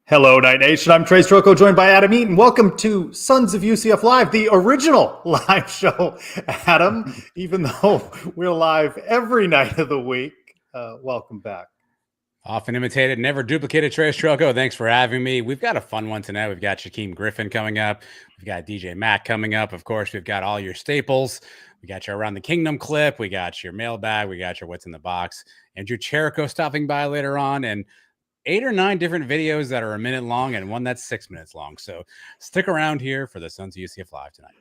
Hello, Night Nation. I'm Trey Stroko, joined by Adam Eaton. Welcome to Sons of UCF Live, the original live show. Adam, even though we're live every night of the week, welcome back. Often imitated, never duplicated. Trey Stroko, thanks for having me. We've got a fun one tonight. We've got Shaquem Griffin coming up. We've got DJ Mack coming up. Of course, we've got all your staples. We got your Around the Kingdom clip. We got your mailbag. We got your What's in the Box. Andrew Cherico stopping by later on. And 8 or 9 different videos that are a minute long and one that's 6 minutes long. So stick around here for the Sons of UCF Live tonight.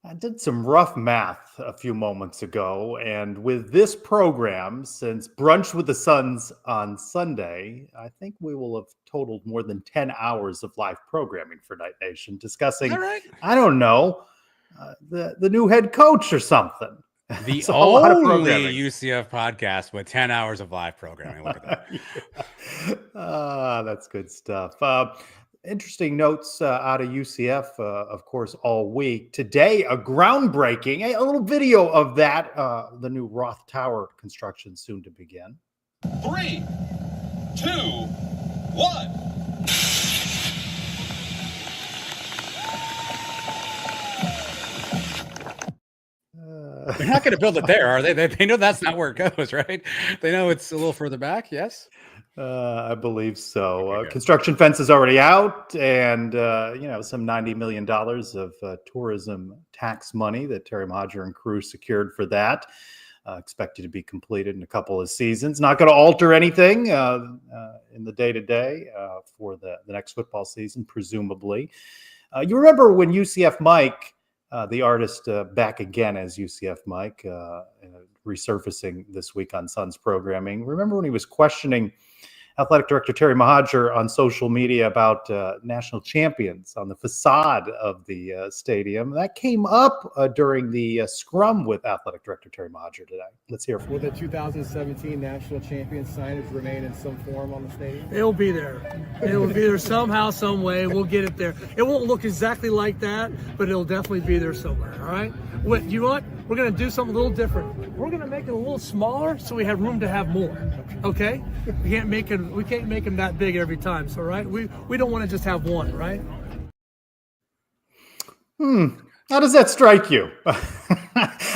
I did some rough math a few moments ago, and with this program, since Brunch with the Sons on Sunday, I think we will have totaled more than 10 hours of live programming for Night Nation, discussing, I don't know, the new head coach or something. The only UCF podcast with 10 hours of live programming. Look at that. That's good stuff. Interesting notes out of UCF, of course, all week. Today, a groundbreaking, a little video of that, the new Roth Tower construction soon to begin. 3, 2, 1. They're not going to build it there, are they? They know that's not where it goes, right? They know it's a little further back, yes? I believe so. Construction fence is already out, and some $90 million of tourism tax money that Terry Modger and crew secured for that. Expected to be completed in a couple of seasons. Not going to alter anything in the day-to-day for the next football season, presumably. You remember when UCF Mike, the artist back again as UCF Mike, resurfacing this week on Suns programming. Remember when he was questioning Athletic Director Terry Modger on social media about national champions on the facade of the stadium? That came up during the scrum with Athletic Director Terry Modger today. Let's hear from Will the 2017 national champion signage remain in some form on the stadium? It'll be there. It will be there somehow, some way. We'll get it there. It won't look exactly like that, but it'll definitely be there somewhere, all right? You know what? We're going to do something a little different. We're going to make it a little smaller so we have room to have more, okay? We can't make them that big every time, so right? We don't want to just have one, right? How does that strike you?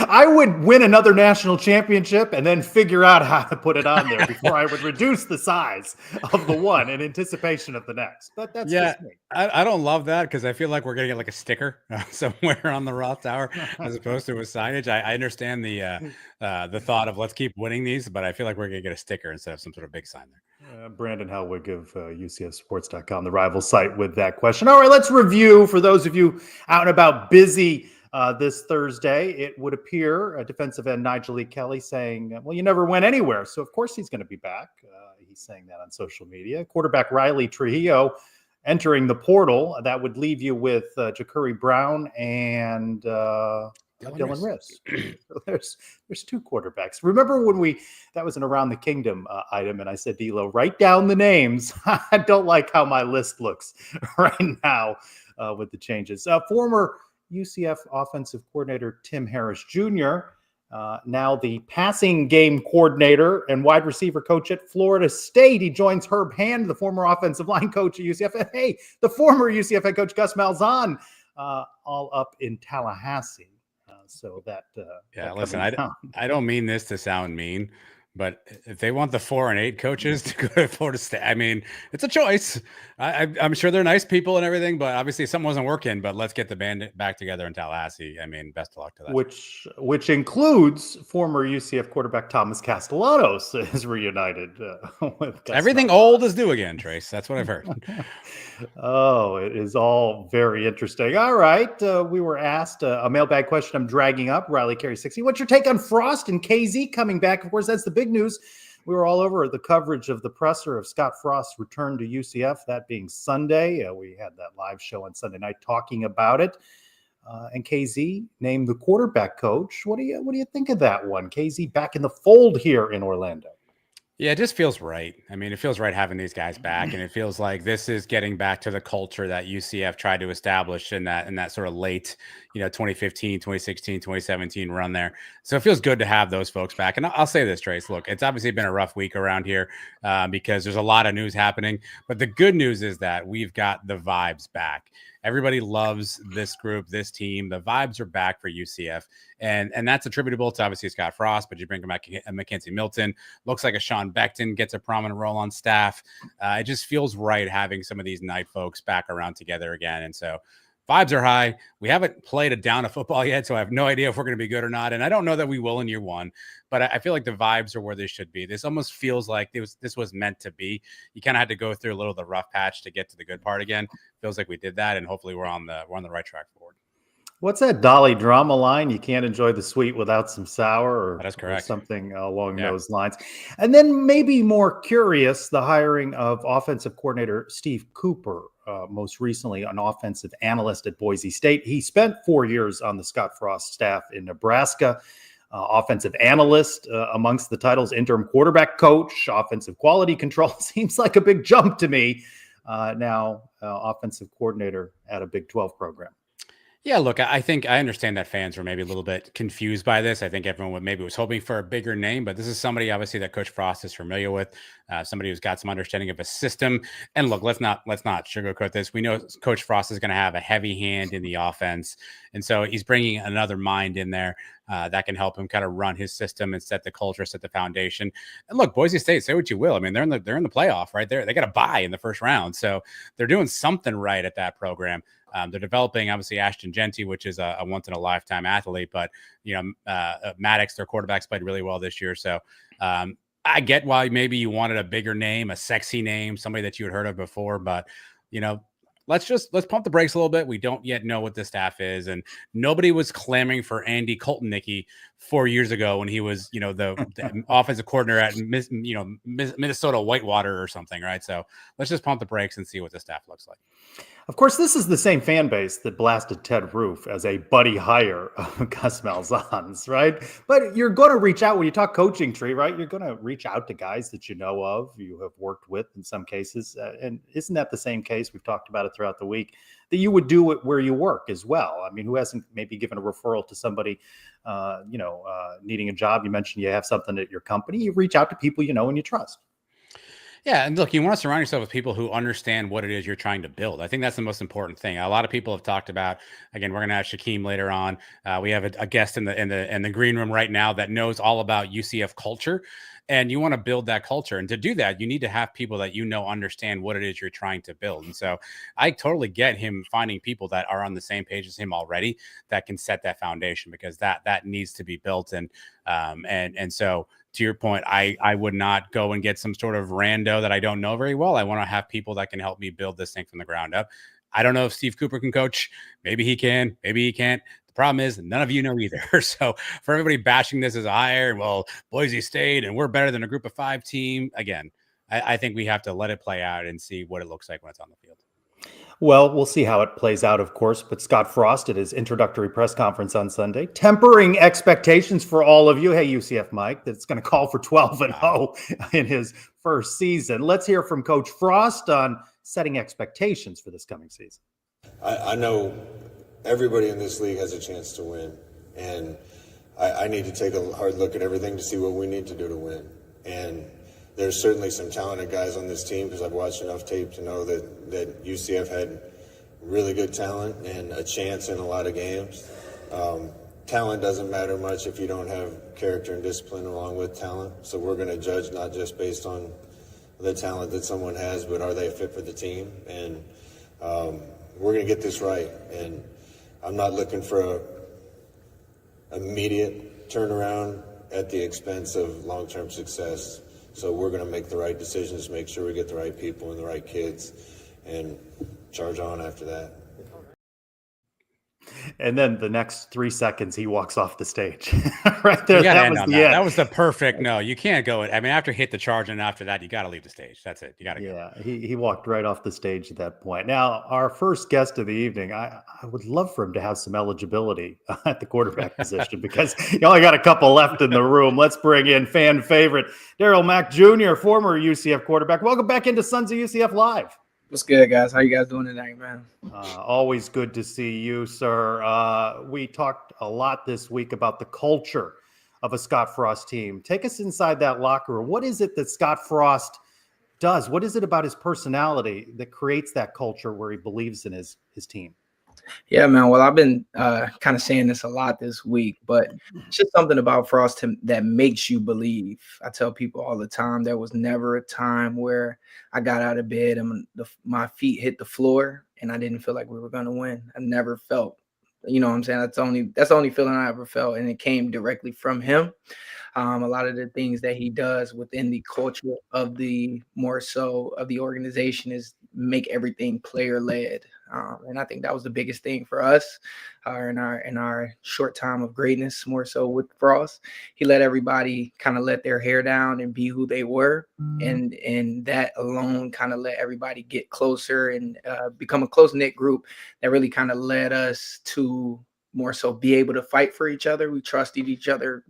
I would win another national championship and then figure out how to put it on there before I would reduce the size of the one in anticipation of the next. But that's just me. I don't love that because I feel like we're going to get like a sticker somewhere on the Roth Tower as opposed to a signage. I understand the thought of let's keep winning these, but I feel like we're going to get a sticker instead of some sort of big sign there. Brandon Helwig of UCFsports.com, the rival site, with that question. All right, let's review for those of you out and about busy this Thursday. It would appear defensive end Nigel Lee Kelly saying, well, you never went anywhere. So, of course, he's going to be back. He's saying that on social media. Quarterback Riley Trujillo entering the portal. That would leave you with Ja'Cory Brown and Dylan Riss. There's 2 quarterbacks. Remember when that was an Around the Kingdom item, and I said, D'Lo, write down the names. I don't like how my list looks right now with the changes. Former UCF offensive coordinator Tim Harris Jr., now the passing game coordinator and wide receiver coach at Florida State. He joins Herb Hand, the former offensive line coach at UCF. And hey, the former UCF head coach Gus Malzahn, all up in Tallahassee. So that listen, I don't mean this to sound mean, but if they want the 4 and 8 coaches to go to Florida State, I mean, it's a choice. I'm sure they're nice people and everything, but obviously something wasn't working. But let's get the band back together in Tallahassee. I mean, best of luck to that. Which includes former UCF quarterback Thomas Castellanos is reunited with Gus everything Malzahn. Old is new again, Trace. That's what I've heard. Oh, it is all very interesting. All right. We were asked a mailbag question I'm dragging up. Riley Carey 60. What's your take on Frost and KZ coming back? Of course, that's the big news. We were all over the coverage of the presser of Scott Frost's return to UCF, that being Sunday. We had that live show on Sunday night talking about it. And KZ named the quarterback coach. What do you think of that one? KZ back in the fold here in Orlando. Yeah, it just feels right. I mean, it feels right having these guys back, and it feels like this is getting back to the culture that UCF tried to establish in that sort of late, 2015, 2016, 2017 run there. So it feels good to have those folks back. And I'll say this, Trace, look, it's obviously been a rough week around here because there's a lot of news happening. But the good news is that we've got the vibes back. Everybody loves this group, this team. The vibes are back for UCF. And that's attributable to obviously Scott Frost, but you bring back Mackenzie Milton. Looks like a Sean Beckton gets a prominent role on staff. It just feels right having some of these night folks back around together again. And so vibes are high. We haven't played a down of football yet, so I have no idea if we're going to be good or not. And I don't know that we will in year one, but I feel like the vibes are where they should be. This almost feels like this was meant to be. You kind of had to go through a little of the rough patch to get to the good part again. Feels like we did that, and hopefully we're on the right track forward. What's that Dolly drama line? You can't enjoy the sweet without some sour, That is correct. or something along those lines. And then maybe more curious, the hiring of offensive coordinator Steve Cooper, most recently an offensive analyst at Boise State. He spent 4 years on the Scott Frost staff in Nebraska. Offensive analyst amongst the titles, interim quarterback coach, offensive quality control. Seems like a big jump to me. Now offensive coordinator at a Big 12 program. Yeah, look, I think I understand that fans were maybe a little bit confused by this. I think everyone maybe was hoping for a bigger name, but this is somebody obviously that Coach Frost is familiar with, somebody who's got some understanding of a system. And look, let's not sugarcoat this. We know Coach Frost is going to have a heavy hand in the offense, and so he's bringing another mind in there that can help him kind of run his system and set the culture, set the foundation. And look, Boise State, say what you will. I mean, they're in the playoff right there. They got a bye in the first round, so they're doing something right at that program. They're developing, obviously, Ashton Genty, which is a once-in-a-lifetime athlete. But, Maddox, their quarterbacks, played really well this year. So I get why maybe you wanted a bigger name, a sexy name, somebody that you had heard of before. But, let's pump the brakes a little bit. We don't yet know what the staff is. And nobody was clamoring for Andy Koltnicki 4 years ago when he was, the offensive coordinator at, Minnesota Whitewater or something, right? So let's just pump the brakes and see what the staff looks like. Of course, this is the same fan base that blasted Ted Roof as a buddy hire of Gus Malzahn's, right? But you're going to reach out when you talk coaching tree, right? You're going to reach out to guys that you know of, you have worked with in some cases. And isn't that the same case? We've talked about it throughout the week, that you would do it where you work as well. I mean, who hasn't maybe given a referral to somebody, needing a job? You mentioned you have something at your company. You reach out to people you know and you trust. Yeah, and look, you want to surround yourself with people who understand what it is you're trying to build. I think that's the most important thing. A lot of people have talked about. Again, we're going to have Shaquem later on. We have a guest in the green room right now that knows all about UCF culture, and you want to build that culture. And to do that, you need to have people that understand what it is you're trying to build. And so, I totally get him finding people that are on the same page as him already that can set that foundation, because that needs to be built. And so, to your point, I would not go and get some sort of rando that I don't know very well. I want to have people that can help me build this thing from the ground up. I don't know if Steve Cooper can coach. Maybe he can. Maybe he can't. The problem is none of you know either. So for everybody bashing this as a hire, well, Boise State and we're better than a group of 5 team. Again, I think we have to let it play out and see what it looks like when it's on the field. Well, we'll see how it plays out, of course. But Scott Frost at his introductory press conference on Sunday, tempering expectations for all of you. Hey, UCF Mike, that's going to call for 12-0 in his first season. Let's hear from Coach Frost on setting expectations for this coming season. I know everybody in this league has a chance to win, and I need to take a hard look at everything to see what we need to do to win. And there's certainly some talented guys on this team, because I've watched enough tape to know that UCF had really good talent and a chance in a lot of games. Talent doesn't matter much if you don't have character and discipline along with talent. So we're going to judge not just based on the talent that someone has, but are they a fit for the team? And we're going to get this right. And I'm not looking for a immediate turnaround at the expense of long-term success. So we're going to make the right decisions, make sure we get the right people and the right kids, and charge on after that. And then the next 3 seconds, he walks off the stage. Right there. That was the end. That was the perfect. No, you can't go. I mean, after hit the charge and after that, you got to leave the stage. That's it. You got to go. Yeah, he walked right off the stage at that point. Now, our first guest of the evening, I would love for him to have some eligibility at the quarterback position, because you only got a couple left in the room. Let's bring in fan favorite Darl Mack Jr., former UCF quarterback. Welcome back into Sons of UCF Live. What's good, guys? How you guys doing tonight, man? Always good to see you, sir. We talked a lot this week about the culture of a Scott Frost team. Take us inside that locker room. What is it that Scott Frost does? What is it about his personality that creates that culture where he believes in his team? Yeah, man. Well, I've been kind of saying this a lot this week, but it's just something about Frost that makes you believe. I tell people all the time, there was never a time where I got out of bed and my feet hit the floor and I didn't feel like we were going to win. I never felt, you know what I'm saying? That's the only feeling I ever felt. And it came directly from him. A lot of the things that he does within the culture of more so of the organization is make everything player led. And I think that was the biggest thing for us in our short time of greatness, more so with Frost. He let everybody kind of let their hair down and be who they were. And that alone kind of let everybody get closer and become a close-knit group that really kind of led us to more so be able to fight for each other. We trusted each other,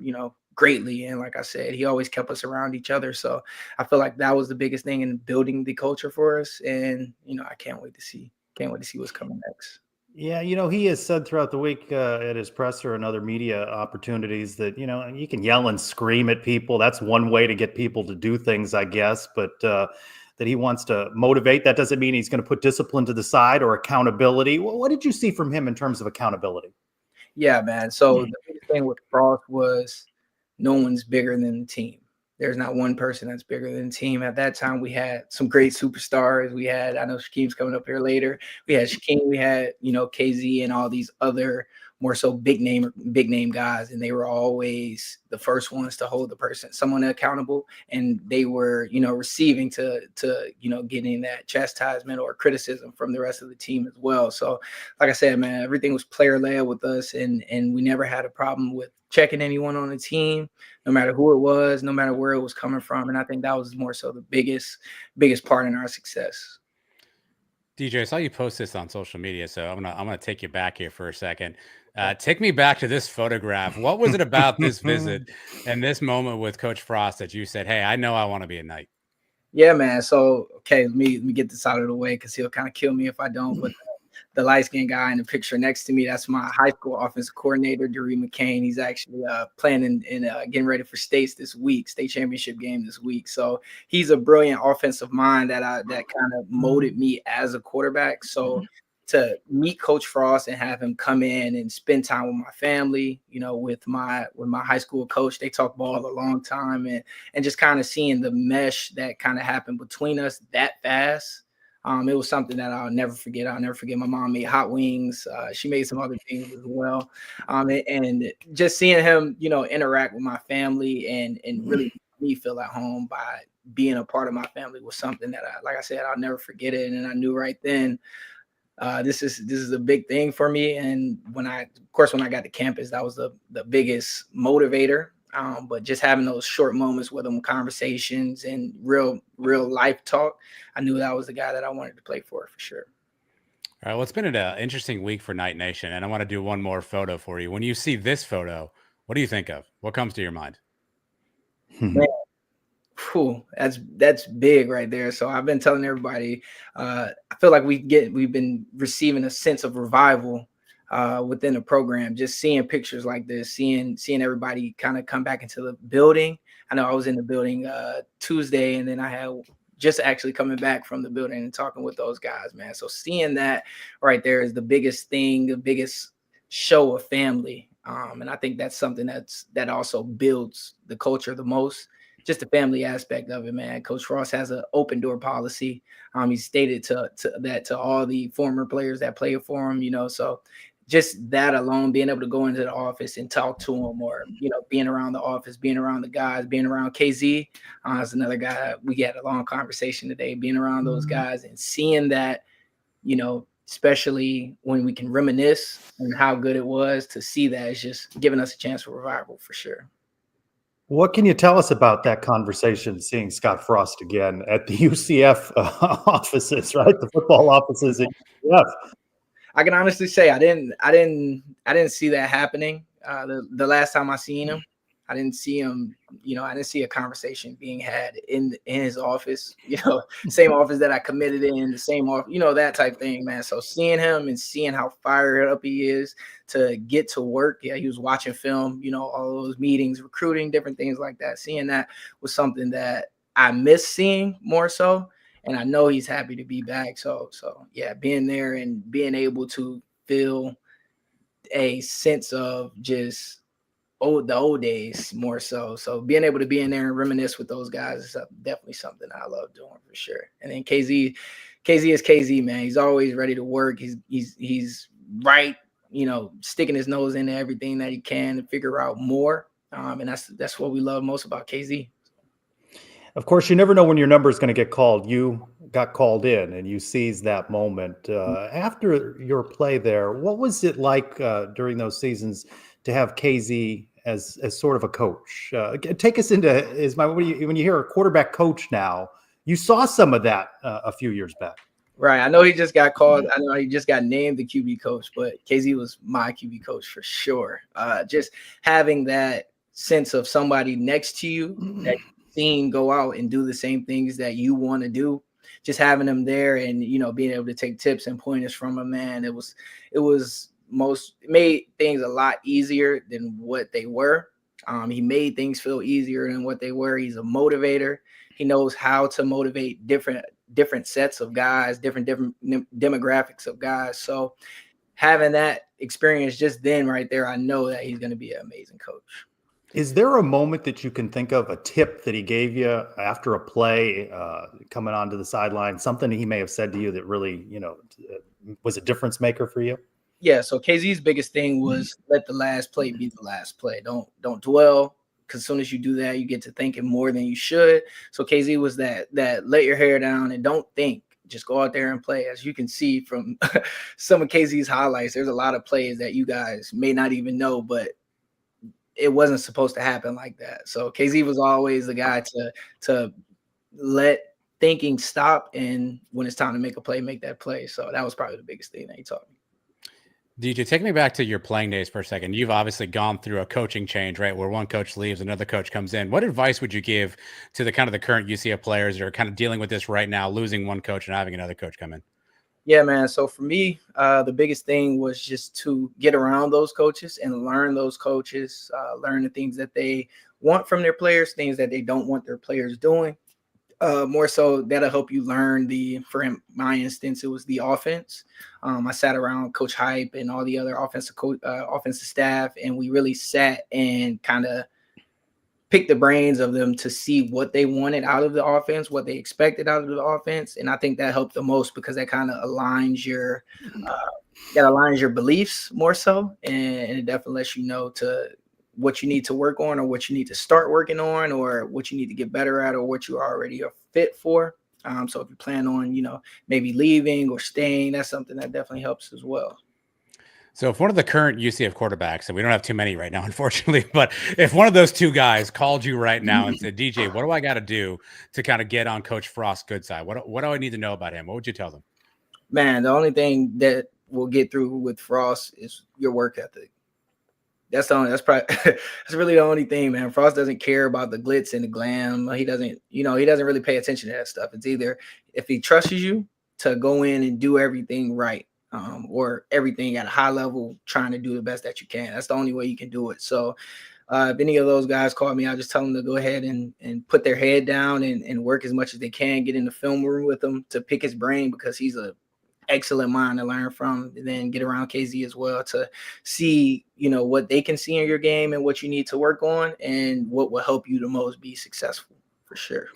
greatly. And like I said, he always kept us around each other. So I feel like that was the biggest thing in building the culture for us. And, I can't wait to see what's coming next. Yeah, he has said throughout the week at his presser and other media opportunities that, you can yell and scream at people. That's one way to get people to do things, I guess. But that he wants to motivate. That doesn't mean he's going to put discipline to the side or accountability. Well, what did you see from him in terms of accountability? Yeah, man. So the biggest thing with Frost was no one's bigger than the team. There's not one person that's bigger than the team. At that time, we had some great superstars. I know Shaquem's coming up here later. We had Shaquem, we had, KZ and all these other more so big name guys. And they were always the first ones to hold someone accountable. And they were, receiving to getting that chastisement or criticism from the rest of the team as well. So like I said, man, everything was player led with us. And we never had a problem with checking anyone on the team, no matter who it was, no matter where it was coming from. And I think that was more so the biggest part in our success. DJ, I saw you post this on social media, so I'm gonna take you back here for a second. Take me back to this photograph. What was it about this visit and this moment with Coach Frost that you said, "Hey, I know I want to be a Knight"? Yeah, man. So okay, let me get this out of the way because he'll kind of kill me if I don't. But the light-skinned guy in the picture next to me, that's my high school offensive coordinator, Darl McCain. He's actually planning and getting ready for state championship game this week. So he's a brilliant offensive mind that kind of molded me as a quarterback. So to meet Coach Frost and have him come in and spend time with my family, with my high school coach, they talk ball a long time, and just kind of seeing the mesh that kind of happened between us that fast. It was something that I'll never forget. I'll never forget. My mom made hot wings. She made some other things as well. And just seeing him, interact with my family and really make me feel at home by being a part of my family was something that like I said, I'll never forget it. And I knew right then, this is a big thing for me. And when I got to campus, that was the biggest motivator. But just having those short moments with him, conversations and real life talk, I knew that was the guy that I wanted to play for sure. All right. Well, it's been an interesting week for Knight Nation, and I want to do one more photo for you. When you see this photo, what do you think of? What comes to your mind? Man, that's big right there. So I've been telling everybody, I feel like we've been receiving a sense of revival within the program, just seeing pictures like this, seeing everybody kind of come back into the building. I know I was in the building Tuesday, and then I had just actually coming back from the building and talking with those guys, man. So seeing that right there is the biggest thing, the biggest show of family. And I think that's something that also builds the culture the most. Just the family aspect of it, man. Coach Frost has an open door policy. He stated to all the former players that play for him, so just that alone, being able to go into the office and talk to him, or being around the office, being around the guys, being around KZ is another guy. We had a long conversation today, being around those guys and seeing that, especially when we can reminisce on how good it was, to see that it's just giving us a chance for revival for sure. What can you tell us about that conversation, seeing Scott Frost again at the UCF offices, right? The football offices at UCF. I can honestly say I didn't see that happening the last time I seen him. I didn't see him, I didn't see a conversation being had in his office, same office that I committed in, the same office, that type thing, man. So seeing him and seeing how fired up he is to get to work. Yeah, he was watching film, all those meetings, recruiting, different things like that. Seeing that was something that I miss seeing more so. And I know he's happy to be back. So yeah, being there and being able to feel a sense of just the old days more so. So being able to be in there and reminisce with those guys is definitely something I love doing for sure. And then KZ is KZ, man. He's always ready to work. He's right, sticking his nose into everything that he can to figure out more. And that's what we love most about KZ. Of course, you never know when your number is going to get called. You got called in and you seized that moment. After your play there, what was it like during those seasons to have KZ as sort of a coach? Take us into when you hear a quarterback coach now, you saw some of that a few years back. Right. I know he just got called. I know he just got named the QB coach, but KZ was my QB coach for sure. Just having that sense of somebody next to you that seeing go out and do the same things that you want to do, just having them there and, being able to take tips and pointers from him, man, it made things a lot easier than what they were. He made things feel easier than what they were. He's a motivator. He knows how to motivate different sets of guys, different demographics of guys. So having that experience just then right there, I know that he's going to be an amazing coach. Is there a moment that you can think of, a tip that he gave you after a play, coming onto the sideline, something he may have said to you that really, was a difference maker for you? Yeah. So KZ's biggest thing was let the last play be the last play. Don't dwell, because as soon as you do that, you get to thinking more than you should. So KZ was that let your hair down and don't think. Just go out there and play. As you can see from some of KZ's highlights, there's a lot of plays that you guys may not even know, but it wasn't supposed to happen like that. So KZ was always the guy to let thinking stop, and when it's time to make a play, make that play. So that was probably the biggest thing that he taught me. DJ, take me back to your playing days for a second. You've obviously gone through a coaching change, right? Where one coach leaves, another coach comes in. What advice would you give to the current UCF players that are kind of dealing with this right now, losing one coach and having another coach come in? Yeah, man. So for me, the biggest thing was just to get around those coaches and learn those coaches, learn the things that they want from their players, things that they don't want their players doing. More so that'll help you learn for my instance, it was the offense. I sat around Coach Hype and all the other offensive staff, and we really sat and kind of pick the brains of them to see what they wanted out of the offense, what they expected out of the offense. And I think that helped the most, because that kind of aligns your beliefs more so. And it definitely lets you know to what you need to work on, or what you need to start working on, or what you need to get better at, or what you already are fit for. So if you plan on, maybe leaving or staying, that's something that definitely helps as well. So if one of the current UCF quarterbacks, and we don't have too many right now, unfortunately, but if one of those two guys called you right now and said, DJ, what do I got to do to kind of get on Coach Frost's good side? What do I need to know about him? What would you tell them? Man, the only thing that will get through with Frost is your work ethic. That's really the only thing, man. Frost doesn't care about the glitz and the glam. He doesn't really pay attention to that stuff. It's either if he trusts you to go in and do everything right, or everything at a high level, trying to do the best that you can. That's the only way you can do it. So if any of those guys call me, I'll just tell them to go ahead and put their head down and work as much as they can, get in the film room with him to pick his brain, because he's a excellent mind to learn from, and then get around KZ as well to see, what they can see in your game and what you need to work on and what will help you the most be successful for sure.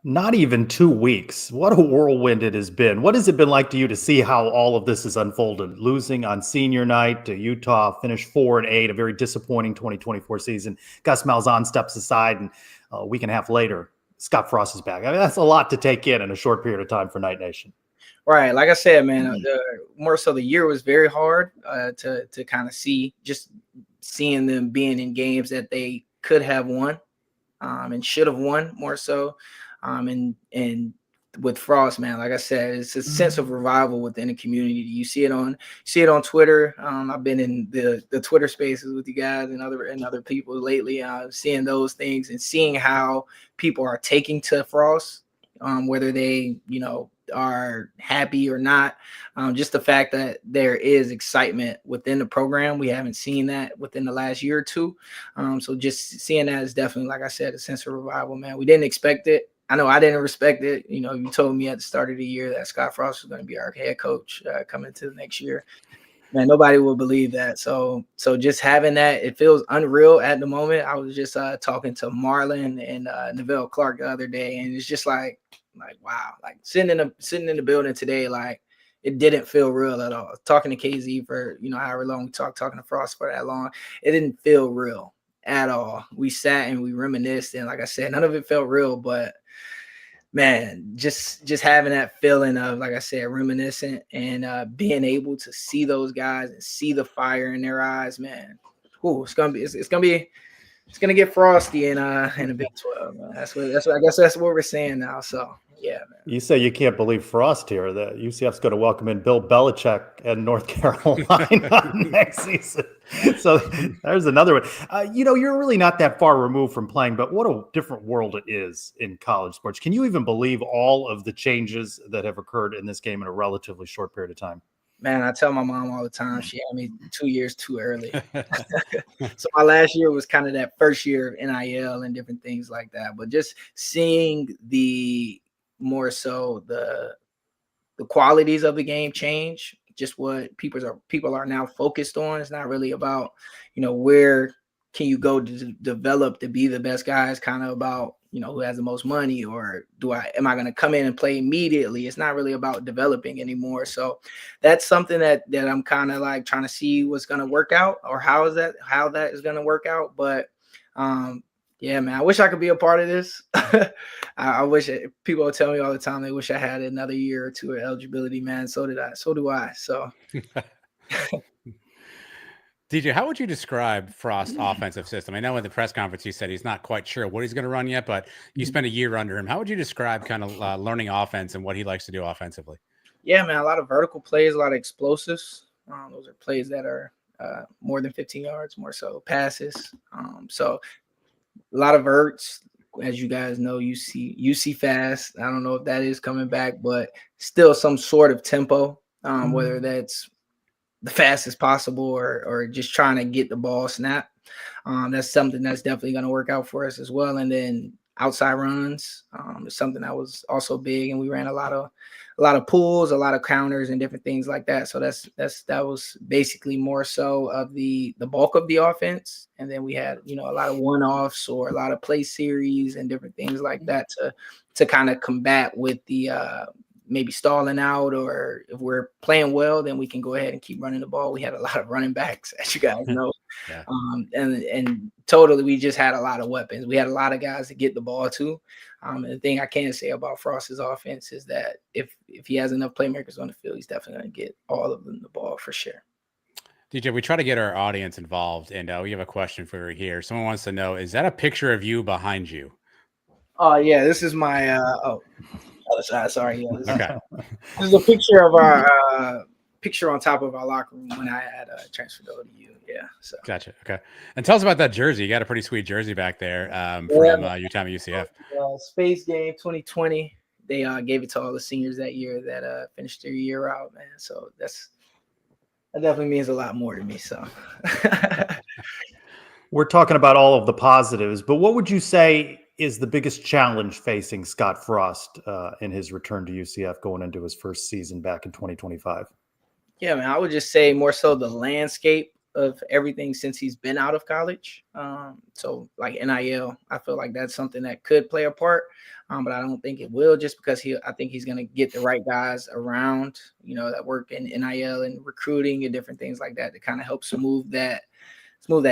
Not even 2 weeks. What a whirlwind it has been. What has it been like to you to see how all of this has unfolded? Losing on senior night to Utah, finished 4-8, a very disappointing 2024 season. Gus Malzahn steps aside, and a week and a half later, Scott Frost is back. I mean, that's a lot to take in a short period of time for Night Nation. Right. Like I said, man, more so the year was very hard to kind of see, just seeing them being in games that they could have won and should have won more so. And with Frost, man, like I said, it's a sense of revival within the community. You see it on Twitter. I've been in the Twitter spaces with you guys and other people lately, seeing those things and seeing how people are taking to Frost, whether they, are happy or not. Just the fact that there is excitement within the program. We haven't seen that within the last year or two. So just seeing that is definitely, like I said, a sense of revival, man. We didn't expect it. I know I didn't respect it. You told me at the start of the year that Scott Frost was going to be our head coach coming into the next year. Man, nobody will believe that. So just having that, it feels unreal at the moment. I was just talking to Marlon and Neville Clark the other day, and it's just like wow, like sitting in the building today, like it didn't feel real at all. Talking to KZ for however long we talking to Frost for that long, it didn't feel real at all. We sat and we reminisced, and like I said, none of it felt real, but man, just having that feeling of, like I said, reminiscent and being able to see those guys and see the fire in their eyes, man. Ooh, it's gonna get frosty in the Big 12. Man. That's what I guess that's what we're saying now. So yeah, man. You say you can't believe Frost here. That UCF's going to welcome in Bill Belichick and North Carolina next season. So there's another one. You're really not that far removed from playing, but what a different world it is in college sports. Can you even believe all of the changes that have occurred in this game in a relatively short period of time? Man, I tell my mom all the time, she had me 2 years too early. So my last year was kind of that first year of NIL and different things like that. But just seeing more so the qualities of the game change, just what people are now focused on. It's not really about, where can you go to develop to be the best guy. It's kind of about, who has the most money, or am I going to come in and play immediately? It's not really about developing anymore. So that's something that I'm kind of like trying to see what's going to work out, or how that is going to work out. But yeah, man, I wish I could be a part of this. I wish people would tell me all the time they wish I had another year or two of eligibility, man. So did I. So do I. So. DJ, how would you describe Frost's offensive system? I know in the press conference you said he's not quite sure what he's going to run yet, but you spent a year under him. How would you describe kind of learning offense and what he likes to do offensively? Yeah, man, a lot of vertical plays, a lot of explosives. Those are plays that are more than 15 yards, more so passes. So a lot of verts. As you guys know, UC fast. I don't know if that is coming back, but still some sort of tempo, whether that's the fastest possible or just trying to get the ball snapped. That's something that's definitely going to work out for us as well. And then outside runs is something that was also big, and we ran a lot of pulls, a lot of counters, and different things like that. So that was basically more so of the bulk of the offense. And then we had a lot of one-offs or a lot of play series and different things like that to kind of combat with the maybe stalling out, or if we're playing well, then we can go ahead and keep running the ball. We had a lot of running backs, as you guys know. Yeah. And totally, we just had a lot of weapons. We had a lot of guys to get the ball to. And the thing I can say about Frost's offense is that if he has enough playmakers on the field, he's definitely going to get all of them the ball for sure. DJ, we try to get our audience involved, and we have a question for you here. Someone wants to know, is that a picture of you behind you? Oh, yeah, this is my sorry. Yeah, okay. This is a picture of our picture on top of our locker room when I had transferred over to you. Yeah. So. Gotcha. Okay. And tell us about that jersey. You got a pretty sweet jersey back there from your time at UCF. Space Game 2020. They gave it to all the seniors that year that finished their year out, man. So that definitely means a lot more to me. So. We're talking about all of the positives, but what would you say is the biggest challenge facing Scott Frost in his return to UCF going into his first season back in 2025? Yeah, man, I would just say more so the landscape of everything since he's been out of college. So like NIL, I feel like that's something that could play a part, but I don't think it will, just because I think he's going to get the right guys around, that work in NIL and recruiting and different things like that to kind of help smooth that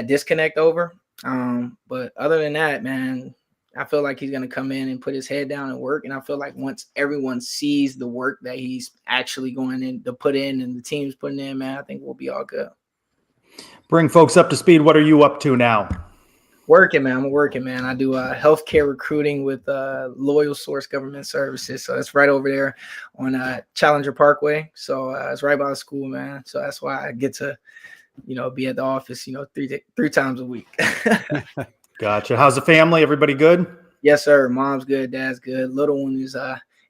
disconnect over. But other than that, man, I feel like he's going to come in and put his head down and work. And I feel like once everyone sees the work that he's actually going in to put in and the team's putting in, man, I think we'll be all good. Bring folks up to speed. What are you up to now? Working, man. I'm working, man. I do healthcare recruiting with Loyal Source Government Services. So it's right over there on Challenger Parkway. So it's right by the school, man. So that's why I get to, be at the office, three times a week. Gotcha. How's the family? Everybody good? Yes, sir. Mom's good. Dad's good. Little one is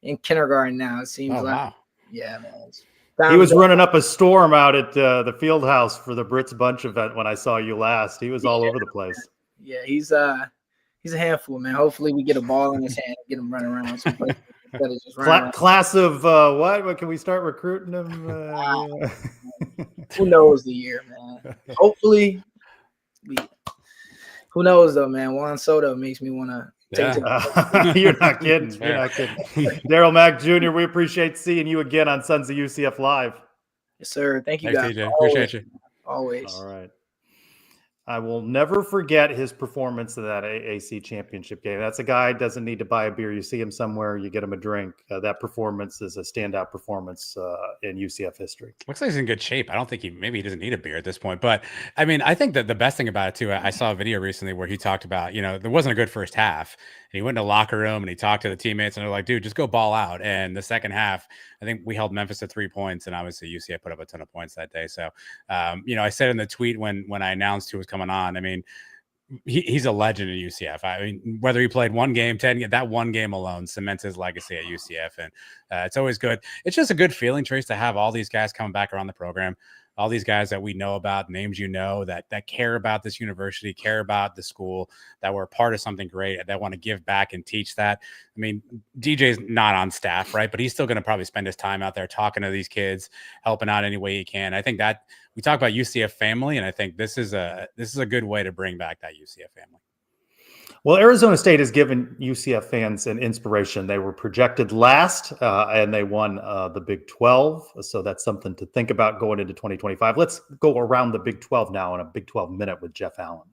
in kindergarten now. It seems Wow. Yeah, man. He was running up a storm out at the field house for the Brits Bunch event when I saw you last. He was all over the place. Yeah, he's a handful, man. Hopefully we get a ball in his hand and get him running around. Class of what? What can we start recruiting him? Who knows the year, man? Hopefully, who knows though, man? Juan Soto makes me want to. You're not kidding. You're not kidding. Darl Mack Jr., we appreciate seeing you again on Sons of UCF Live. Yes, sir. Thank you, Thanks, guys. TJ. Appreciate you. Always. All right. I will never forget his performance in that AAC championship game. That's a guy doesn't need to buy a beer. You see him somewhere, you get him a drink. That performance is a standout performance in UCF history. Looks like he's in good shape. I don't think maybe he doesn't need a beer at this point. But I mean, I think that the best thing about it too, I saw a video recently where he talked about, there wasn't a good first half. And he went in the locker room and he talked to the teammates and they're like, dude, just go ball out. And the second half, I think we held Memphis to 3 points, and obviously UCF put up a ton of points that day. So, I said in the tweet when I announced who was coming on, I mean, he's a legend at UCF. I mean, whether he played one game, 10, that one game alone cements his legacy at UCF. And it's always good. It's just a good feeling, Trace, to have all these guys coming back around the program. All these guys that we know about, names that care about this university, care about the school, that were part of something great, that want to give back and teach that. I mean, DJ's not on staff, right? But he's still going to probably spend his time out there talking to these kids, helping out any way he can. I think that we talk about UCF family, and I think this is a good way to bring back that UCF family. Well, Arizona State has given UCF fans an inspiration. They were projected last, and they won the Big 12. So that's something to think about going into 2025. Let's go around the Big 12 now in a Big 12 minute with Jeff Allen.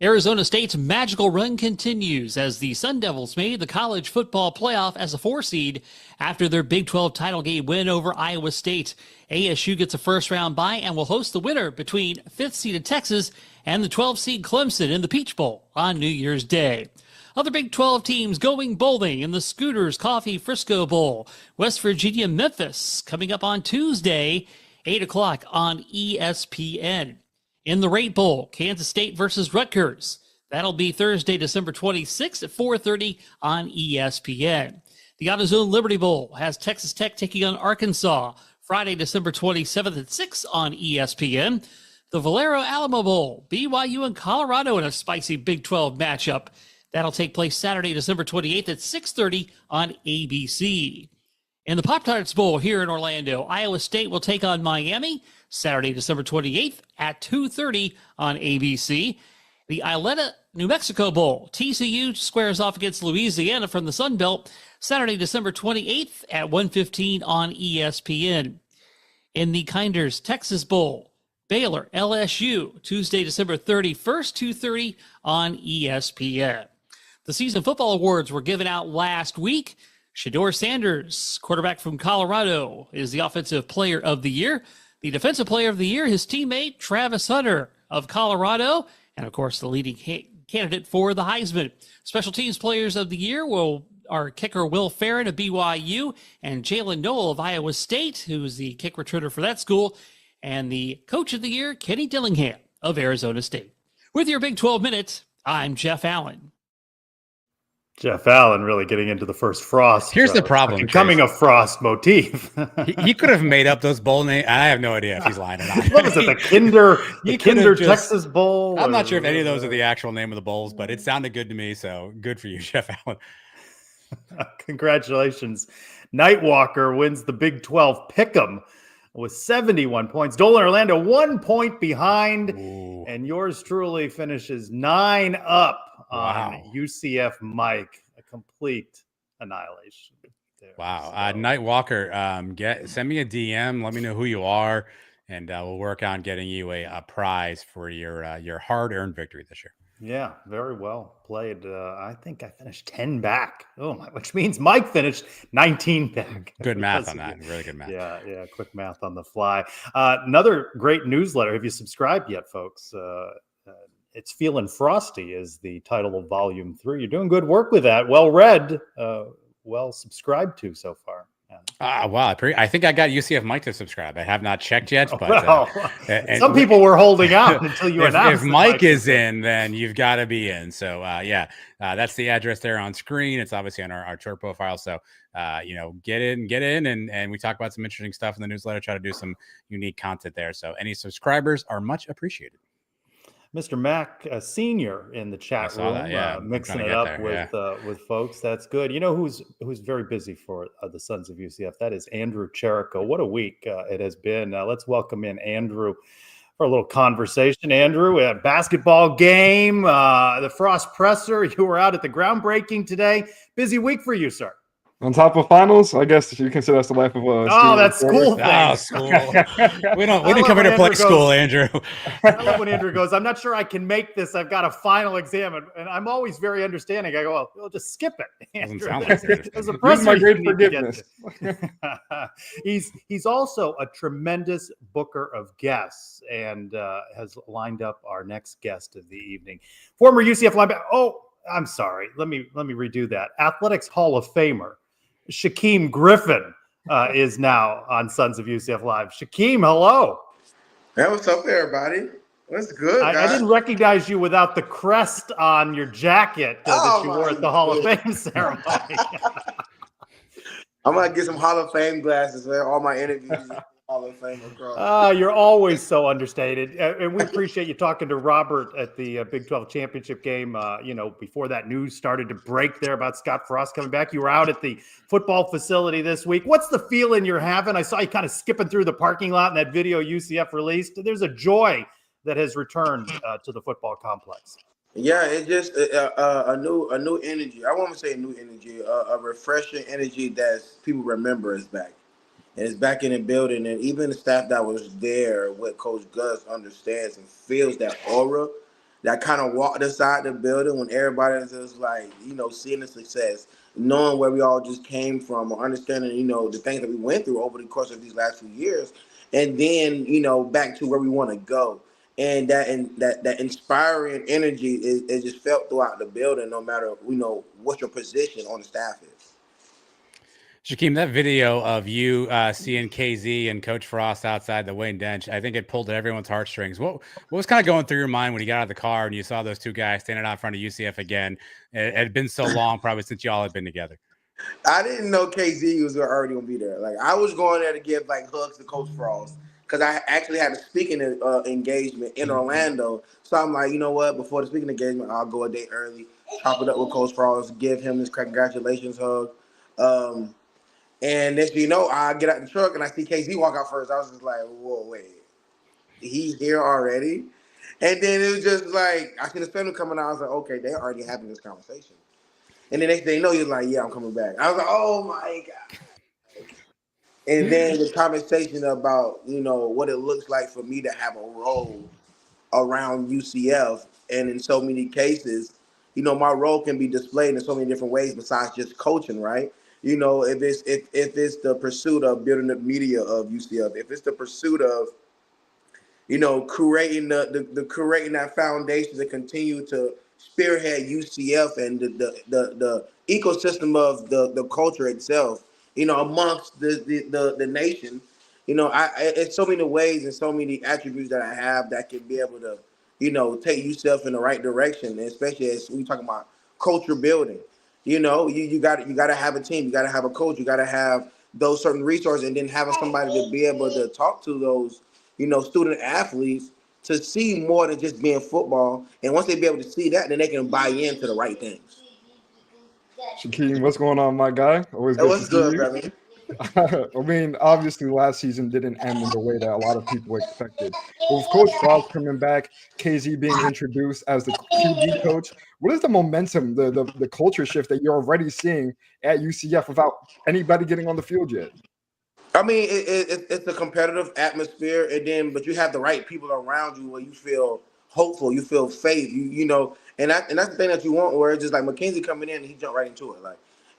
Arizona State's magical run continues as the Sun Devils made the college football playoff as a 4 seed after their Big 12 title game win over Iowa State. ASU gets a first-round bye and will host the winner between 5th-seeded Texas and the 12th-seed Clemson in the Peach Bowl on New Year's Day. Other Big 12 teams going bowling in the Scooters Coffee Frisco Bowl. West Virginia Memphis coming up on Tuesday, 8 o'clock on ESPN. In the Rate Bowl, Kansas State versus Rutgers. That'll be Thursday, December 26th at 4:30 on ESPN. The AutoZone Liberty Bowl has Texas Tech taking on Arkansas Friday, December 27th at 6 on ESPN. The Valero Alamo Bowl, BYU and Colorado in a spicy Big 12 matchup. That'll take place Saturday, December 28th at 6:30 on ABC. In the Pop-Tarts Bowl here in Orlando, Iowa State will take on Miami Saturday, December 28th at 2:30 on ABC. The Isleta, New Mexico Bowl, TCU squares off against Louisiana from the Sun Belt Saturday, December 28th at 1:15 on ESPN. In the Kinders Texas Bowl, Baylor, LSU, Tuesday, December 31st, 2:30 on ESPN. The season football awards were given out last week. Shedeur Sanders, quarterback from Colorado, is the Offensive Player of the Year. The Defensive Player of the Year, his teammate Travis Hunter of Colorado, and of course the leading candidate for the Heisman. Special Teams Players of the Year are kicker Will Farron of BYU and Jalen Noel of Iowa State, who is the kick returner for that school, and the Coach of the Year, Kenny Dillingham of Arizona State. With your Big 12 Minute, I'm Jeff Allen. Jeff Allen really getting into the first Frost. Here's the problem. Becoming a Frost motif. he could have made up those bowl names. I have no idea if he's lying or not. What was it? The Kinder Texas Bowl? I'm not sure if any of those are the actual name of the bowls, but it sounded good to me. So good for you, Jeff Allen. Congratulations. Nightwalker wins the Big 12 Pick'em with 71 points. Dolan Orlando 1 point behind. Ooh. And yours truly finishes 9 up. On UCF Mike, a complete annihilation. Wow. Nightwalker, send me a DM. Let me know who you are, and we'll work on getting you a prize for your hard-earned victory this year. Yeah, very well played. I think I finished 10 back. Which means Mike finished 19 back. Good math on that. Really good math. Yeah. Quick math on the fly. Another great newsletter. Have you subscribed yet, folks? It's Feeling Frosty is the title of volume 3. You're doing good work with that. Well read, well subscribed to so far. Wow. I think I got UCF Mike to subscribe. I have not checked yet, but well, some people were holding out until you announced. If Mike is in, then you've got to be in. So that's the address there on screen. It's obviously on our tour profile. So get in, and we talk about some interesting stuff in the newsletter. Try to do some unique content there. So any subscribers are much appreciated. Mr. Mack Sr. in the chat room, mixing it up with folks. That's good. You know who's very busy for the Sons of UCF? That is Andrew Cherico. What a week it has been. Let's welcome in Andrew for a little conversation. Andrew, a basketball game, the Frost Presser. You were out at the groundbreaking today. Busy week for you, sir. On top of finals, I guess you consider us the life of a that's school thing. Oh, school. we didn't come here to play school, Andrew. I love when Andrew goes, I'm not sure I can make this. I've got a final exam. And I'm always very understanding. I go, well, we'll just skip it. Andrew, there's a pressure. My great forgiveness. He's also a tremendous booker of guests and has lined up our next guest of the evening. Former UCF linebacker. Oh, I'm sorry. Let me redo that. Athletics Hall of Famer Shaquem Griffin is now on Sons of UCF Live. Shaquem, hello. Hey, what's up, everybody? What's good, guys? I didn't recognize you without the crest on your jacket that you wore at the Hall of Fame ceremony. I'm going to get some Hall of Fame glasses, man. All my interviews. Hall of Fame across. You're always so understated. And we appreciate you talking to Robert at the Big 12 championship game. Before that news started to break there about Scott Frost coming back, you were out at the football facility this week. What's the feeling you're having? I saw you kind of skipping through the parking lot in that video UCF released. There's a joy that has returned to the football complex. Yeah, it's just a new energy. I won't say a new energy, a refreshing energy that people remember is back. And it's back in the building, and even the staff that was there with Coach Gus understands and feels that aura that kind of walked inside the building when everybody is just like, seeing the success, knowing where we all just came from, or understanding, the things that we went through over the course of these last few years, and then, back to where we want to go. And that inspiring energy is just felt throughout the building, no matter, what your position on the staff is. Shaquem, that video of you seeing KZ and Coach Frost outside the Wayne Dench, I think it pulled at everyone's heartstrings. What was kind of going through your mind when you got out of the car and you saw those two guys standing out in front of UCF again? It had been so long, probably since y'all had been together. I didn't know KZ was already going to be there. Like, I was going there to give, hugs to Coach Frost because I actually had a speaking engagement in Orlando. So I'm like, you know what? Before the speaking engagement, I'll go a day early, chop it up with Coach Frost, give him this congratulations hug. And next thing you know, I get out the truck and I see KZ walk out first. I was just like, whoa, wait. He's here already? And then it was just like, I see the family coming out. I was like, okay, they're already having this conversation. And the next thing you know, you're like, yeah, I'm coming back. I was like, oh, my God. And then the conversation about, what it looks like for me to have a role around UCF. And in so many cases, my role can be displayed in so many different ways besides just coaching, right? If it's the pursuit of building the media of UCF, if it's the pursuit of, creating creating that foundation to continue to spearhead UCF and the ecosystem of the culture itself, amongst the nation, it's so many ways and so many attributes that I have that can be able to, take UCF in the right direction, especially as we talk about culture building. You got to have a team. You got to have a coach. You got to have those certain resources, and then having somebody to be able to talk to those, student athletes to see more than just being football. And once they be able to see that, then they can buy into the right things. Shaquem, what's going on, my guy? Always good. What's good, brother? I mean, obviously last season didn't end in the way that a lot of people expected. But with Coach Frost coming back, KZ being introduced as the QB coach, what is the momentum, the culture shift that you're already seeing at UCF without anybody getting on the field yet? I mean, it's a competitive atmosphere, but you have the right people around you where you feel hopeful, you feel faith, and that's the thing that you want. Where it's just like McKenzie coming in, and he jumped right into it,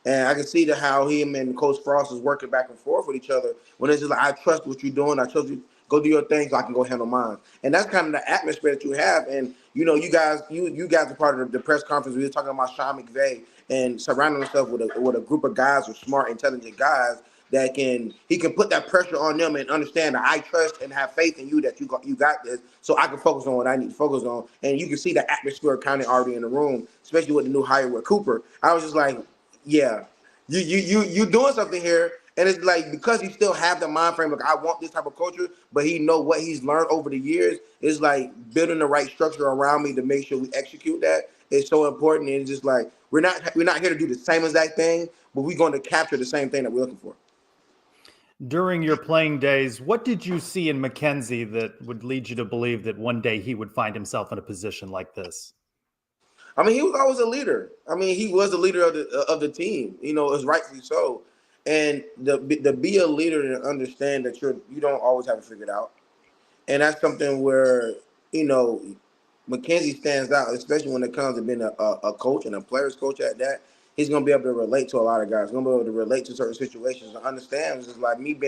and I can see how him and Coach Frost is working back and forth with each other. When it's just like, I trust what you're doing, I trust you, Go do your thing so I can go handle mine. And that's kind of the atmosphere that you have. And, you guys are part of the press conference. We were talking about Sean McVay and surrounding himself with a group of guys, with smart, intelligent guys that he can put that pressure on them and understand that I trust and have faith in you that you got this, so I can focus on what I need to focus on. And you can see the atmosphere kind of already in the room, especially with the new hire with Cooper. I was just like, yeah, you doing something here. And it's like, because he still have the mind frame, like, I want this type of culture, but he know what he's learned over the years. It's like building the right structure around me to make sure we execute that. It's so important. And it's just like, we're not here to do the same exact thing, but we're going to capture the same thing that we're looking for. During your playing days, what did you see in McKenzie that would lead you to believe that one day he would find himself in a position like this? I mean, he was always a leader. I mean, he was the leader of the team. It was rightfully so. And the be a leader and understand that you don't always have it figured out. And that's something where, McKenzie stands out, especially when it comes to being a coach and a player's coach at that. He's going to be able to relate to a lot of guys. He's going to be able to relate to certain situations and understand. It's just like him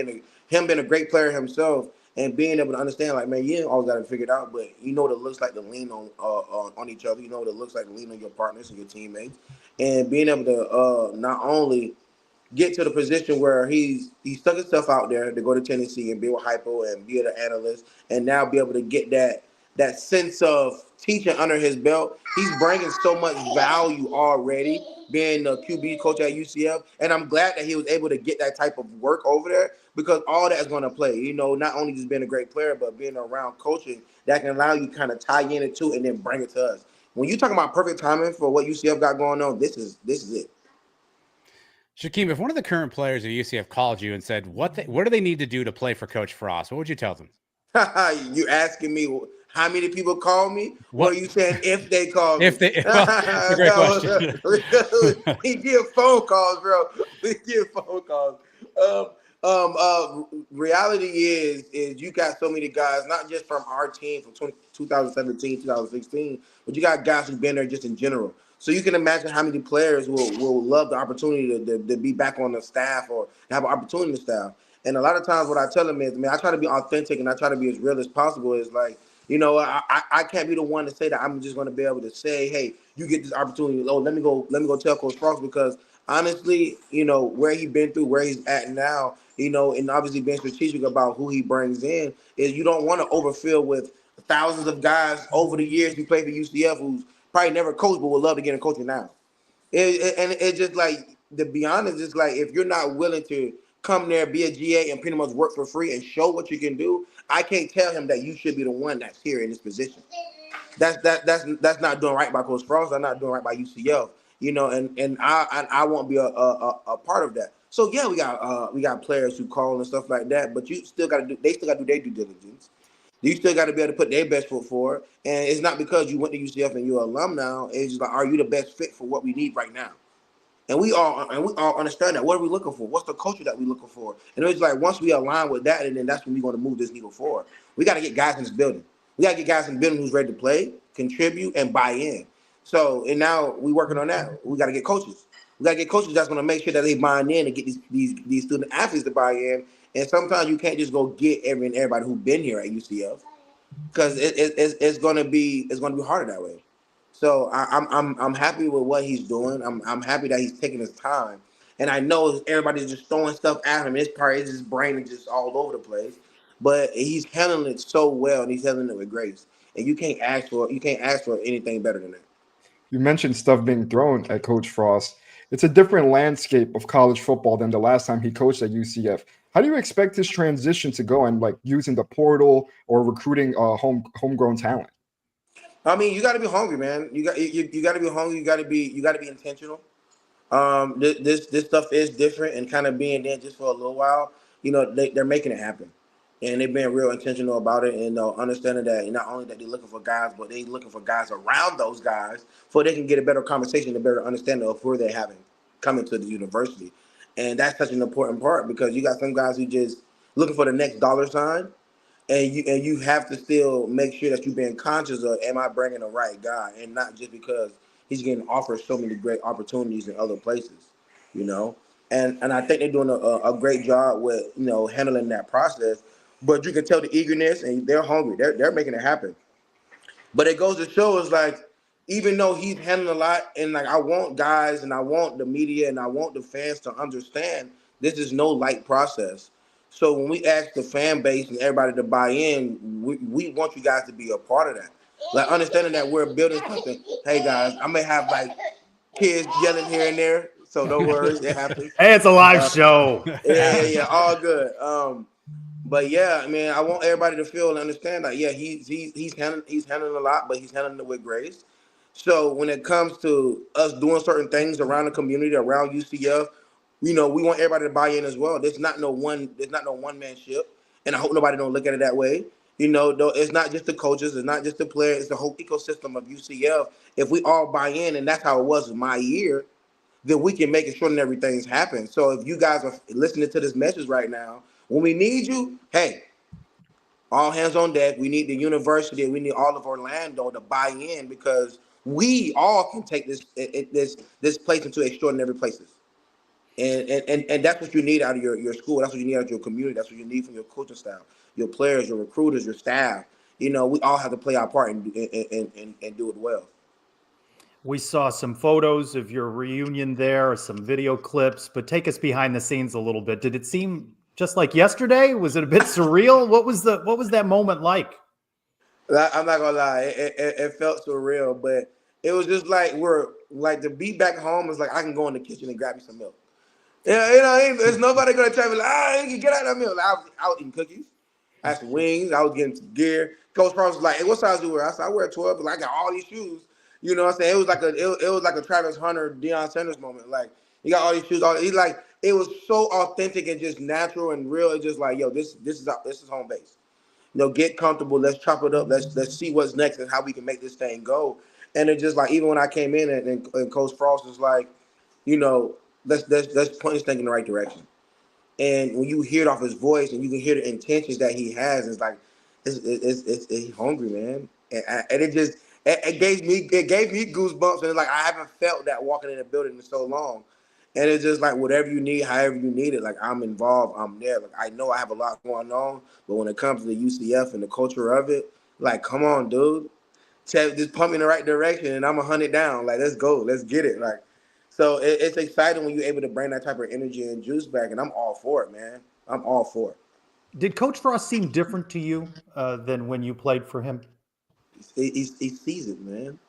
being a great player himself and being able to understand, like, man, you ain't always got to figure it out, but you know what it looks like to lean on each other. You know what it looks like to lean on your partners and your teammates. And being able to not only get to the position where he stuck himself out there to go to Tennessee and be with Hypo and be an analyst, and now be able to get that sense of teaching under his belt. He's bringing so much value already, being the QB coach at UCF, and I'm glad that he was able to get that type of work over there, because all that is going to play. Not only just being a great player, but being around coaching that can allow you to kind of tie in it too and then bring it to us. When you're talking about perfect timing for what UCF got going on, this is it. Shaquem, if one of the current players at UCF called you and said, what do they need to do to play for Coach Frost, what would you tell them? You asking me how many people call me? What? Or are you saying if they call me? That's a great question. We get phone calls, bro. We get phone calls. Reality is you got so many guys, not just from our team from 2017, 2016, but you got guys who've been there just in general. So you can imagine how many players will love the opportunity to be back on the staff or have an opportunity to staff. And a lot of times what I tell them is, man, I try to be authentic and I try to be as real as possible. It's like, I can't be the one to say that I'm just going to be able to say, hey, you get this opportunity. Oh, let me go tell Coach Frost, because honestly, where he's been through, where he's at now, and obviously being strategic about who he brings in, is you don't want to overfill with thousands of guys over the years who played for UCF who's probably never coached but would love to get in coaching now. And it's just like, to be honest, it's like, if you're not willing to come there, be a GA, and pretty much work for free and show what you can do, I can't tell him that you should be the one that's here in this position. That's not doing right by Coach Frost. I'm not doing right by UCF. And I won't be a part of that. So yeah, we got players who call and stuff like that, but they still got to do their due diligence. You still got to be able to put their best foot forward. And it's not because you went to UCF and you're an alum now. It's just like, are you the best fit for what we need right now? And we all understand that. What are we looking for? What's the culture that we're looking for? And it's like, once we align with that, and then that's when we're going to move this needle forward. We got to get guys in this building. We got to get guys in the building who's ready to play, contribute, and buy in. So, and now we're working on that. We got to get coaches. We got to get coaches that's going to make sure that they buy in and get these student athletes to buy in. And sometimes you can't just go get everybody who's been here at UCF, because it's going to be harder that way. So I'm happy with what he's doing. I'm happy that he's taking his time, and I know everybody's just throwing stuff at him. His brain is just all over the place, but he's handling it so well, and he's handling it with grace. And you can't ask for anything better than that. You mentioned stuff being thrown at Coach Frost. It's a different landscape of college football than the last time he coached at UCF. How do you expect this transition to go, and like using the portal or recruiting homegrown talent? I mean, you got to be hungry, man. You got to be hungry. You got to be intentional. This stuff is different, and kind of being there just for a little while. They're making it happen, and they've been real intentional about it, and understanding that not only that they're looking for guys, but they're looking for guys around those guys, so they can get a better conversation, a better understanding of who they're having coming to the university. And that's such an important part, because you got some guys who just looking for the next dollar sign. And you have to still make sure that you're being conscious of, am I bringing the right guy, and not just because he's getting offered so many great opportunities in other places, And I think they're doing a great job with handling that process. but you can tell the eagerness and they're hungry. They're making it happen. But it goes to show is like, even though he's handling a lot, and like I want guys and I want the media and I want the fans to understand this is no light process. So when we ask the fan base and everybody to buy in, we want you guys to be a part of that. Like understanding that we're building something. Hey guys, I may have like kids yelling here and there, so no worries, it happens. Hey, it's a live show. Yeah, all good. But yeah, I mean, I want everybody to feel and understand that he's handling a lot, but he's handling it with grace. So when it comes to us doing certain things around the community, around UCF, we want everybody to buy in as well. There's not no one man ship, and I hope nobody don't look at it that way. Though it's not just the coaches, it's not just the players, it's the whole ecosystem of UCF. If we all buy in, and that's how it was my year, then we can make extraordinary things happen. So if you guys are listening to this message right now, when we need you, hey, all hands on deck. We need the university, we need all of Orlando to buy in, because we all can take this place into extraordinary places. And that's what you need out of your school. That's what you need out of your community. That's what you need from your coaching staff, your players, your recruiters, your staff. We all have to play our part and do it well. We saw some photos of your reunion there, some video clips, but take us behind the scenes a little bit. Did it seem just like yesterday? Was it a bit surreal? What was that moment like? I'm not gonna lie, it felt surreal, but it was just like to be back home is like I can go in the kitchen and grab me some milk. Yeah, there's nobody gonna tell me like, get out of that milk. Like, I was eating cookies, I had some wings, I was getting some gear. Coach Frost was like, "Hey, what size do you wear?" I said, "I wear 12." But I got all these shoes. You know what I'm saying? It was like a Travis Hunter, Deion Sanders moment. Like he got all these shoes. It was so authentic and just natural and real. It's just like, yo, this is home base. Get comfortable. Let's chop it up. Let's see what's next and how we can make this thing go. And it just like, even when I came in and Coach Frost was like, let's point this thing in the right direction. And when you hear it off his voice and you can hear the intentions that he has, it's like, he's hungry, man. And it gave me goosebumps. And it's like, I haven't felt that walking in the building in so long. And it's just like, whatever you need, however you need it, like I'm involved, I'm there. Like I know I have a lot going on, but when it comes to the UCF and the culture of it, like, come on, dude. Just pump me in the right direction and I'm gonna hunt it down. Like, let's go, let's get it. Like, so it's exciting when you're able to bring that type of energy and juice back, and I'm all for it, man. I'm all for it. Did Coach Frost seem different to you than when you played for him? He's seasoned, man.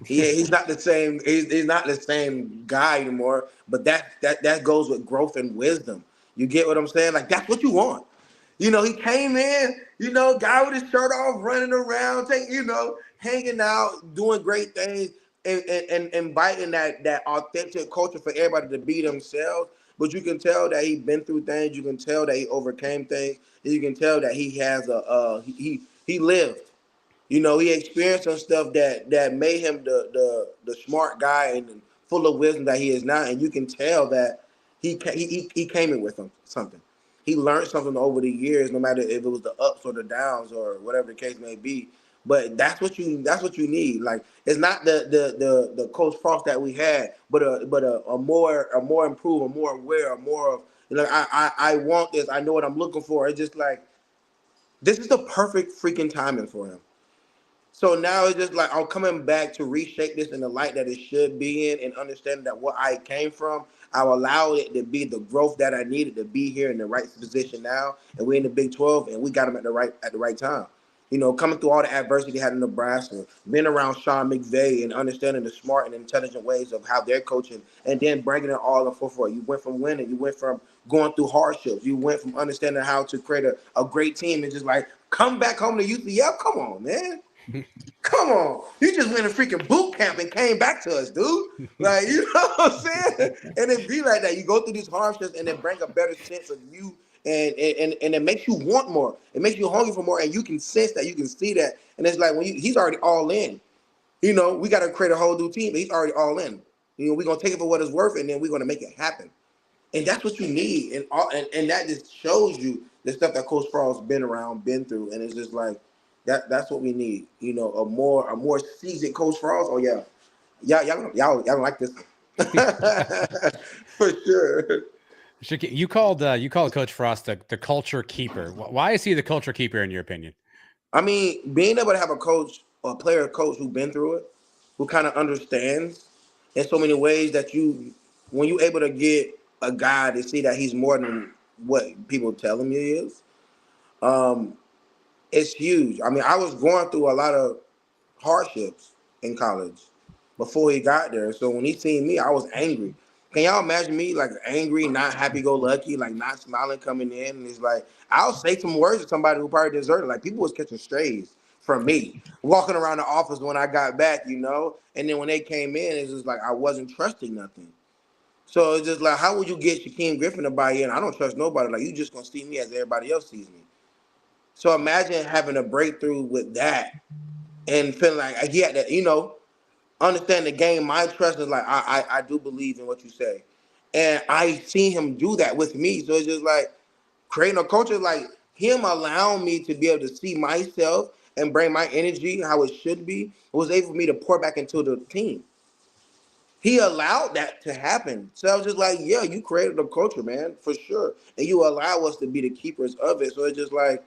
He's not the same. He's not the same guy anymore. But that goes with growth and wisdom. You get what I'm saying? Like, that's what you want. He came in, guy with his shirt off, running around, hanging out, doing great things, and inviting that authentic culture for everybody to be themselves. But you can tell that he's been through things. You can tell that he overcame things. And you can tell that he has he lived. He experienced some stuff that made him the smart guy and full of wisdom that he is now. And you can tell that he came in with something. He learned something over the years, no matter if it was the ups or the downs or whatever the case may be. But that's what you need. Like, it's not the Coach Frost that we had, but a more improved, a more aware, a more of, I want this. I know what I'm looking for. It's just like, this is the perfect freaking timing for him. So now it's just like, I'm coming back to reshape this in the light that it should be in, and understanding that what I came from, I'll allow it to be the growth that I needed to be here in the right position now. And we're in the Big 12, and we got them at the right time. Coming through all the adversity they had in Nebraska, being around Sean McVay and understanding the smart and intelligent ways of how they're coaching, and then bringing it all in for you. went from winning. You went from going through hardships. You went from understanding how to create a great team, and just like, come back home to UCF. Come on, man. Come on. You just went a freaking boot camp and came back to us, dude. Like, you know what I'm saying? And it be like that. You go through these hardships and then bring a better sense of you, and it makes you want more. It makes you hungry for more, and you can sense that, you can see that. And it's like, he's already all in. We got to create a whole new team, but he's already all in. We're going to take it for what it's worth, and then we're going to make it happen. And that's what you need. And that just shows you the stuff that Coach Frost's been through. And it's just like, that's what we need. A more seasoned Coach Frost. Oh yeah. Y'all don't like this one. For sure. You called Coach Frost the culture keeper. Why is he the culture keeper in your opinion? I mean, being able to have a coach or a player coach who's been through it, who kind of understands in so many ways that when you're able to get a guy to see that he's more than what people tell him he is, it's huge. I mean, I was going through a lot of hardships in college before he got there. So when he seen me, I was angry. Can y'all imagine me like angry, not happy-go-lucky, like not smiling coming in? And it's like, I'll say some words to somebody who probably deserted. Like people was catching strays from me, walking around the office when I got back, you know? And then when they came in, it's just like I wasn't trusting nothing. So it's just like, how would you get Shaquem Griffin to buy in? I don't trust nobody. Like, you just going to see me as everybody else sees me. So imagine having a breakthrough with that and feeling like I get that, you know, understand the game. My trust is like, I do believe in what you say. And I seen him do that with me. So it's just like creating a culture, like him allowing me to be able to see myself and bring my energy how it should be. It was able for me to pour back into the team. He allowed that to happen. So I was just like, yeah, you created a culture, man, for sure. And you allow us to be the keepers of it. So it's just like,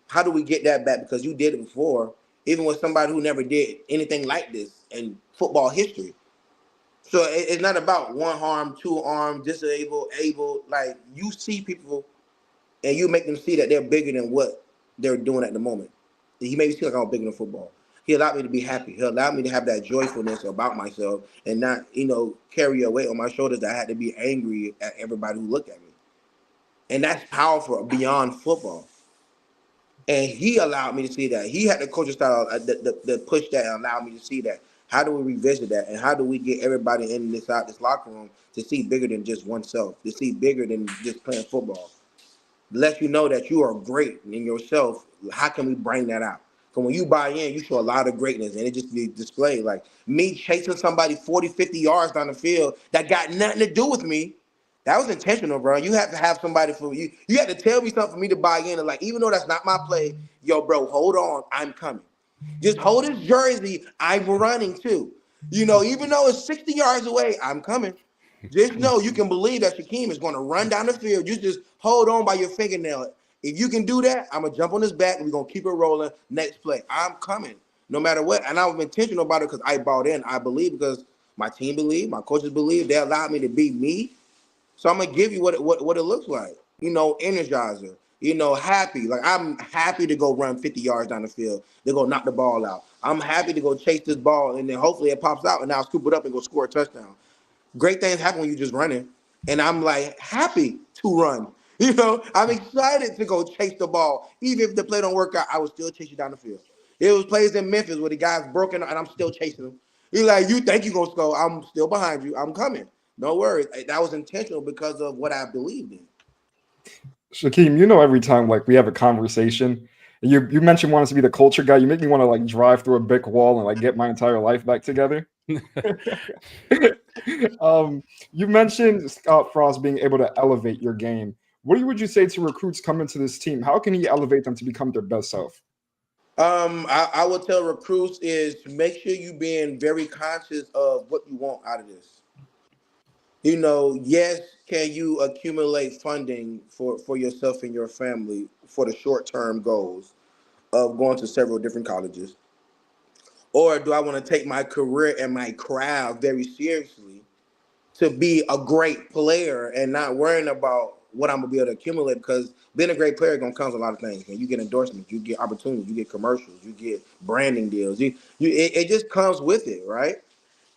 how do we get that back? Because you did it before, even with somebody who never did anything like this in football history. So it's not about one arm, two arms, disabled, able. Like, you see people and you make them see that they're bigger than what they're doing at the moment. He made me feel like I'm bigger than football. He allowed me to be happy. He allowed me to have that joyfulness about myself and not, you know, carry a weight on my shoulders that I had to be angry at everybody who looked at me. And that's powerful beyond football. And he allowed me to see that. He had the coaching style that pushed that and allowed me to see that. How do we revisit that? And how do we get everybody in this locker room to see bigger than just oneself, to see bigger than just playing football? Let you know that you are great in yourself. How can we bring that out? Because when you buy in, you show a lot of greatness, and it just be displayed. Like me chasing somebody 40, 50 yards down the field that got nothing to do with me. That was intentional, bro. You have to have somebody for you. You had to tell me something for me to buy in. And like, even though that's not my play, yo, bro, hold on, I'm coming. Just hold his jersey. I'm running too. You know, even though it's 60 yards away, I'm coming. Just know you can believe that Shaquem is going to run down the field. You just hold on by your fingernail. If you can do that, I'm going to jump on his back and we're going to keep it rolling. Next play. I'm coming no matter what. And I was intentional about it because I bought in. I believe because my team believed, my coaches believed. They allowed me to be me. So I'm going to give you what it looks like. You know, energizer. You know, happy. Like, I'm happy to go run 50 yards down the field. They're going to knock the ball out. I'm happy to go chase this ball, and then hopefully it pops out, and I'll scoop it up and go score a touchdown. Great things happen when you're just running. And I'm, like, happy to run. You know, I'm excited to go chase the ball. Even if the play don't work out, I will still chase you down the field. It was plays in Memphis where the guy's broken, and I'm still chasing him. He's like, you think you're going to score. I'm still behind you. I'm coming. No worries. That was intentional because of what I believed in. Shaquem, you know, every time like we have a conversation, you mentioned wanting to be the culture guy. You make me want to like drive through a brick wall and like get my entire life back together. You mentioned Scott Frost being able to elevate your game. What would you say to recruits coming to this team? How can he elevate them to become their best self? I would tell recruits is make sure you being very conscious of what you want out of this. You know, yes, can you accumulate funding for yourself and your family for the short-term goals of going to several different colleges? Or do I want to take my career and my craft very seriously to be a great player and not worrying about what I'm going to be able to accumulate? Because being a great player is going to come with a lot of things. And you get endorsements, you get opportunities, you get commercials, you get branding deals. It just comes with it, right?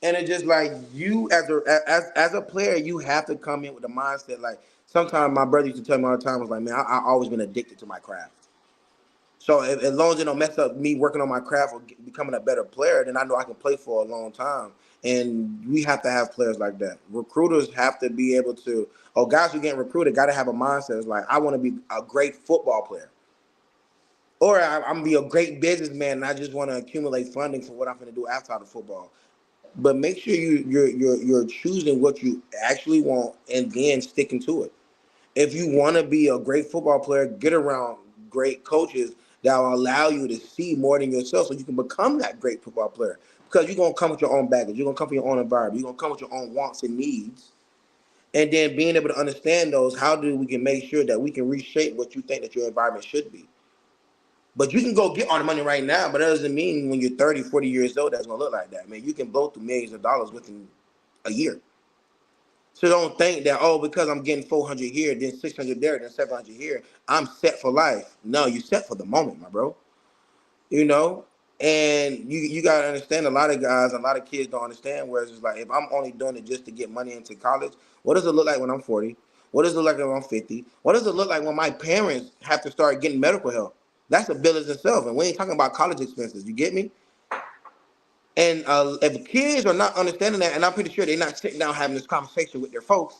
And it's just like you as a player, you have to come in with the mindset. Like sometimes my brother used to tell me all the time, was like, man, I always been addicted to my craft. So as long as it don't mess up me working on my craft or becoming a better player, then I know I can play for a long time. And we have to have players like that. Recruiters have to be able to, guys who getting recruited got to have a mindset. It's like, I want to be a great football player. Or I'm going to be a great businessman and I just want to accumulate funding for what I'm going to do outside of football. But make sure you're choosing what you actually want and then sticking to it. If you want to be a great football player, get around great coaches that will allow you to see more than yourself so you can become that great football player. Because you're going to come with your own baggage. You're going to come from your own environment. You're going to come with your own wants and needs. And then being able to understand those, how do we can make sure that we can reshape what you think that your environment should be. But you can go get all the money right now, but that doesn't mean when you're 30, 40 years old, that's going to look like that, man. You can blow through millions of dollars within a year. So don't think that, oh, because I'm getting 400 here, then 600 there, then 700 here, I'm set for life. No, you're set for the moment, my bro. You know? And you got to understand, a lot of guys, a lot of kids don't understand, whereas it's like, if I'm only doing it just to get money into college, what does it look like when I'm 40? What does it look like when I'm 50? What does it look like when my parents have to start getting medical help? That's a bill in itself. And we ain't talking about college expenses. You get me? And if kids are not understanding that, and I'm pretty sure they're not sitting down having this conversation with their folks,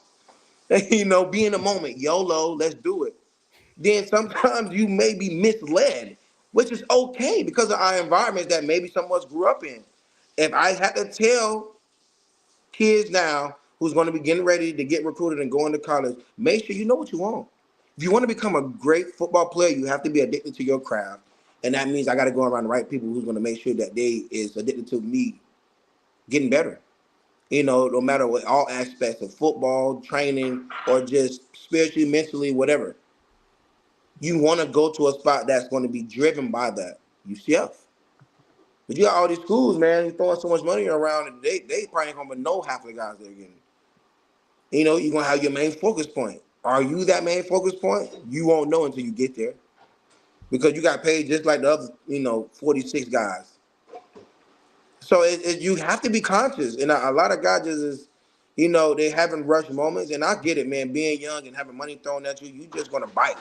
you know, be in the moment, YOLO, let's do it. Then sometimes you may be misled, which is okay because of our environments that maybe some of us grew up in. If I had to tell kids now who's going to be getting ready to get recruited and go into college, make sure you know what you want. If you want to become a great football player, you have to be addicted to your craft. And that means I got to go around the right people who's going to make sure that they is addicted to me getting better. You know, no matter what, all aspects of football, training, or just spiritually, mentally, whatever. You want to go to a spot that's going to be driven by that. UCF. But you got all these schools, man, who throwing so much money around, and they probably ain't going to know half of the guys they're getting. You know, you're going to have your main focus point. Are you that main focus point? You won't know until you get there. Because you got paid just like the other, 46 guys. So you have to be conscious. And a lot of guys just is, they having rush moments. And I get it, man. Being young and having money thrown at you, you just going to bite.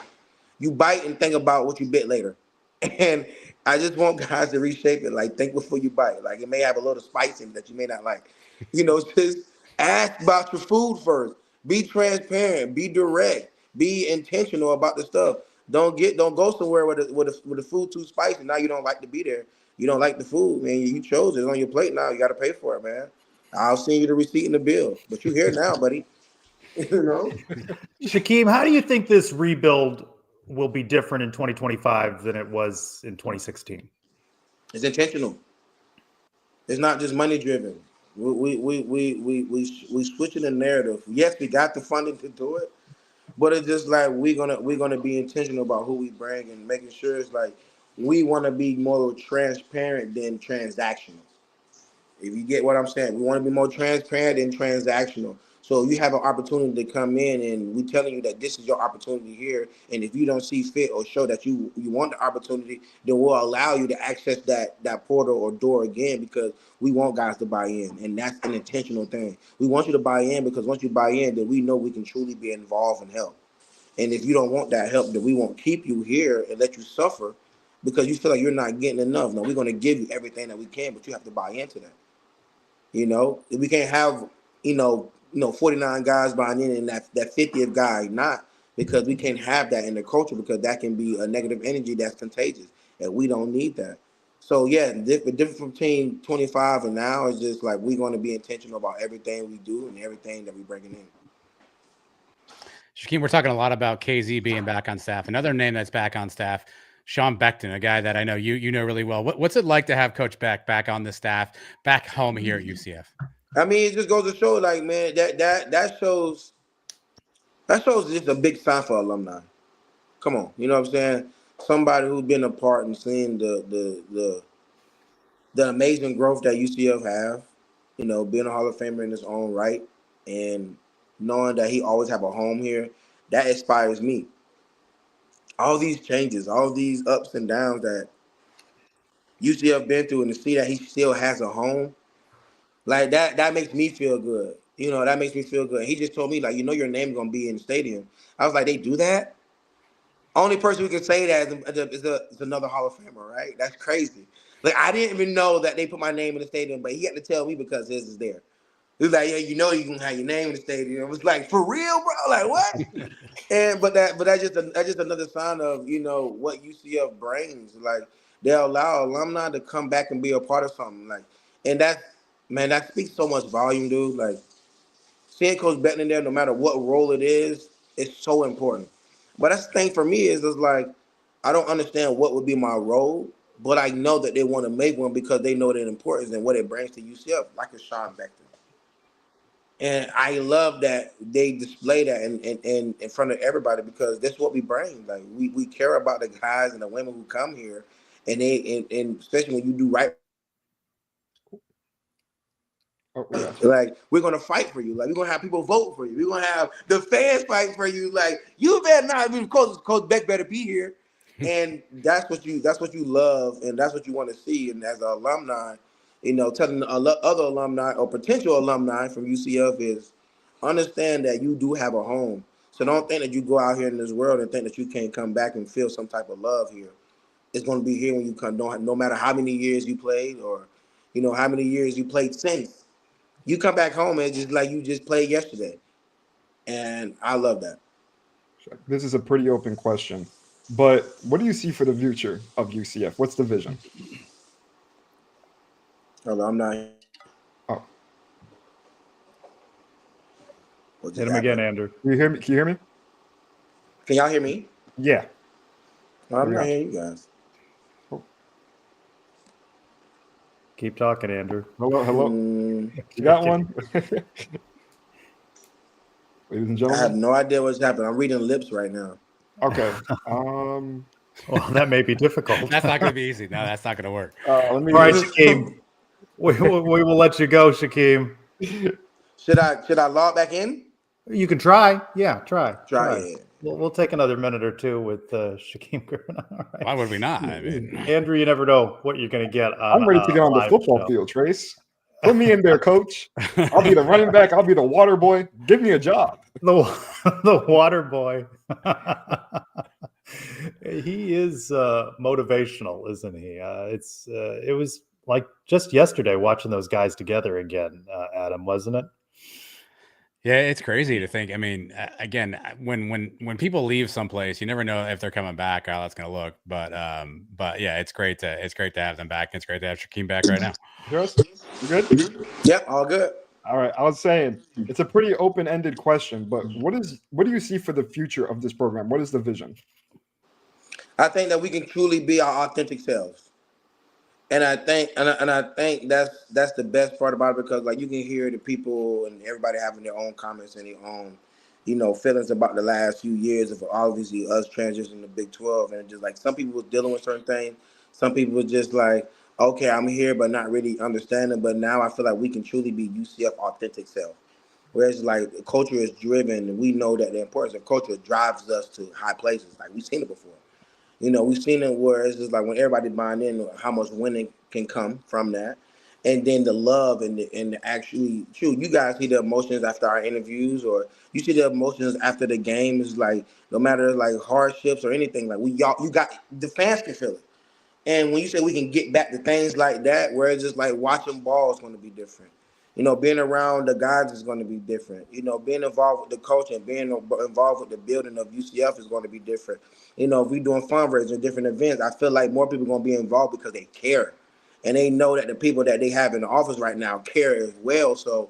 You bite and think about what you bit later. And I just want guys to reshape it. Like, think before you bite. Like, it may have a little spice in it that you may not like. Just ask about your food first. Be transparent. Be direct. Be intentional about the stuff. Don't go somewhere where the food too spicy. Now you don't like to be there. You don't like the food, man. You chose it. It's on your plate now. You got to pay for it, man. I'll send you the receipt and the bill. But you're here now, buddy. Shaquem, how do you think this rebuild will be different in 2025 than it was in 2016? It's intentional. It's not just money driven. We switching the narrative. Yes, we got the funding to do it, but it's just like we're gonna be intentional about who we bring and making sure it's like we want to be more transparent than transactional. If you get what I'm saying, we want to be more transparent than transactional. So you have an opportunity to come in, and we're telling you that this is your opportunity here. And if you don't see fit or show that you want the opportunity, then we'll allow you to access that portal or door again, because we want guys to buy in. And that's an intentional thing. We want you to buy in because once you buy in, then we know we can truly be involved and help. And if you don't want that help, then we won't keep you here and let you suffer because you feel like you're not getting enough. No, we're going to give you everything that we can, but you have to buy into that. We can't have, 49 guys buying in and that 50th guy not, because we can't have that in the culture, because that can be a negative energy that's contagious, and we don't need that. So yeah, the difference between 25 and now is just like we're going to be intentional about everything we do and everything that we bringing in. Shaquem, we're talking a lot about KZ being back on staff. Another name that's back on staff, Sean Beckton, a guy that I know you know really well. What's it like to have Coach Beck back on the staff, back home here at UCF? I mean, it just goes to show, like, man, that shows just a big sign for alumni. Come on, you know what I'm saying? Somebody who's been a part and seen the amazing growth that UCF have, being a Hall of Famer in his own right, and knowing that he always have a home here, that inspires me. All these changes, all these ups and downs that UCF been through, and to see that he still has a home, like that makes me feel good. That makes me feel good. He just told me, like, your name gonna be in the stadium. I was like, they do that? Only person who can say that is another Hall of Famer, right? That's crazy. Like, I didn't even know that they put my name in the stadium, but he had to tell me because his is there. He was like, yeah, you can have your name in the stadium. It was like, for real, bro? Like, what? But that's just another sign of, what UCF brings. Like, they'll allow alumni to come back and be a part of something. Like, and that speaks so much volume, dude. Like, seeing Coach Beckton there, no matter what role it is so important. But that's the thing for me is like, I don't understand what would be my role, but I know that they want to make one because they know the importance and what it brings to UCF, like a Sean Beckton. And I love that they display that in front of everybody because that's what we bring. Like we care about the guys and the women who come here, and and especially when you do right. Oh, yeah. Like we're gonna fight for you. Like we're gonna have people vote for you. We're gonna have the fans fight for you. Like you better not. I mean, Coach Beck better be here, and that's what you love, and that's what you want to see. And as an alumni, telling other alumni or potential alumni from UCF is understand that you do have a home. So don't think that you go out here in this world and think that you can't come back and feel some type of love here. It's gonna be here when you come. No matter how many years you played or how many years you played since. You come back home and it's just like you just played yesterday. And I love that. This is a pretty open question, but what do you see for the future of UCF? What's the vision? Hello, I'm not. Oh, Hit him again, Andrew. Can you hear me? Can you hear me? Can y'all hear me? Yeah. I'm not hearing you guys. Keep talking, Andrew. Hello. You got one? Ladies and gentlemen. I have no idea what's happening. I'm reading lips right now. Okay. Well, that may be difficult. That's not going to be easy. No, that's not going to work. All right, Shaquem. We will let you go, Shaquem. Should I log back in? You can try. Yeah, try. Try. We'll take another minute or two with Shaquem Griffin. All right. Why would we not? I mean, Andrew, you never know what you're going to get. I'm ready to get on the football field, Trace. Put me in there, coach. I'll be the running back. I'll be the water boy. Give me a job. The water boy. He is motivational, isn't he? It was like just yesterday watching those guys together again, Adam, wasn't it? yeah, it's crazy to think. I mean, again, when people leave someplace, you never know if they're coming back, how that's going to look. But yeah, it's great to have them back. It's great to have Shaquem back right now. Yours? You good? Yep, all good. All right. I was saying it's a pretty open-ended question, but what do you see for the future of this program? What is the vision? I think that we can truly be our authentic selves. And I think that's the best part about it because like you can hear the people and everybody having their own comments and their own, feelings about the last few years of obviously us transitioning to Big 12 and just like some people were dealing with certain things. Some people were just like, okay, I'm here, but not really understanding. But now I feel like we can truly be UCF authentic self. Whereas like culture is driven, and we know that the importance of culture drives us to high places. Like we've seen it before. We've seen it where it's just like when everybody buying in, how much winning can come from that. And then the love and the actually true. You guys see the emotions after our interviews or you see the emotions after the game is like no matter like hardships or anything, like you got the fans can feel it. And when you say we can get back to things like that, where it's just like watching ball is going to be different. Being around the guys is going to be different. Being involved with the coach and being involved with the building of UCF is going to be different. If we're doing fundraisers and different events, I feel like more people are going to be involved because they care. And they know that the people that they have in the office right now care as well. So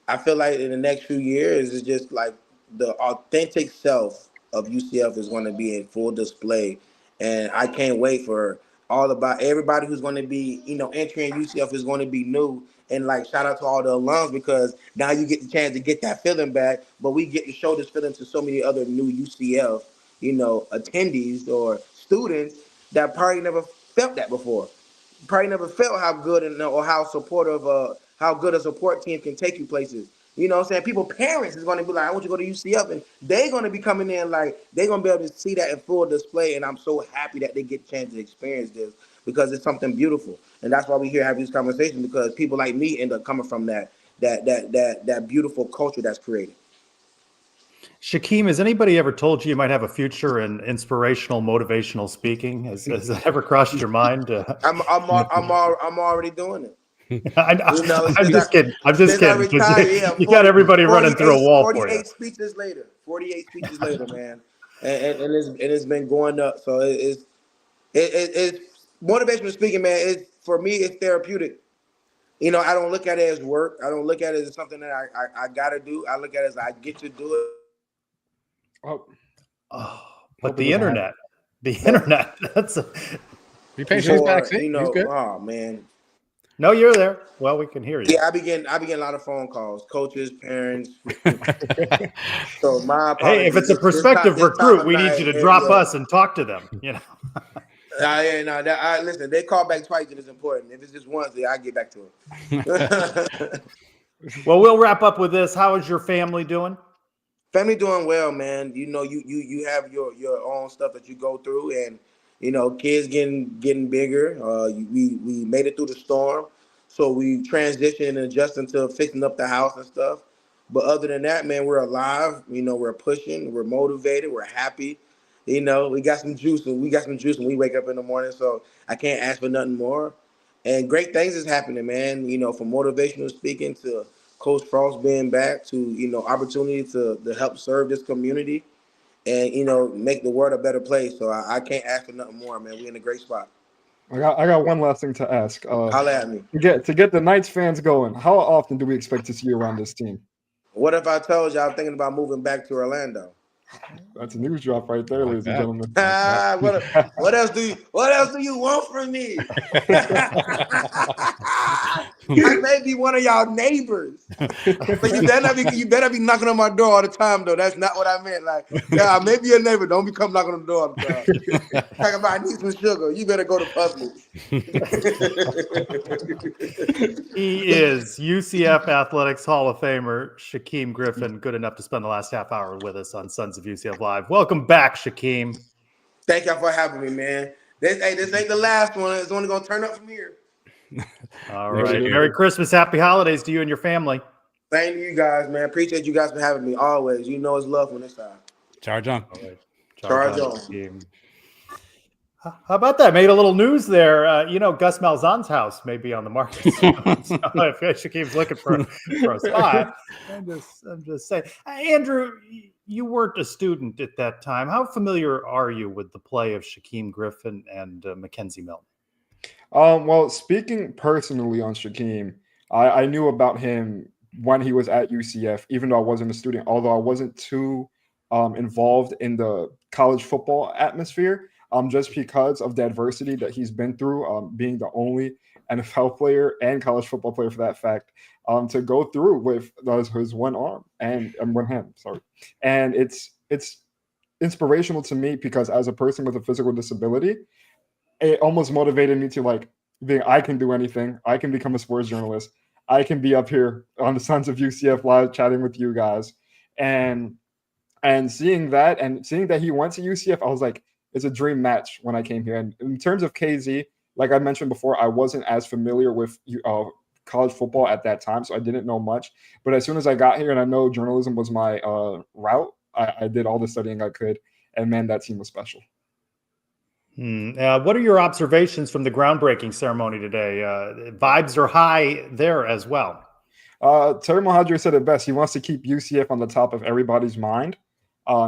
I feel like in the next few years, it's just like the authentic self of UCF is going to be in full display. And I can't wait for everybody who's going to be, entering UCF is going to be new. And like, shout out to all the alums because now you get the chance to get that feeling back. But we get to show this feeling to so many other new UCF, attendees or students that probably never felt that before. Probably never felt how good or how supportive, how good a support team can take you places. You know what I'm saying? People, parents is going to be like, I want you to go to UCF. And they're going to be coming in like, they're going to be able to see that in full display. And I'm so happy that they get a chance to experience this because it's something beautiful. And that's why we here have these conversations because people like me end up coming from that beautiful culture that's created. Shaquem, has anybody ever told you might have a future in inspirational, motivational speaking? Has that ever crossed your mind? I'm already doing it. I'm just kidding. I'm just kidding. You got everybody running through a wall for you. 48 speeches later, man, and it's been going up. So it's motivational speaking, man. For me, it's therapeutic. I don't look at it as work. I don't look at it as something that I got to do. I look at it as I get to do it. But the internet, that's be patient. He's back. He's good. Oh man. No, you're there. Well, we can hear you. Yeah, I be getting a lot of phone calls, coaches, parents. So my Hey, if apologies. it's a prospective This time recruit, of we need night, you to drop yeah. us and talk to them. Listen, they call back twice and it's important. If it's just once, I get back to it. Well, we'll wrap up with this. How is your family doing? Family doing well, man. You know, you have your own stuff that you go through, and you know, kids getting bigger. We made it through the storm, so we transitioned and adjusting to fixing up the house and stuff. But other than that, man, we're alive. You know, we're pushing, we're motivated, we're happy. You know, we got some juice, and when we wake up in the morning. So I can't ask for nothing more. And great things is happening, man. You know, from motivational speaking to Coach Frost being back to, you know, opportunity to help serve this community and, you know, make the world a better place. So I can't ask for nothing more, man. We're in a great spot. I got one last thing to ask. Holla at me. To get the Knights fans going, how often do we expect to see you around this team? What if I told you I'm thinking about moving back to Orlando? That's a news drop right there, ladies and gentlemen. What else do you want from me? I may be one of y'all neighbors, but you better be knocking on my door all the time, though. That's not what I meant. Like, yeah, I may be a neighbor. Don't come knocking on the door all the time. Talking about I need some sugar. You better go to Publix. He is UCF Athletics Hall of Famer Shaquem Griffin, good enough to spend the last half hour with us on Sons of UCF Live. Welcome back, Shaquem. Thank y'all for having me, man. This ain't the last one. It's only gonna turn up from here. All right. Merry Christmas, happy holidays to you and your family. Same to you guys, man. Appreciate you guys for having me always. You know it's love from this side. Charge on. All right. Charge on. How about that? Made a little news there. Gus Malzahn's house may be on the market. So if Shaquem's looking for a spot, I'm just saying. Andrew, you weren't a student at that time. How familiar are you with the play of Shaquem Griffin and Mackenzie Milton? Well, speaking personally on Shaquem, I knew about him when he was at UCF, even though I wasn't a student, although I wasn't too involved in the college football atmosphere. Just because of the adversity that he's been through, being the only NFL player and college football player for that fact, to go through with his one arm and one hand, sorry. And it's inspirational to me because as a person with a physical disability, it almost motivated me to I can do anything. I can become a sports journalist. I can be up here on the Sons of UCF Live chatting with you guys. And seeing that he went to UCF, I was like, it's a dream match when I came here. And in terms of KZ, like I mentioned before, I wasn't as familiar with college football at that time, so I didn't know much. But as soon as I got here and I know journalism was my route, I did all the studying I could. And man, that team was special. What are your observations from the groundbreaking ceremony today? Vibes are high there as well. Terry Mohadri said it best. He wants to keep UCF on the top of everybody's mind.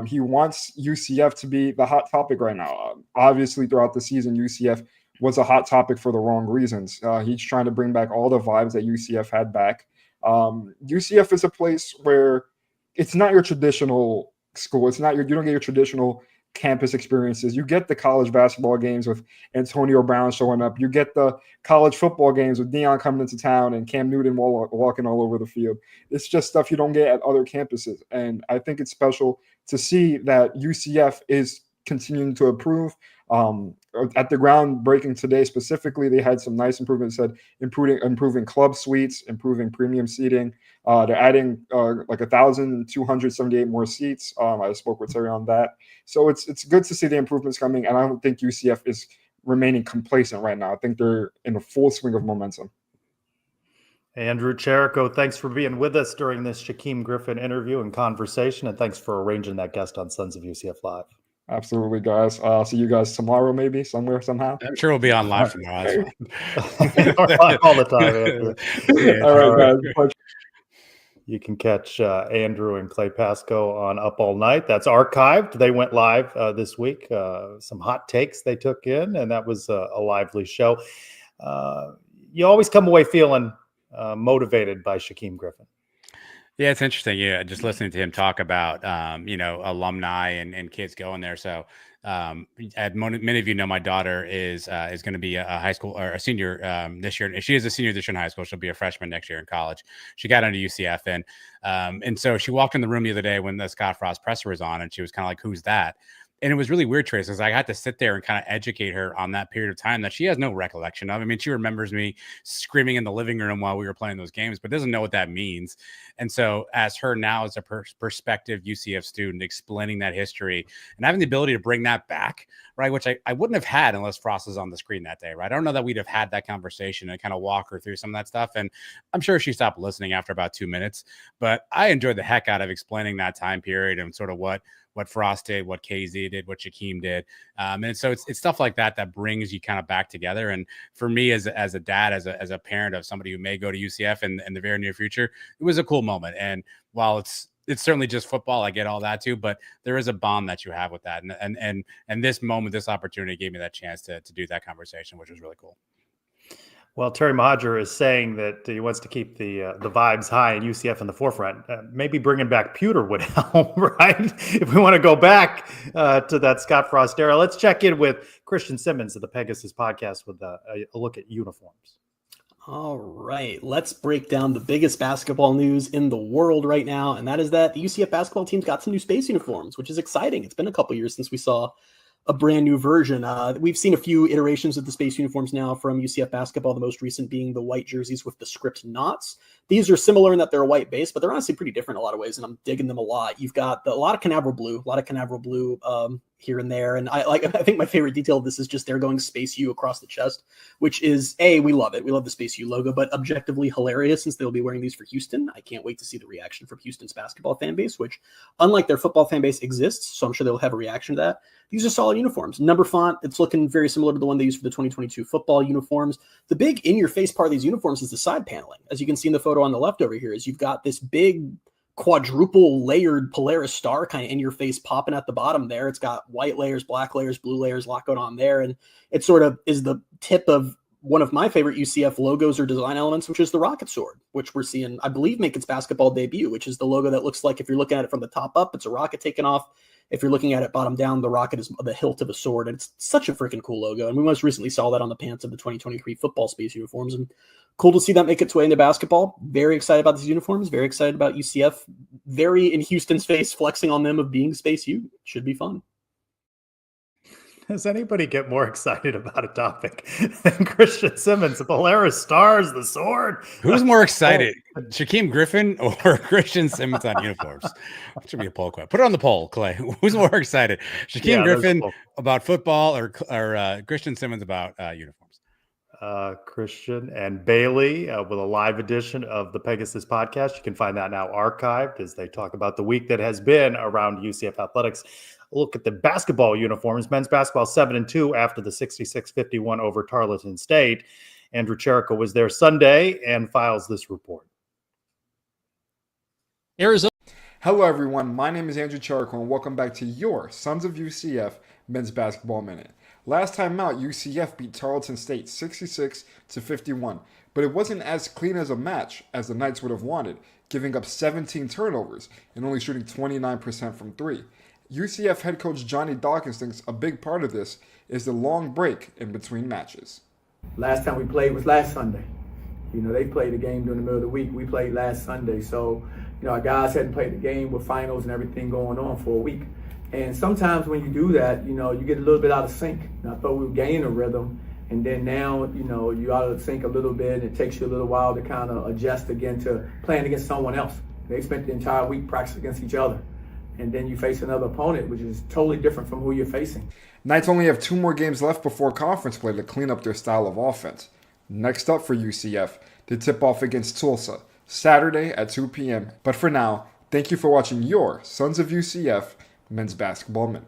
He wants UCF to be the hot topic right now. Obviously, throughout the season, UCF was a hot topic for the wrong reasons. He's trying to bring back all the vibes that UCF had back. UCF is a place where it's not your traditional school. You don't get your traditional campus experiences. You get the college basketball games with Antonio Brown showing up. You get the college football games with Deion coming into town and Cam Newton walking all over the field. It's just stuff you don't get at other campuses. And I think it's special to see that UCF is continuing to improve. At the groundbreaking today specifically, they had some nice improvements. Said improving club suites, improving premium seating. They're adding 1,278 more seats. I spoke with Terry on that. So it's good to see the improvements coming, and I don't think UCF is remaining complacent right now. I think they're in a full swing of momentum. Andrew Cherico, thanks for being with us during this Shaquem Griffin interview and conversation, and thanks for arranging that guest on Sons of UCF Live. Absolutely, guys. I'll see you guys tomorrow, maybe somewhere, somehow. I'm sure we'll be on live tomorrow. All the time. Yeah. All right, guys. You can catch Andrew and Clay Pasco on Up All Night. That's archived. They went live this week. Some hot takes they took in, and that was a lively show. You always come away feeling motivated by Shaquem Griffin. Yeah, it's interesting. Yeah, just listening to him talk about, alumni and kids going there. So, many of you know, my daughter is going to be a high school or a senior this year. She is a senior this year in high school. She'll be a freshman next year in college. She got into UCF, and so she walked in the room the other day when the Scott Frost presser was on, and she was kind of like, "Who's that?" And it was really weird, Trace, because I had to sit there and kind of educate her on that period of time that she has no recollection of. I mean, she remembers me screaming in the living room while we were playing those games, but doesn't know what that means. And so, as her now as a prospective UCF student, explaining that history and having the ability to bring that back, right, which I wouldn't have had unless Frost was on the screen that day, right? I don't know that we'd have had that conversation and kind of walk her through some of that stuff. And I'm sure she stopped listening after about 2 minutes, but I enjoyed the heck out of explaining that time period and sort of what Frost did, what KZ did, what Shaquem did. And so it's stuff like that brings you kind of back together. And for me as a dad, as a parent of somebody who may go to UCF in the very near future, it was a cool moment. And while it's certainly just football, I get all that too, but there is a bond that you have with that. And this moment, this opportunity gave me that chance to do that conversation, which was really cool. Well, Terry Majer is saying that he wants to keep the vibes high and UCF in the forefront. Maybe bringing back Pewter would help, right? If we want to go back to that Scott Frost era, let's check in with Christian Simmons of the Pegasus podcast with a look at uniforms. All right, let's break down the biggest basketball news in the world right now, and that is that the UCF basketball team's got some new space uniforms, which is exciting. It's been a couple years since we saw a brand new version. We've seen a few iterations of the space uniforms now from UCF basketball, the most recent being the white jerseys with the script knots. These are similar in that they're a white base, but they're honestly pretty different in a lot of ways, and I'm digging them a lot. You've got a lot of Canaveral blue here and there, and I think my favorite detail of this is just they're going Space U across the chest, which is, we love it. We love the Space U logo, but objectively hilarious since they'll be wearing these for Houston. I can't wait to see the reaction from Houston's basketball fan base, which, unlike their football fan base, exists, so I'm sure they'll have a reaction to that. These are solid uniforms. Number font, it's looking very similar to the one they used for the 2022 football uniforms. The big in-your-face part of these uniforms is the side paneling. As you can see in the photo on the left over here, is you've got this big quadruple layered Polaris star kind of in your face popping at the bottom there. It's got white layers, black layers, blue layers, a lot going on there. And it sort of is the tip of one of my favorite UCF logos or design elements, which is the rocket sword, which we're seeing, I believe, make its basketball debut, which is the logo that looks like, if you're looking at it from the top up, it's a rocket taking off. If you're looking at it bottom down, the rocket is the hilt of a sword. And it's such a freaking cool logo. And we most recently saw that on the pants of the 2023 football space uniforms. And cool to see that make its way into basketball. Very excited about these uniforms. Very excited about UCF. Very in Houston's face, flexing on them of being Space U. Should be fun. Does anybody get more excited about a topic than Christian Simmons? The Polaris stars, the sword. Who's more excited, Shaquem Griffin or Christian Simmons on uniforms? That should be a poll, Clay. Put it on the poll, Clay. Who's more excited, Shaquem Griffin about football or Christian Simmons about uniforms? Christian and Bailey with a live edition of the Pegasus podcast. You can find that now archived as they talk about the week that has been around UCF athletics. A look at the basketball uniforms. Men's basketball 7-2 after the 66-51 over Tarleton State. Andrew Cherico was there Sunday and files this report. Arizona. Hello, everyone. My name is Andrew Cherico, and welcome back to your Sons of UCF Men's Basketball Minute. Last time out, UCF beat Tarleton State 66-51, but it wasn't as clean as a match as the Knights would have wanted, giving up 17 turnovers and only shooting 29% from three. UCF head coach Johnny Dawkins thinks a big part of this is the long break in between matches. Last time we played was last Sunday. They played the game during the middle of the week. We played last Sunday. So, our guys hadn't played the game with finals and everything going on for a week. And sometimes when you do that, you get a little bit out of sync. And I thought we were gaining a rhythm. And then now, you out of sync a little bit. And it takes you a little while to kind of adjust again to playing against someone else. They spent the entire week practicing against each other. And then you face another opponent, which is totally different from who you're facing. Knights only have 2 more games left before conference play to clean up their style of offense. Next up for UCF, they tip off against Tulsa, Saturday at 2 p.m. But for now, thank you for watching your Sons of UCF Men's Basketball Minute.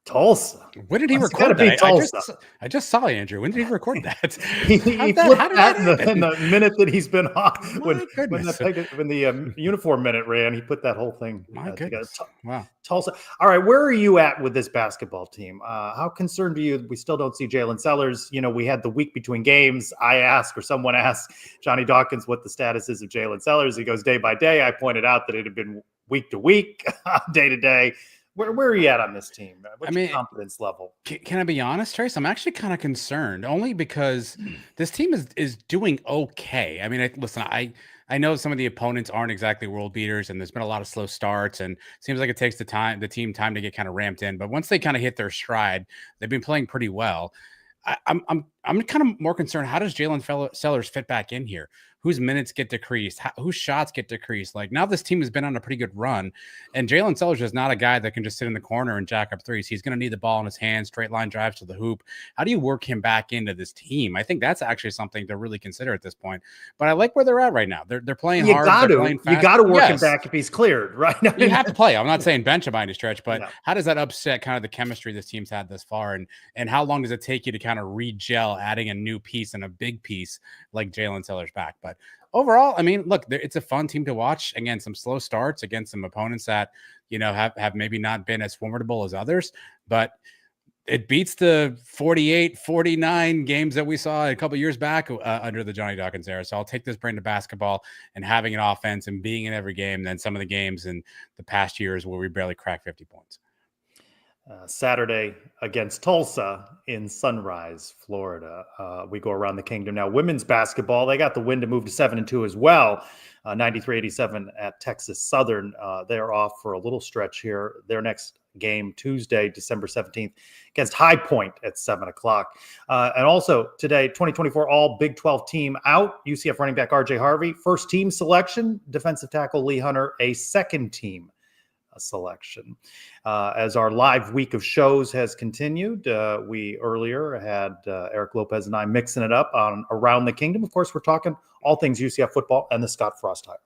Tulsa. When did he It's record gotta be that? Tulsa. I just saw Andrew. When did he record that? He flipped how did that that in the happen? minute that he's been off. My goodness. When the uniform minute ran, he put that whole thing My together. goodness. Wow. Tulsa. All right, where are you at with this basketball team? How concerned are you? We still don't see Jalen Sellers. You know, we had the week between games. Someone asked Johnny Dawkins what the status is of Jalen Sellers. He goes day by day. I pointed out that it had been week to week, day to day. Where are you at on this team? What's your confidence level? Can I be honest, Trace? I'm actually kind of concerned, only because this team is doing okay. I mean, listen, I know some of the opponents aren't exactly world beaters, and there's been a lot of slow starts, and it seems like it takes the team time to get kind of ramped in. But once they kind of hit their stride, they've been playing pretty well. I'm kind of more concerned. How does Jalen Sellers fit back in here? Whose minutes get decreased? Whose shots get decreased? Like, now this team has been on a pretty good run, and Jalen Sellers is not a guy that can just sit in the corner and jack up threes. He's going to need the ball in his hands, straight line drives to the hoop. How do you work him back into this team? I think that's actually something to really consider at this point. But I like where they're at right now. They're playing hard. They're playing fast. You got to work him back if he's cleared, right? You have to play. I'm not saying bench him by any stretch, but how does that upset kind of the chemistry this team's had thus far? And how long does it take you to kind of re-gel, adding a new piece and a big piece like Jalen Sellers back? But overall, I mean, look, it's a fun team to watch. Again, some slow starts against some opponents that, you know, have maybe not been as formidable as others, but it beats the 48-49 games that we saw a couple years back under the Johnny Dawkins era. So I'll take this brand of basketball and having an offense and being in every game than some of the games in the past years where we barely cracked 50 points. Saturday against Tulsa in Sunrise, Florida. We go around the kingdom now. Women's basketball, they got the win to move to 7-2 as well. 93-87 at Texas Southern. They're off for a little stretch here. Their next game Tuesday, December 17th against High Point at 7 o'clock. And also today, 2024 all Big 12 team out. UCF running back RJ Harvey, first team selection. Defensive tackle Lee Hunter, a second team selection. As our live week of shows has continued, we earlier had Eric Lopez and I mixing it up on Around the Kingdom. Of course, we're talking all things UCF football and the Scott Frost hire.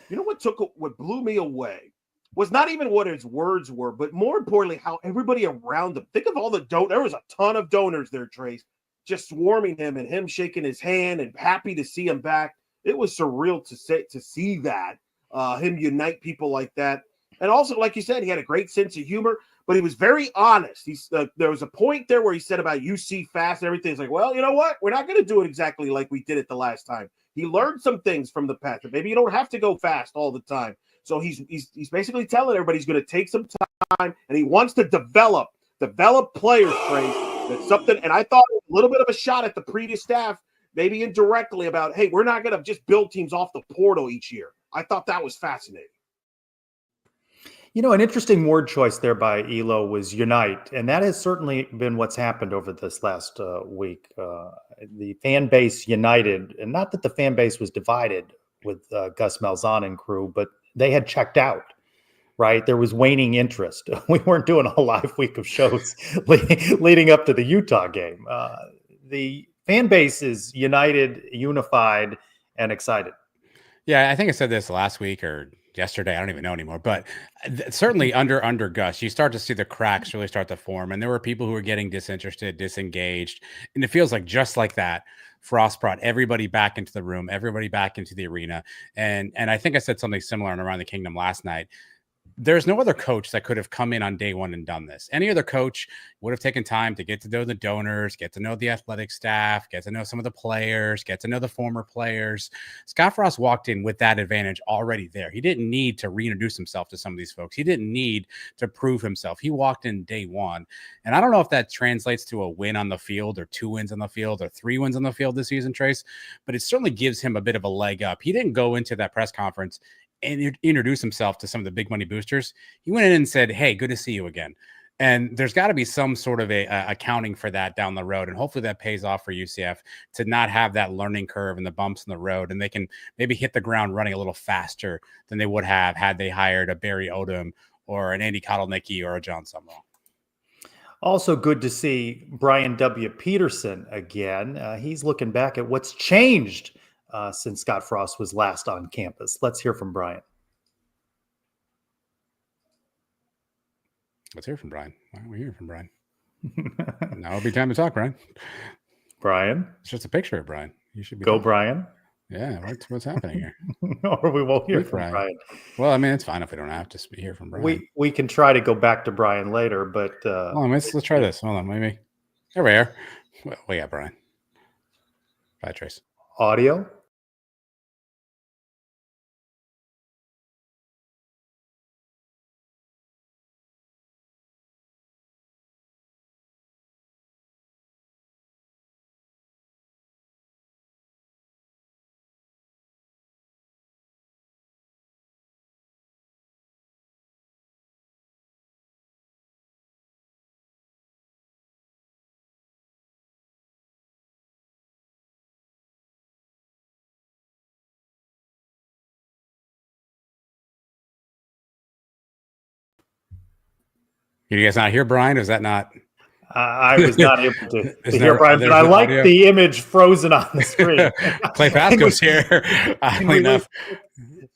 You know what blew me away was not even what his words were, but more importantly, how everybody around him. Think of all the donors. There was a ton of donors there, Trace, just swarming him and him shaking his hand and happy to see him back. It was surreal to see that, him unite people like that. And also, like you said, he had a great sense of humor, but he was very honest. There was a point there where he said about UC fast and everything. It's like, well, you know what? We're not going to do it exactly like we did it the last time. He learned some things from the past. Maybe you don't have to go fast all the time. So he's basically telling everybody he's going to take some time, and he wants to develop players, Trace. That's something. And I thought a little bit of a shot at the previous staff, maybe indirectly, about, hey, we're not going to just build teams off the portal each year. I thought that was fascinating. You know, an interesting word choice there by Elo was unite, and that has certainly been what's happened over this last week. The fan base united, and not that the fan base was divided with Gus Malzahn and crew, but they had checked out, right? There was waning interest. We weren't doing a live week of shows leading up to the Utah game. The fan base is united, unified, and excited. Yeah, I think I said this last week or yesterday. I don't even know anymore. But certainly under Gus, you start to see the cracks really start to form. And there were people who were getting disinterested, disengaged. And it feels like just like that, Frost brought everybody back into the room, everybody back into the arena. And I think I said something similar on Around the Kingdom last night. There's no other coach that could have come in on day one and done this. Any other coach would have taken time to get to know the donors, get to know the athletic staff, get to know some of the players, get to know the former players. Scott Frost walked in with that advantage already there. He didn't need to reintroduce himself to some of these folks. He didn't need to prove himself. He walked in day one. And I don't know if that translates to a win on the field or 2 wins on the field or 3 wins on the field this season, Trace, but it certainly gives him a bit of a leg up. He didn't go into that press conference and introduce himself to some of the big money boosters. He went in and said, hey, good to see you again. And there's got to be some sort of a accounting for that down the road. And hopefully that pays off for UCF to not have that learning curve and the bumps in the road. And they can maybe hit the ground running a little faster than they would have had they hired a Barry Odom or an Andy Kotelnicki or a John Sumrall. Also good to see Brian W. Peterson again. He's looking back at what's changed since Scott Frost was last on campus. Let's hear from Brian. Let's hear from Brian. Why aren't we hearing from Brian? Now it'll be time to talk, Brian. Brian, It's just a picture of Brian. You should be go talking. Brian, Yeah, what's happening here? or we won't hear With from Brian. Well, I mean, it's fine if we don't have to hear from Brian. We can try to go back to Brian later, but Hold on, let's try this. Hold on, maybe. There we are. Well, we got Brian. Bye, Trace. audio. You guys not hear Brian? Is that not? I was not able to Is hear there- Brian, there's but I no like audio? the image frozen on the screen. Clay Pasco's here. Oddly enough.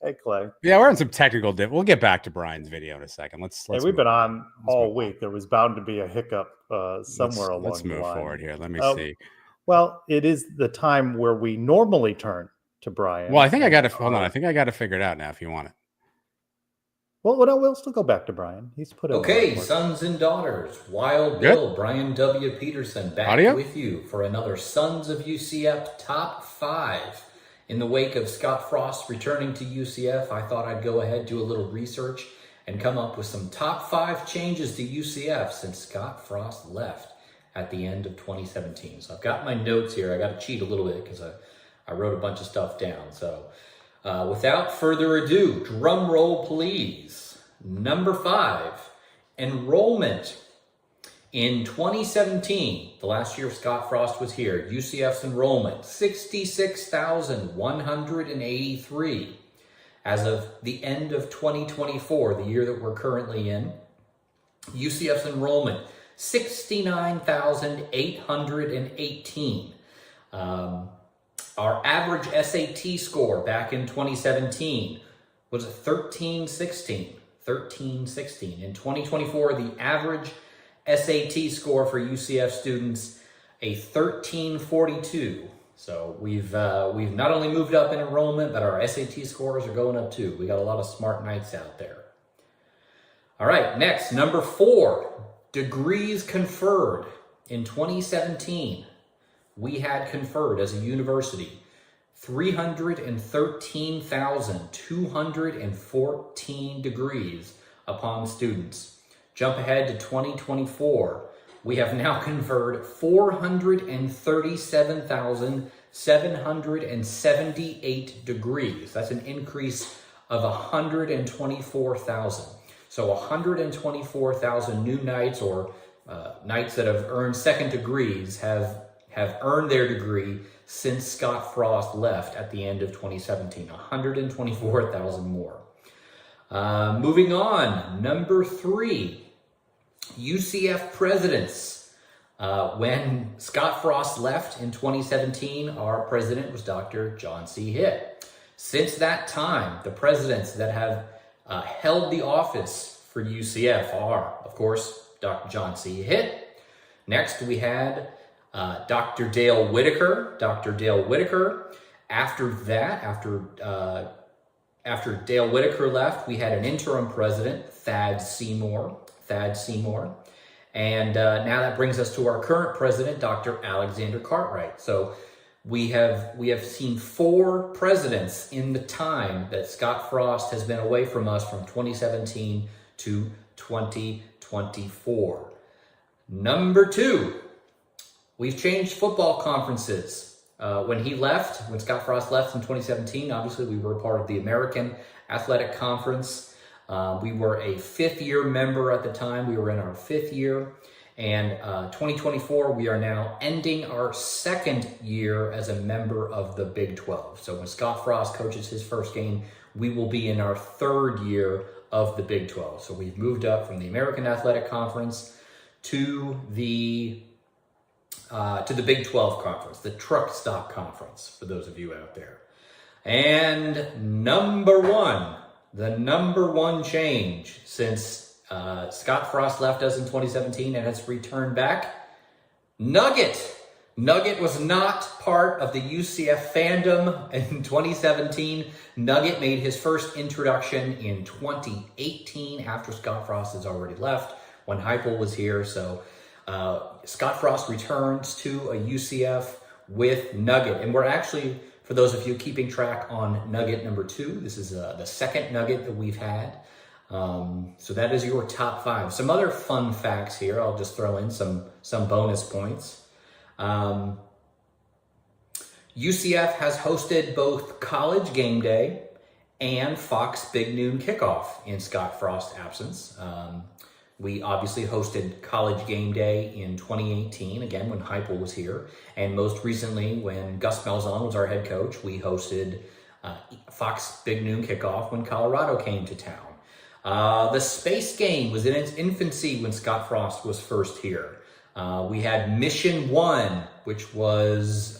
Hey, Clay. Yeah, we're in some technical dip. We'll get back to Brian's video in a second. Let's Hey, we've move been on. on all week. There was bound to be a hiccup somewhere along Let's the move line. forward here. Let me Oh, see. Well, it is the time where we normally turn to Brian. Well, I think I got to hold on. I think I got to figure it out now. If you want it. Well, we'll still go back to Brian. He's put in Okay, the work. sons and daughters, Wild Good. Bill, Brian W. Peterson, back Audio? with you for another Sons of UCF Top 5. In the wake of Scott Frost returning to UCF, I thought I'd go ahead, do a little research, and come up with some top 5 changes to UCF since Scott Frost left at the end of 2017. So I've got my notes here. I got to cheat a little bit because I wrote a bunch of stuff down. So without further ado, drum roll please. Number 5, enrollment. In 2017, the last year Scott Frost was here, UCF's enrollment, 66,183. As of the end of 2024, the year that we're currently in, UCF's enrollment, 69,818. Our average SAT score back in 2017 was 1316. 1316. In 2024, the average SAT score for UCF students, a 1342. So we've not only moved up in enrollment, but our SAT scores are going up too. We got a lot of smart knights out there. All right, next, number 4, degrees conferred. In 2017, we had conferred as a university 313,214 degrees upon students. Jump ahead to 2024. We have now conferred 437,778 degrees. That's an increase of 124,000. So 124,000 new knights, or knights that have earned second degrees, have earned their degree since Scott Frost left at the end of 2017. 124,000 more. Moving on, number 3, UCF presidents. When Scott Frost left in 2017, our president was Dr. John C. Hitt. Since that time, the presidents that have held the office for UCF are, of course, Dr. John C. Hitt. Next, we had Dr. Dale Whitaker. Dr. Dale Whitaker. After that, after Dale Whitaker left, we had an interim president, Thad Seymour. And now that brings us to our current president, Dr. Alexander Cartwright. So we have seen 4 presidents in the time that Scott Frost has been away from us, from 2017 to 2024. Number 2, we've changed football conferences. When Scott Frost left in 2017, obviously we were a part of the American Athletic Conference. We were a 5th-year member at the time. We were in our 5th year. And 2024, we are now ending our 2nd year as a member of the Big 12. So when Scott Frost coaches his first game, we will be in our 3rd year of the Big 12. So we've moved up from the American Athletic Conference to the Big 12 Conference, the Truck Stop Conference, for those of you out there. And number 1, the number 1 change since Scott Frost left us in 2017 and has returned back. Nugget was not part of the UCF fandom in 2017. Nugget made his first introduction in 2018 after Scott Frost has already left when Heupel was here. So Scott Frost returns to a UCF with Nugget. And we're actually, for those of you keeping track on Nugget number 2, this is the second Nugget that we've had. So that is your top 5. Some other fun facts here. I'll just throw in some bonus points. UCF has hosted both College Game Day and Fox Big Noon Kickoff in Scott Frost's absence. We obviously hosted College Game Day in 2018, again, when Heupel was here. And most recently, when Gus Malzahn was our head coach, we hosted Fox Big Noon Kickoff when Colorado came to town. The Space Game was in its infancy when Scott Frost was first here. We had Mission 1, which was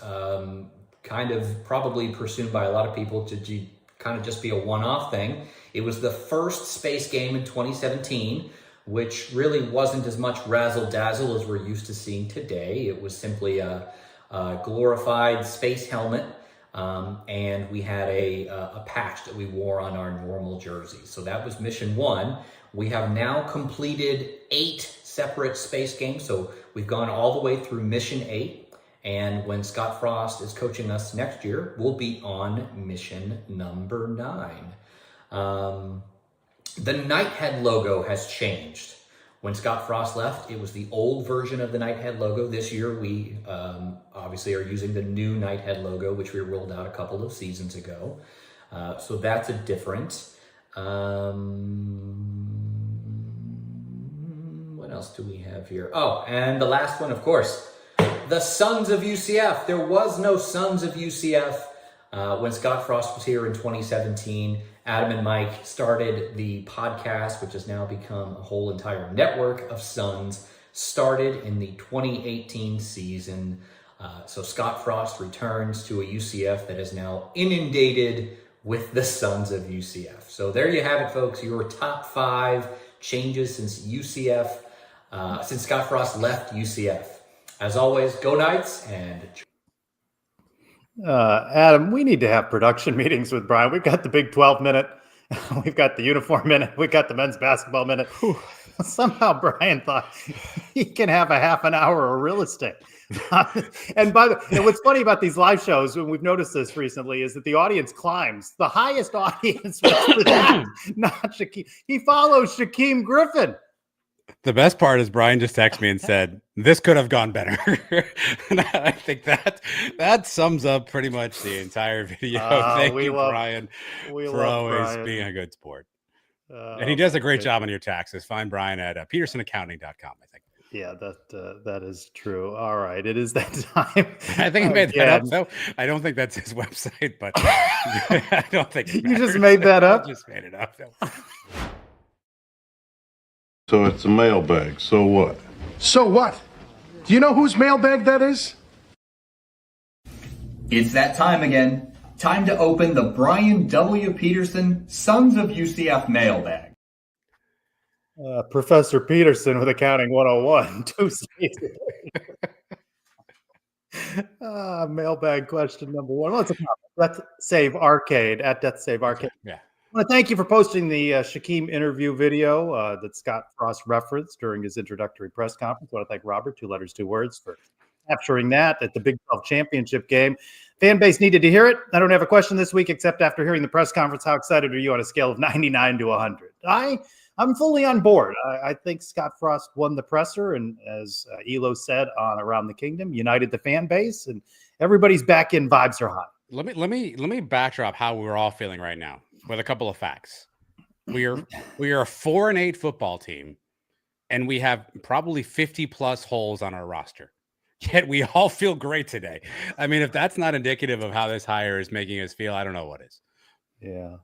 kind of probably pursued by a lot of people to kind of just be a one-off thing. It was the first Space Game in 2017, which really wasn't as much razzle-dazzle as we're used to seeing today. It was simply a glorified space helmet, and we had a patch that we wore on our normal jerseys. So that was Mission 1. We have now completed 8 separate space games, so we've gone all the way through Mission 8. And when Scott Frost is coaching us next year, we'll be on mission number 9. The Nighthead logo has changed. When Scott Frost left, it was the old version of the Nighthead logo. This year, we obviously are using the new Nighthead logo, which we rolled out a couple of seasons ago. So that's a difference. What else do we have here? Oh, and the last one, of course, the Sons of UCF. There was no Sons of UCF when Scott Frost was here in 2017. Adam and Mike started the podcast, which has now become a whole entire network of Sons, started in the 2018 season. So Scott Frost returns to a UCF that is now inundated with the Sons of UCF. So there you have it, folks. Your top 5 changes since since Scott Frost left UCF. As always, go Knights, and Adam, we need to have production meetings with Brian. We've got the Big 12 minute, we've got the uniform minute, we've got the men's basketball minute. Somehow Brian thought he can have a half an hour of real estate. And what's funny about these live shows, and we've noticed this recently, is that the audience climbs. The highest audience was for that, not Shaquem. He follows Shaquem Griffin. The best part is Brian just texted me and said, this could have gone better. And I think that sums up pretty much the entire video. Thank you, Brian, for always being a good sport. And he does a great job on your taxes. Find Brian at petersonaccounting.com, I think. Yeah, that is true. All right. It is that time. I think I made that up, though. I don't think that's his website, but I don't think it you just made that up? I just made it up, though. So it's a mailbag. So what? So what? Do you know whose mailbag that is? It's that time again. Time to open the Brian W. Peterson Sons of UCF mailbag. Professor Peterson with Accounting 101. Tuesday. Mailbag question number 1. Well, it's a Death Save Arcade at Death Save Arcade. Yeah. I want to thank you for posting the Shaquem interview video that Scott Frost referenced during his introductory press conference. I want to thank Robert, 2 letters, 2 words, for capturing that at the Big 12 championship game. Fan base needed to hear it. I don't have a question this week, except after hearing the press conference, how excited are you on a scale of 99 to 100? I'm fully on board. I think Scott Frost won the presser, and as Elo said on Around the Kingdom, united the fan base, and everybody's back in. Vibes are high. Let me backdrop how we're all feeling right now with a couple of facts. We are a 4-8 football team, and we have probably 50 plus holes on our roster. Yet we all feel great today. I mean, if that's not indicative of how this hire is making us feel, I don't know what is. Yeah.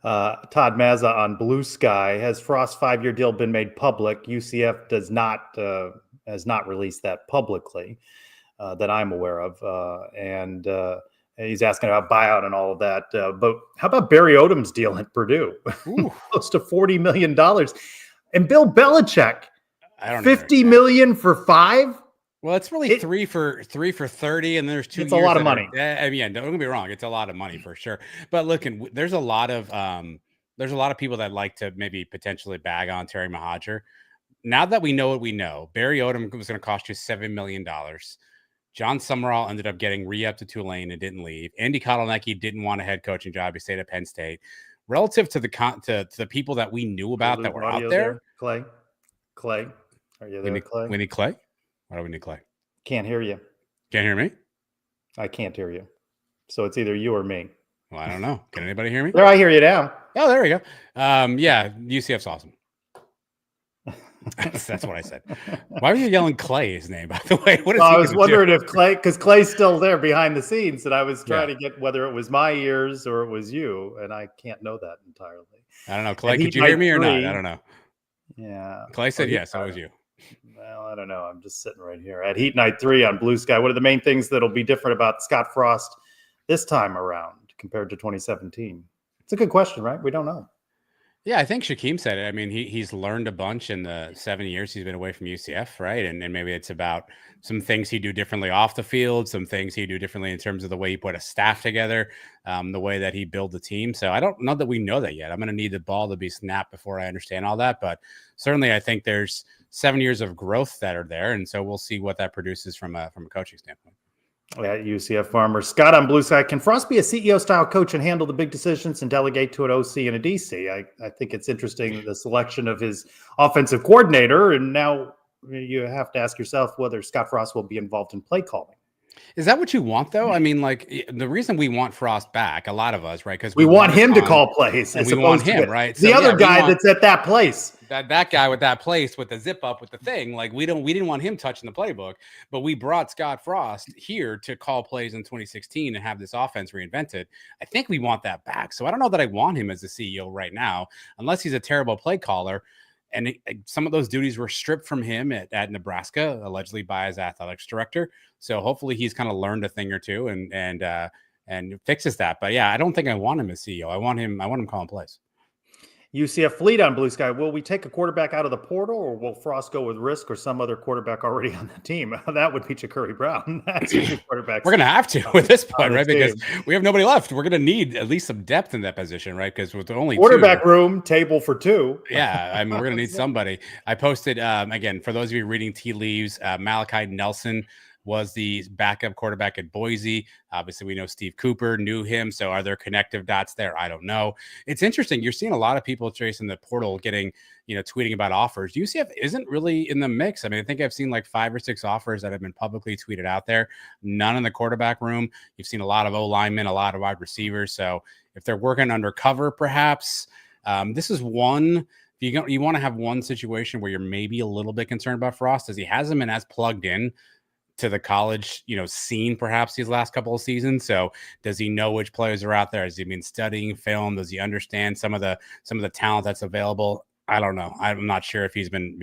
Todd Mazza on Blue Sky. Has Frost's 5-year deal been made public? UCF has not released that publicly that I'm aware of. And he's asking about buyout and all of that. But how about Barry Odom's deal at Purdue? Close to $40 million. And Bill Belichick, I don't 50 million for 5. Well, it's really three for 30, and there's 2 It's years a lot of that are- money. I mean, yeah, don't get me wrong, it's a lot of money for sure. But look, there's a lot of people that like to maybe potentially bag on Terry Mohajir. Now that we know what we know, Barry Odom was going to cost you $7 million. John Summerall ended up getting re-upped to Tulane and didn't leave. Andy Kotelnicki didn't want a head coaching job. He stayed at Penn State. Relative to the people that we knew about that were out there, Clay, are you there, Clay? We need Clay. Why do we need Clay? Can't hear you. Can't hear me? I can't hear you. So it's either you or me. Well, I don't know. Can anybody hear me? There, I hear you now. Oh, there we go. Yeah, UCF's awesome. That's what I said. Why were you yelling Clay's name, by the way? What is I was wondering if Clay, because Clay's still there behind the scenes, and I was trying to get whether it was my ears or it was you, and I can't know that entirely. I don't know. Clay, could you hear me or not? I don't know. Yeah. Clay said yes, that was you. Well, I don't know. I'm just sitting right here at Heat Night 3 on Blue Sky. What are the main things that'll be different about Scott Frost this time around compared to 2017? It's a good question, right? We don't know. Yeah, I think Shaquem said it. I mean, he's learned a bunch in the 7 years he's been away from UCF, right? And maybe it's about some things he'd do differently off the field, some things he'd do differently in terms of the way he put a staff together, the way that he built the team. So I don't know that we know that yet. I'm going to need the ball to be snapped before I understand all that. But certainly I think there's 7 years of growth that are there. And so we'll see what that produces from a coaching standpoint. At UCF Farmer. Scott on Blue Sky. Can Frost be a CEO-style coach and handle the big decisions and delegate to an OC and a DC? I think it's interesting, the selection of his offensive coordinator, and now you have to ask yourself whether Scott Frost will be involved in play calling. Is that what you want, though? I mean, like, the reason we want Frost back, a lot of us, right? Because we want him to call plays. And we want him, right? The other guy that's at that place. That guy with that place with the zip up with the thing, like we didn't want him touching the playbook, but we brought Scott Frost here to call plays in 2016 and have this offense reinvented. I think we want that back. So I don't know that I want him as the CEO right now, unless he's a terrible play caller. And some of those duties were stripped from him at Nebraska, allegedly by his athletics director. So hopefully he's kind of learned a thing or two and fixes that. But yeah, I don't think I want him as CEO. I want him calling plays. UCF Fleet on Blue Sky. Will we take a quarterback out of the portal, or will Frost go with risk or some other quarterback already on the team? That would be Ja'Cory Brown. That's quarterback. We're going to have to with this point, right? Because we have nobody left. We're going to need at least some depth in that position, right? Because with only quarterback room, table for 2. Yeah, I mean, we're going to need somebody. I posted, again, for those of you reading tea leaves, Malachi Nelson was the backup quarterback at Boise. Obviously, we know Steve Cooper knew him. So are there connective dots there? I don't know. It's interesting. You're seeing a lot of people chasing the portal, getting, tweeting about offers. UCF isn't really in the mix. I mean, I think I've seen like 5 or 6 offers that have been publicly tweeted out there. None in the quarterback room. You've seen a lot of O linemen, a lot of wide receivers. So if they're working undercover, perhaps this is one. You want to have one situation where you're maybe a little bit concerned about Frost, as he hasn't been as plugged in to the college, scene perhaps these last couple of seasons. So does he know which players are out there? Has he been studying film? Does he understand some of the talent that's available? I don't know. I'm not sure if he's been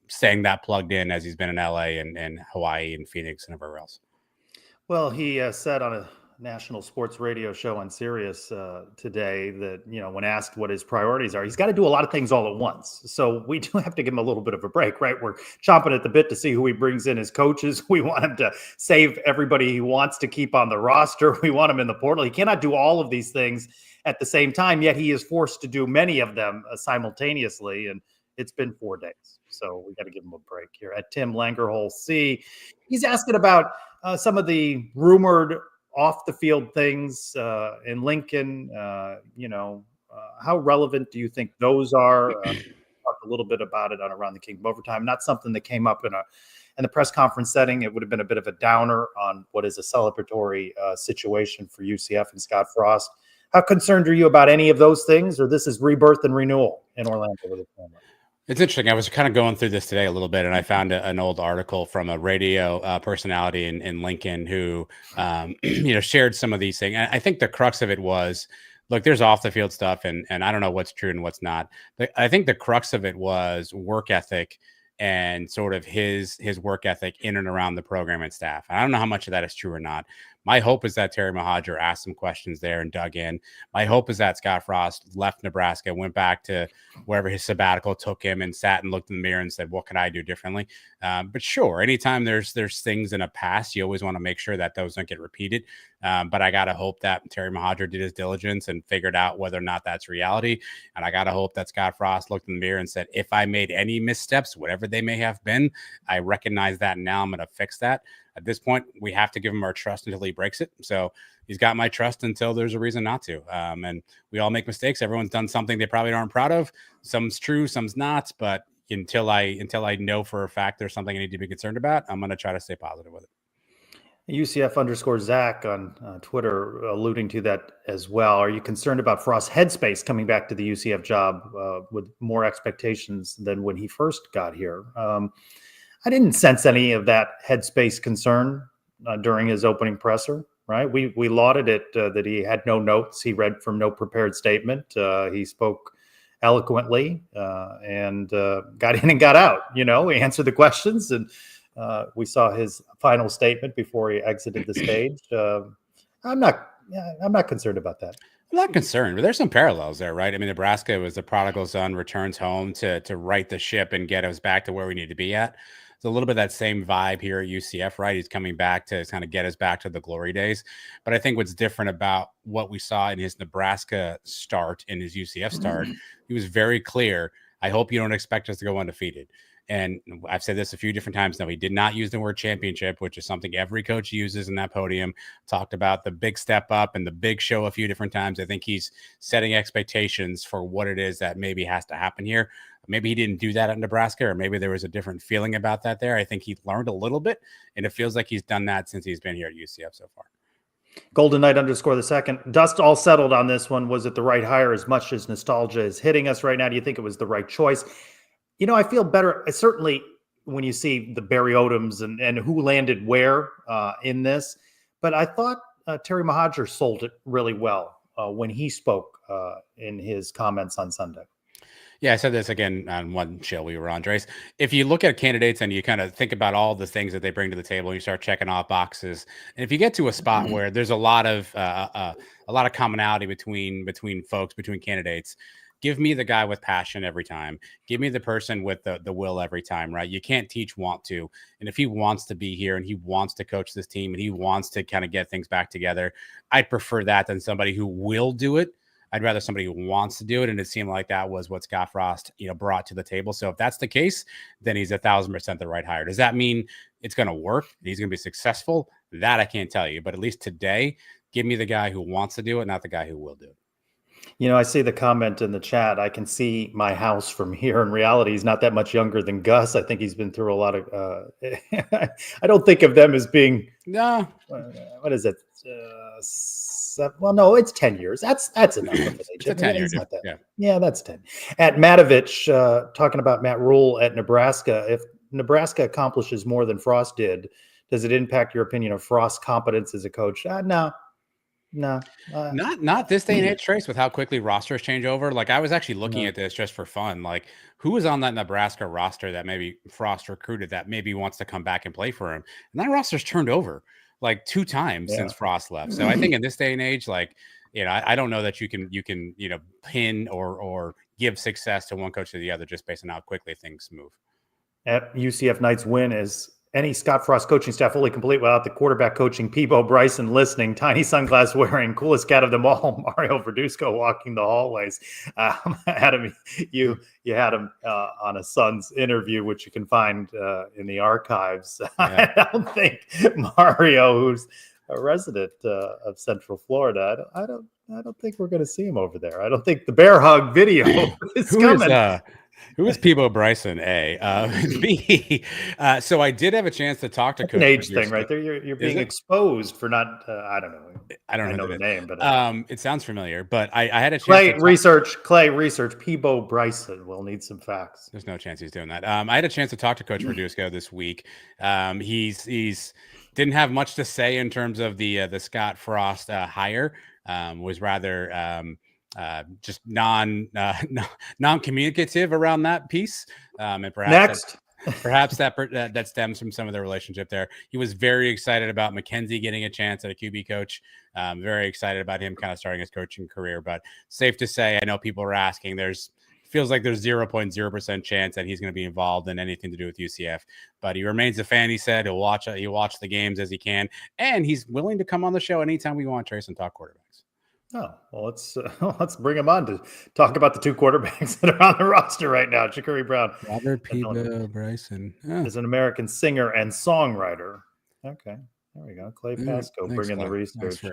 staying that plugged in as he's been in LA and Hawaii and Phoenix and everywhere else. Well, he said on a national sports radio show on Sirius today that, when asked what his priorities are, he's got to do a lot of things all at once. So we do have to give him a little bit of a break, right? We're chomping at the bit to see who he brings in as coaches. We want him to save everybody he wants to keep on the roster. We want him in the portal. He cannot do all of these things at the same time, yet he is forced to do many of them simultaneously. And it's been 4 days. So we got to give him a break here. At Tim Langerhole C, he's asking about some of the rumored off the field things in Lincoln, how relevant do you think those are? Talk a little bit about it on Around the Kingdom Overtime. Not something that came up in the press conference setting. It would have been a bit of a downer on what is a celebratory situation for UCF and Scott Frost. How concerned are you about any of those things, or this is rebirth and renewal in Orlando with the family? It's interesting. I was kind of going through this today a little bit, and I found an old article from a radio personality in Lincoln who, shared some of these things. And I think the crux of it was, look, there's off the field stuff, and I don't know what's true and what's not. But I think the crux of it was work ethic and sort of his work ethic in and around the program and staff. I don't know how much of that is true or not, My hope is that Terry Mohajir asked some questions there and dug in. My hope is that Scott Frost left Nebraska, went back to wherever his sabbatical took him, and sat and looked in the mirror and said, what can I do differently? But sure, anytime there's things in a past, you always want to make sure that those don't get repeated. But I got to hope that Terry Mohajir did his diligence and figured out whether or not that's reality. And I got to hope that Scott Frost looked in the mirror and said, if I made any missteps, whatever they may have been, I recognize that now. I'm going to fix that. At this point, we have to give him our trust until he breaks it. So he's got my trust until there's a reason not to. And we all make mistakes. Everyone's done something they probably aren't proud of. Some's true, some's not. But until I know for a fact there's something I need to be concerned about, I'm going to try to stay positive with it. UCF_Zach on Twitter alluding to that as well. Are you concerned about Frost's headspace coming back to the UCF job with more expectations than when he first got here? I didn't sense any of that headspace concern during his opening presser, right? We lauded it that he had no notes. He read from no prepared statement. He spoke eloquently and got in and got out. He answered the questions, and we saw his final statement before he exited the stage. I'm not concerned about that. I'm not concerned, but there's some parallels there, right? I mean, Nebraska was the prodigal son, returns home to right the ship and get us back to where we need to be at. It's a little bit of that same vibe here at UCF, right? He's coming back to kind of get us back to the glory days. But I think what's different about what we saw in his Nebraska start, in his UCF start, he was very clear. I hope you don't expect us to go undefeated. And I've said this a few different times now. He did not use the word championship, which is something every coach uses in that podium. Talked about the big step up and the big show a few different times. I think he's setting expectations for what it is that maybe has to happen here. Maybe he didn't do that at Nebraska, or maybe there was a different feeling about that there. I think he learned a little bit, and it feels like he's done that since he's been here at UCF so far. Golden Knight _2. Dust all settled on this one. Was it the right hire as much as nostalgia is hitting us right now? Do you think it was the right choice? I feel better, certainly when you see the Barry Odoms and who landed where in this. But I thought Terry Mohajir sold it really well when he spoke in his comments on Sunday. Yeah, I said this again on one show we were on, Trace. If you look at candidates and you kind of think about all the things that they bring to the table, and you start checking off boxes, and if you get to a spot where there's a lot of commonality between folks, between candidates, give me the guy with passion every time. Give me the person with the will every time, right? You can't teach want to. And if he wants to be here and he wants to coach this team and he wants to kind of get things back together, I'd prefer that than somebody who will do it. I'd rather somebody who wants to do it. And it seemed like that was what Scott Frost, brought to the table. So if that's the case, then he's 1,000% the right hire. Does that mean it's going to work? He's going to be successful? That I can't tell you. But at least today, give me the guy who wants to do it, not the guy who will do it. I see the comment in the chat. I can see my house from here. In reality, he's not that much younger than Gus. I think he's been through a lot of. I don't think of them as being. No. What is it? Well, no, it's 10 years. That's enough of an age. It's a 10-year. Yeah, that's 10. At Matovich, talking about Matt Rule at Nebraska. If Nebraska accomplishes more than Frost did, does it impact your opinion of Frost's competence as a coach? No. No, not this day and age, Trace, with how quickly rosters change over. Like, I was actually looking at this just for fun. Like, who was on that Nebraska roster that maybe Frost recruited that maybe wants to come back and play for him? And that roster's turned over like 2 times since Frost left. So I think in this day and age, like, I don't know that you can pin or give success to one coach to the other just based on how quickly things move. At UCF Knights win is any Scott Frost coaching staff fully complete without the quarterback coaching Peebo Bryson listening, tiny sunglass wearing, coolest cat of them all, Mario Verduzco walking the hallways. Adam, you had him on a Suns interview, which you can find in the archives. Yeah. I don't think Mario, who's a resident of Central Florida, I don't think we're going to see him over there. I don't think the bear hug video is coming. Who is Peebo Bryson? B. So I did have a chance to talk to Coach. An age thing, right there. You're being exposed for not. I don't know. I don't know the name, but it sounds familiar. But I had a chance. Clay research. Peebo Bryson. We'll need some facts. There's no chance he's doing that. I had a chance to talk to Coach Verduzco this week. He's didn't have much to say in terms of the Scott Frost hire. Was rather. Just non-communicative around that piece, and perhaps Perhaps that stems from some of the relationship there. He was very excited about McKenzie getting a chance at a QB coach. Very excited about him kind of starting his coaching career. But safe to say, I know people are asking. Feels like there's 0.0% chance that he's going to be involved in anything to do with UCF. But he remains a fan. He said he'll watch the games as he can, and he's willing to come on the show anytime we want, Trace, and talk quarterbacks. Oh, well, let's bring him on to talk about the two quarterbacks that are on the roster right now. Shakuri Brown, Robert Piba, Bryson, is an American singer and songwriter. Okay, there we go. Clay Pasco bringing the research.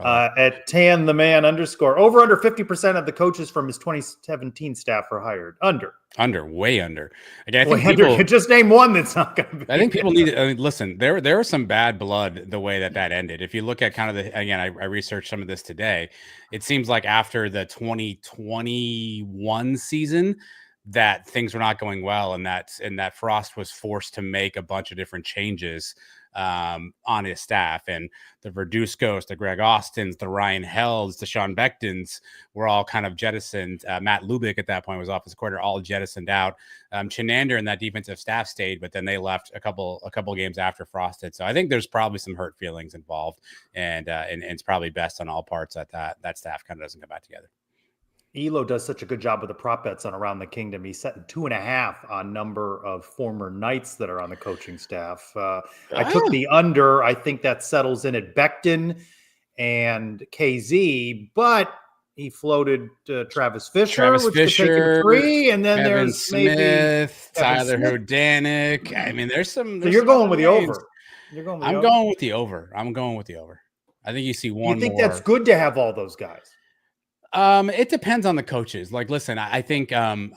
At Tan the Man _ over under 50% of the coaches from his 2017 staff are hired. Way under. Again, I think people just name one that's not going to be. I think people need to listen. There was some bad blood the way that ended. If you look at kind of I researched some of this today. It seems like after the 2021 season that things were not going well, and that Frost was forced to make a bunch of different changes on his staff, and the Verduzcos, the Greg Austins, the Ryan Helds, the Sean Becktons were all kind of jettisoned. Matt Lubick at that point was offensive coordinator, all jettisoned out. Chinander and that defensive staff stayed, but then they left a couple games after Frost did. So I think there's probably some hurt feelings involved, and it's probably best on all parts that staff kind of doesn't come back together. Elo does such a good job with the prop bets on Around the Kingdom. He's setting 2.5 on number of former Knights that are on the coaching staff. I took the under. I think that settles in at Becton and KZ, but he floated Travis Fisher, which could take him 3, and then Kevin there's Smith, maybe Tyler Hodanik. I mean, there's some. So you're going with the over. I'm going with the over. I think you see one. You think more. that's good to have all those guys? It depends on the coaches. Like, listen, I think, Darl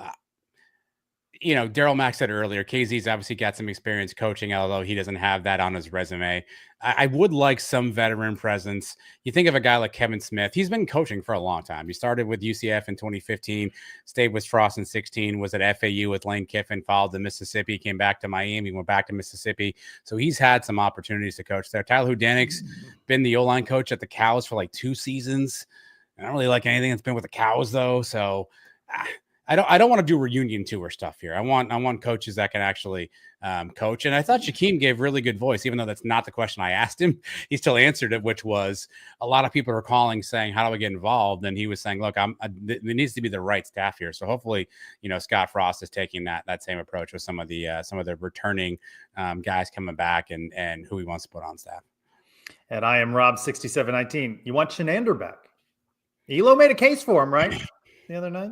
Mack said earlier, KZ's obviously got some experience coaching, although he doesn't have that on his resume. I would like some veteran presence. You think of a guy like Kevin Smith. He's been coaching for a long time. He started with UCF in 2015, stayed with Frost in 16, was at FAU with Lane Kiffin, followed to Mississippi, came back to Miami, went back to Mississippi. So he's had some opportunities to coach there. Tyler Hodanik's been the O-line coach at the Cows for like 2 seasons. I don't really like anything that's been with the Cows, though. So I don't want to do reunion tour stuff here. I want coaches that can actually coach. And I thought Shaquem gave really good voice, even though that's not the question I asked him. He still answered it, which was a lot of people are calling saying, how do I get involved? And he was saying, look, there needs to be the right staff here. So hopefully, Scott Frost is taking that same approach with some of the returning guys coming back and who he wants to put on staff. And I am Rob6719. You want Chinander back? Elo made a case for him, right? The other night.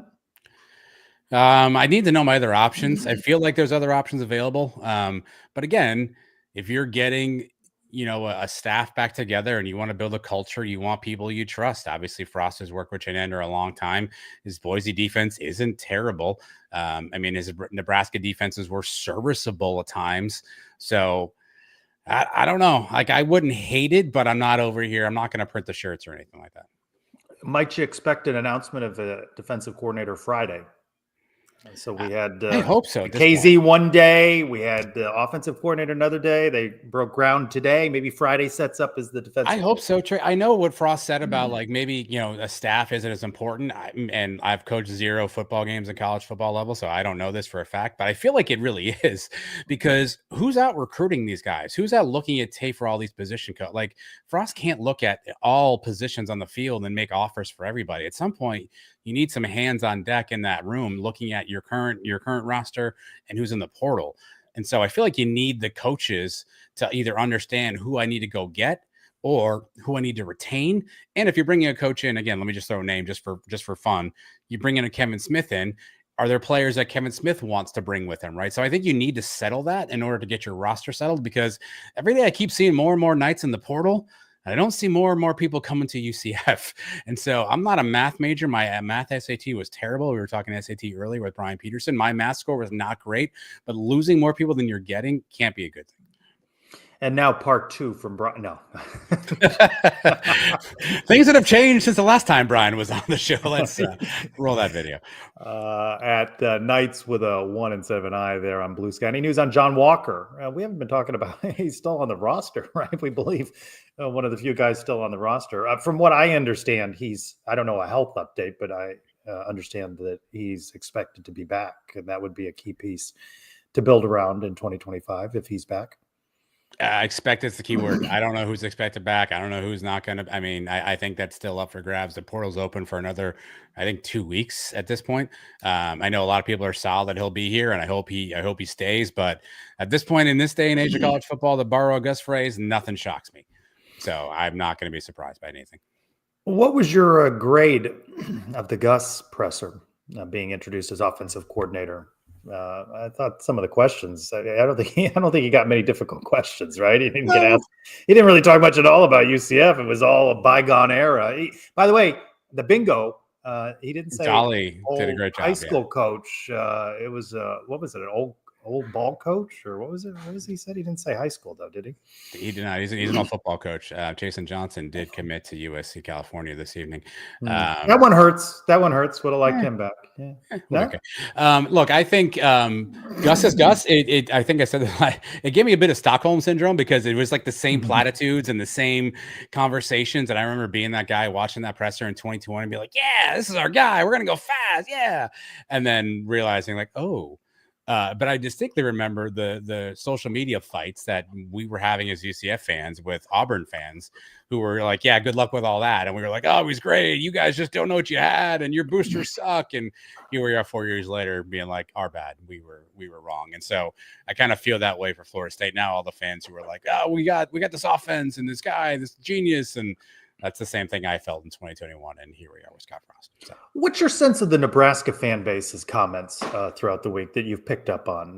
I need to know my other options. I feel like there's other options available. But again, if you're getting, a staff back together and you want to build a culture, you want people you trust. Obviously, Frost has worked with Chinander a long time. His Boise defense isn't terrible. His Nebraska defenses were serviceable at times. So I don't know. Like, I wouldn't hate it, but I'm not over here. I'm not going to print the shirts or anything like that. Might you expect an announcement of a defensive coordinator Friday? So we had I hope so. KZ one day. We had the offensive coordinator another day. They broke ground today. Maybe Friday sets up as the defensive. I hope so, Trey. I know what Frost said about like maybe a staff isn't as important. And I've coached 0 football games at college football level, so I don't know this for a fact. But I feel like it really is, because who's out recruiting these guys? Who's out looking at tape for all these position codes? Like, Frost can't look at all positions on the field and make offers for everybody. At some point, you need some hands on deck in that room looking at your current roster and who's in the portal. And so I feel like you need the coaches to either understand who I need to go get or who I need to retain. And if you're bringing a coach in, again, let me just throw a name just for fun. You bring in a Kevin Smith in. Are there players that Kevin Smith wants to bring with him, right? So I think you need to settle that in order to get your roster settled, because every day I keep seeing more and more Knights in the portal. I don't see more and more people coming to UCF. And so I'm not a math major. My math SAT was terrible. We were talking SAT earlier with Brian Peterson. My math score was not great, but losing more people than you're getting can't be a good thing. And now part 2 from Brian. No. Things that have changed since the last time Brian was on the show. Let's roll that video. At Knights with a 1-7 eye there on Blue Sky. Any news on John Walker? We haven't been talking about. He's still on the roster, right? We believe one of the few guys still on the roster. From what I understand, I don't know a health update, but I understand that he's expected to be back, and that would be a key piece to build around in 2025 if he's back? Expect is the key word. I don't know who's expected back. I don't know who's not going to. I mean, I think that's still up for grabs. The portal's open for another, I think, 2 weeks at this point. I know a lot of people are solid that he'll be here, and I hope he stays. But at this point in this day and age of college football, to borrow a Gus phrase, nothing shocks me. So I'm not going to be surprised by anything. What was your grade of the Gus presser being introduced as offensive coordinator? I thought some of the questions. I don't think he got many difficult questions. Right? He didn't get asked. He didn't really talk much at all about UCF. It was all a bygone era. By the way, the bingo. He didn't say Jolly did a great job. High school coach. It was what was it? An old ball coach, or what was it? What was he said? He didn't say high school though, did he? He did not. He's an old football coach. Jason Johnson did commit to USC California this evening. That one hurts. Would have liked him back. Yeah. No? Okay. Look, I think Gus is Gus. I think I said that it gave me a bit of Stockholm syndrome because it was like the same platitudes and the same conversations. And I remember being that guy watching that presser in 2020 and be like, "Yeah, this is our guy. We're gonna go fast, yeah." And then realizing like, oh. But I distinctly remember the social media fights that we were having as UCF fans with Auburn fans who were like, yeah, good luck with all that. And we were like, oh, he's great. You guys just don't know what you had and your boosters suck. And here we are 4 years later being like, our bad. We were wrong. And so I kind of feel that way for Florida State now. All the fans who were like, oh, we got this offense and this guy, this genius. And that's the same thing I felt in 2021. And here we are with Scott Frost. So. What's your sense of the Nebraska fan base's comments throughout the week that you've picked up on?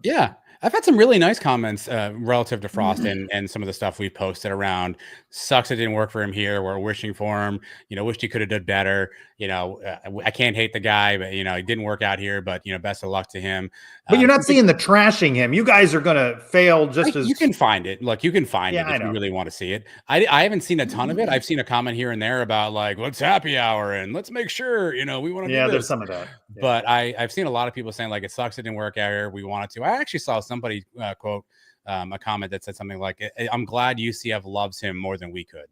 Yeah, I've had some really nice comments relative to Frost and some of the stuff we posted around. Sucks it didn't work for him here. We're wishing for him. Wished he could have done better. I can't hate the guy, but he didn't work out here. But best of luck to him. But you're not seeing the trashing him. You guys are going to fail just as you can find it. Look, you can find it if you really want to see it. I haven't seen a ton of it. I've seen a comment here and there about like, let's happy hour and let's make sure we want to. Yeah, do there's this. some of that. Yeah. But I've seen a lot of people saying like it sucks it didn't work out here. We wanted to. I actually saw somebody quote a comment that said something like, "I'm glad UCF loves him more than we could,"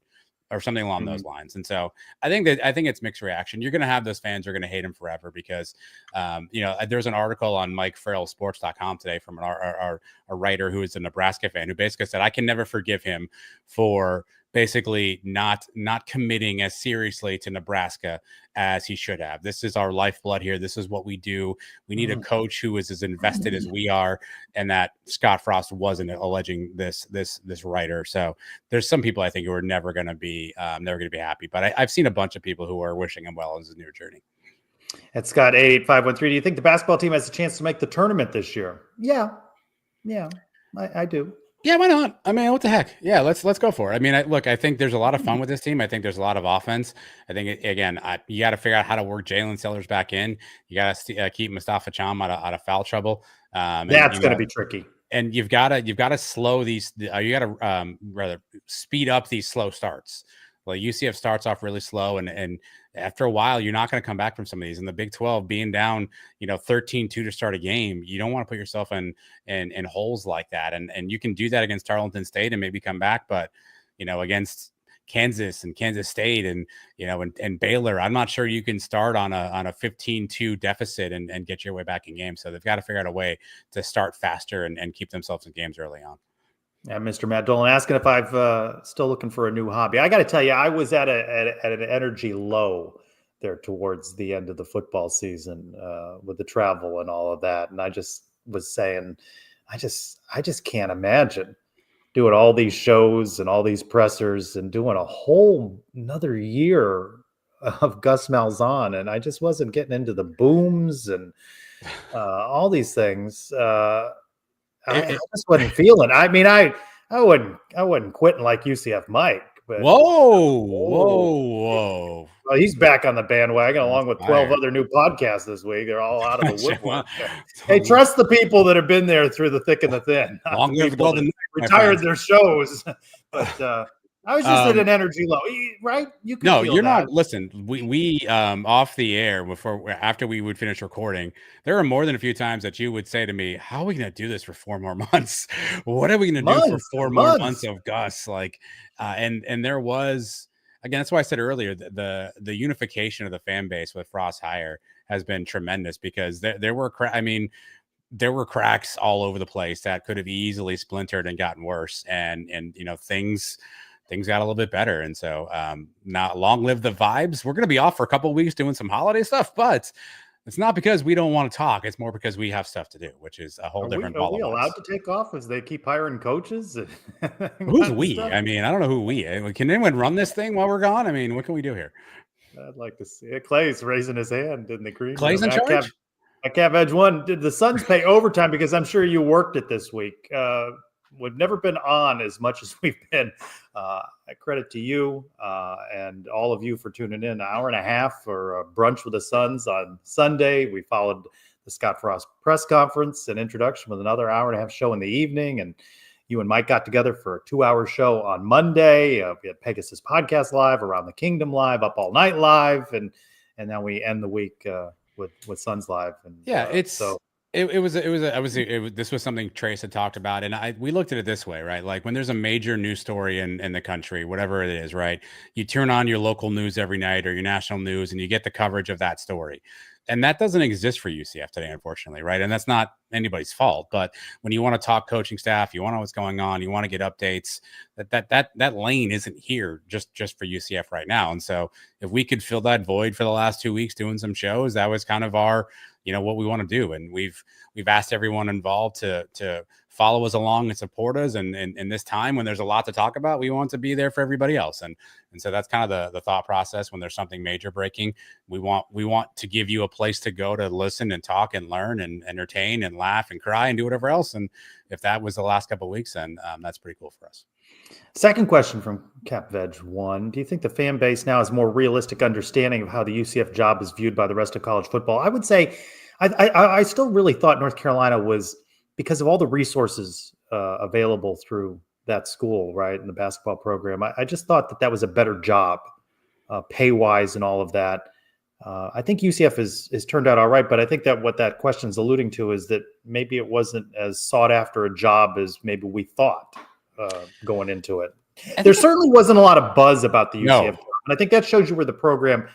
or something along those lines. And so I think it's mixed reaction. You're going to have those fans who are going to hate him forever because, there's an article on MikeFarrellSports.com today from our writer who is a Nebraska fan who basically said, I can never forgive him for basically not committing as seriously to Nebraska as he should have. This is our lifeblood here. This is what we do. We need a coach who is as invested as we are, and that Scott Frost wasn't alleging this writer. So there's some people I think who are never going to be happy. But I've seen a bunch of people who are wishing him well in his new journey. At Scott 88513, do you think the basketball team has a chance to make the tournament this year? Yeah, I do. Yeah, why not? I mean, what the heck? Yeah, let's go for it. I mean, I think there's a lot of fun with this team. I think there's a lot of offense. I think, you got to figure out how to work Jalen Sellers back in. You got to keep Mustafa Cham out of foul trouble. That's going to be tricky. And you've got to slow these. You got to rather speed up these slow starts. Like UCF starts off really slow, and after a while, you're not going to come back from some of these. In the Big 12, being down, 13-2 to start a game, you don't want to put yourself in holes like that. And you can do that against Tarleton State and maybe come back, but against Kansas and Kansas State and Baylor, I'm not sure you can start on a 15-2 deficit and get your way back in games. So they've got to figure out a way to start faster and keep themselves in games early on. Yeah, Mr. Matt Dolan asking if I've still looking for a new hobby. I got to tell you, I was at an energy low there towards the end of the football season with the travel and all of that, and I just was saying, I just can't imagine doing all these shows and all these pressers and doing a whole another year of Gus Malzahn, and I just wasn't getting into the booms and all these things. I just wasn't feeling. I mean, I wasn't quitting like UCF Mike. But whoa! Well, he's back on the bandwagon along with 12 other new podcasts this week. They're all out of the woodwork. Hey, trust the people that have been there through the thick and the thin. Long live Golden, retired their shows, but I was just at an energy low, right? You no, you're not. Listen, we off the air after we would finish recording, there are more than a few times that you would say to me, "How are we going to do this for 4 more months? What are we going to do for 4 more months of Gus?" Like, and there was again. That's why I said earlier the unification of the fan base with Frost hire has been tremendous because there were. I mean, there were cracks all over the place that could have easily splintered and gotten worse. And things got a little bit better. And so not long live the vibes. We're going to be off for a couple of weeks doing some holiday stuff, but it's not because we don't want to talk. It's more because we have stuff to do, which is a whole different ball of wax. Are we allowed to take off as they keep hiring coaches? Who's we? I mean, I don't know who we. Can anyone run this thing while we're gone? I mean, what can we do here? I'd like to see it. Clay's raising his hand in the green. Clay's in charge? I can't edge one. Did the Suns pay overtime? Because I'm sure you worked it this week. We've never been on as much as we've been. Credit to you and all of you for tuning in. An hour and a half for a brunch with the Suns on Sunday. We followed the Scott Frost press conference and introduction with another hour and a half show in the evening. And you and Mike got together for a 2-hour show on Monday. We had Pegasus Podcast Live, Around the Kingdom Live, Up All Night Live. And now we end the week with Suns Live. And this was something Trace had talked about, and we looked at it this way, right? Like when there's a major news story in the country, whatever it is, right? You turn on your local news every night or your national news, and you get the coverage of that story. And that doesn't exist for UCF today, unfortunately, right? And that's not anybody's fault. But when you want to talk coaching staff, you want to know what's going on, you want to get updates. That lane isn't here just for UCF right now. And so if we could fill that void for the last 2 weeks doing some shows, that was kind of our, what we want to do. And we've asked everyone involved to follow us along and support us. And in this time when there's a lot to talk about, we want to be there for everybody else. And so that's kind of the thought process when there's something major breaking. We want to give you a place to go to listen and talk and learn and entertain and laugh and cry and do whatever else. And if that was the last couple of weeks, then that's pretty cool for us. Second question from CapVeg1. Do you think the fan base now has more realistic understanding of how the UCF job is viewed by the rest of college football? I would say I still really thought North Carolina was, because of all the resources available through that school, right, in the basketball program, I just thought that was a better job, pay-wise and all of that. I think UCF is turned out all right, but I think that what that question is alluding to is that maybe it wasn't as sought after a job as maybe we thought going into it. There certainly wasn't a lot of buzz about the UCF job, and I think that shows you where the program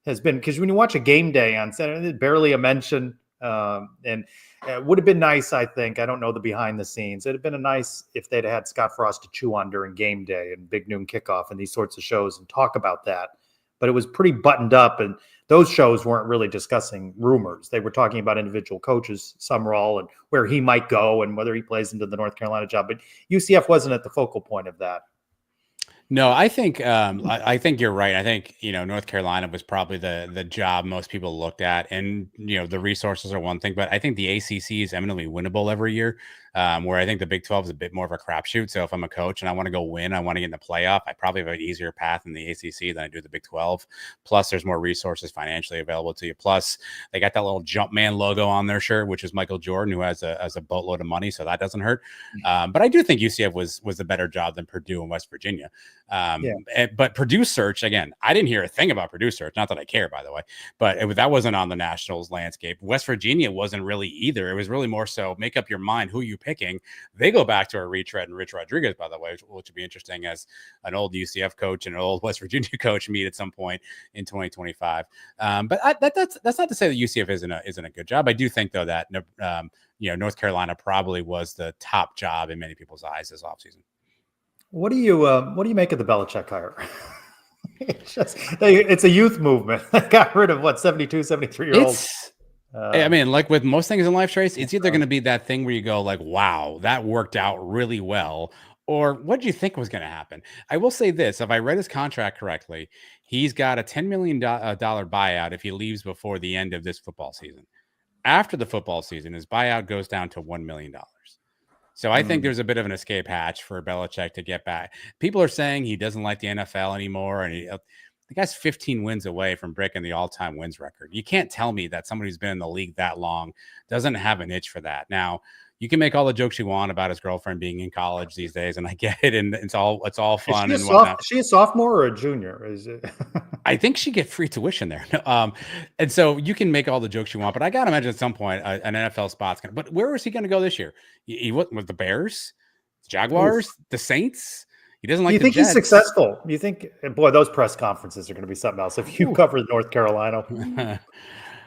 has been, because when you watch a game day on Saturday, there's barely a mention, and it would have been nice, I think. I don't know the behind the scenes. It'd have been nice if they'd had Scott Frost to chew on during game day and Big Noon Kickoff and these sorts of shows and talk about that. But it was pretty buttoned up, and those shows weren't really discussing rumors. They were talking about individual coaches, Summerall, and where he might go and whether he plays into the North Carolina job. But UCF wasn't at the focal point of that. No, I think you're right. I think, North Carolina was probably the job most people looked at, and, the resources are one thing, but I think the ACC is eminently winnable every year, where I think the Big 12 is a bit more of a crapshoot. So if I'm a coach and I want to go win, I want to get in the playoff, I probably have an easier path in the ACC than I do the Big 12. Plus there's more resources financially available to you. Plus they got that little Jumpman logo on their shirt, which is Michael Jordan, who has a boatload of money. So that doesn't hurt. But I do think UCF was a better job than Purdue and West Virginia. But Purdue search, again, I didn't hear a thing about Purdue search. Not that I care, by the way, but that wasn't on the Nationals landscape. West Virginia wasn't really either. It was really more so make up your mind who you picking. They go back to a retread and Rich Rodriguez, by the way, which would be interesting as an old UCF coach and an old West Virginia coach meet at some point in 2025. But that's not to say that UCF isn't a good job. I do think though that North Carolina probably was the top job in many people's eyes this offseason. What do you make of the Belichick hire? It's a youth movement. They got rid of 72, 73-year-olds. I mean, like with most things in life, Trace, it's either going to be that thing where you go like, wow, that worked out really well, or what do you think was going to happen? I will say this. If I read his contract correctly, he's got a $10 million buyout if he leaves before the end of this football season. After the football season, his buyout goes down to $1 million. So I think there's a bit of an escape hatch for Belichick to get back. People are saying he doesn't like the NFL anymore, and the guy's 15 wins away from breaking the all-time wins record. You can't tell me that somebody who's been in the league that long doesn't have an itch for that. Now, you can make all the jokes you want about his girlfriend being in college these days, and I get it, and it's all fun and whatnot. Is she a sophomore or a junior? Is it? I think she get free tuition there. And so you can make all the jokes you want, but I got to imagine at some point an NFL spot's going to. But where is he going to go this year? He went with the Bears, Jaguars, the Saints. He doesn't like. You the think Jets. He's successful? You think? Boy, those press conferences are going to be something else. If you cover North Carolina,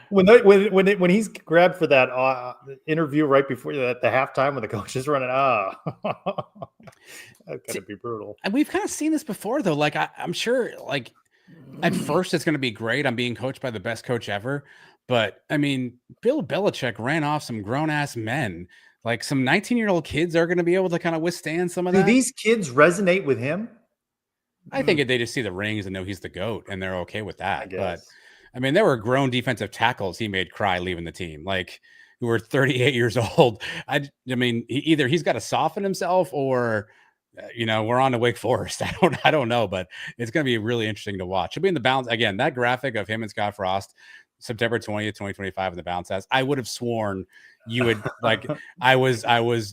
when he's grabbed for that interview right before the halftime when the coach is running, that's gonna be brutal. And we've kind of seen this before, though. Like I'm sure, like at first it's going to be great. I'm being coached by the best coach ever, but I mean, Bill Belichick ran off some grown ass men. Like some 19-year-old kids are going to be able to kind of withstand some of Do that. these kids resonate with him? I think they just see the rings and know he's the GOAT, and they're okay with that. I But I mean, there were grown defensive tackles he made cry leaving the team, like who were 38 years old. I mean, either he's got to soften himself, or we're on to Wake Forest. I don't know, but it's going to be really interesting to watch. It'll be in the balance again. That graphic of him and Scott Frost, September 20th, 2025, in the balance house. I would have sworn you would like. I was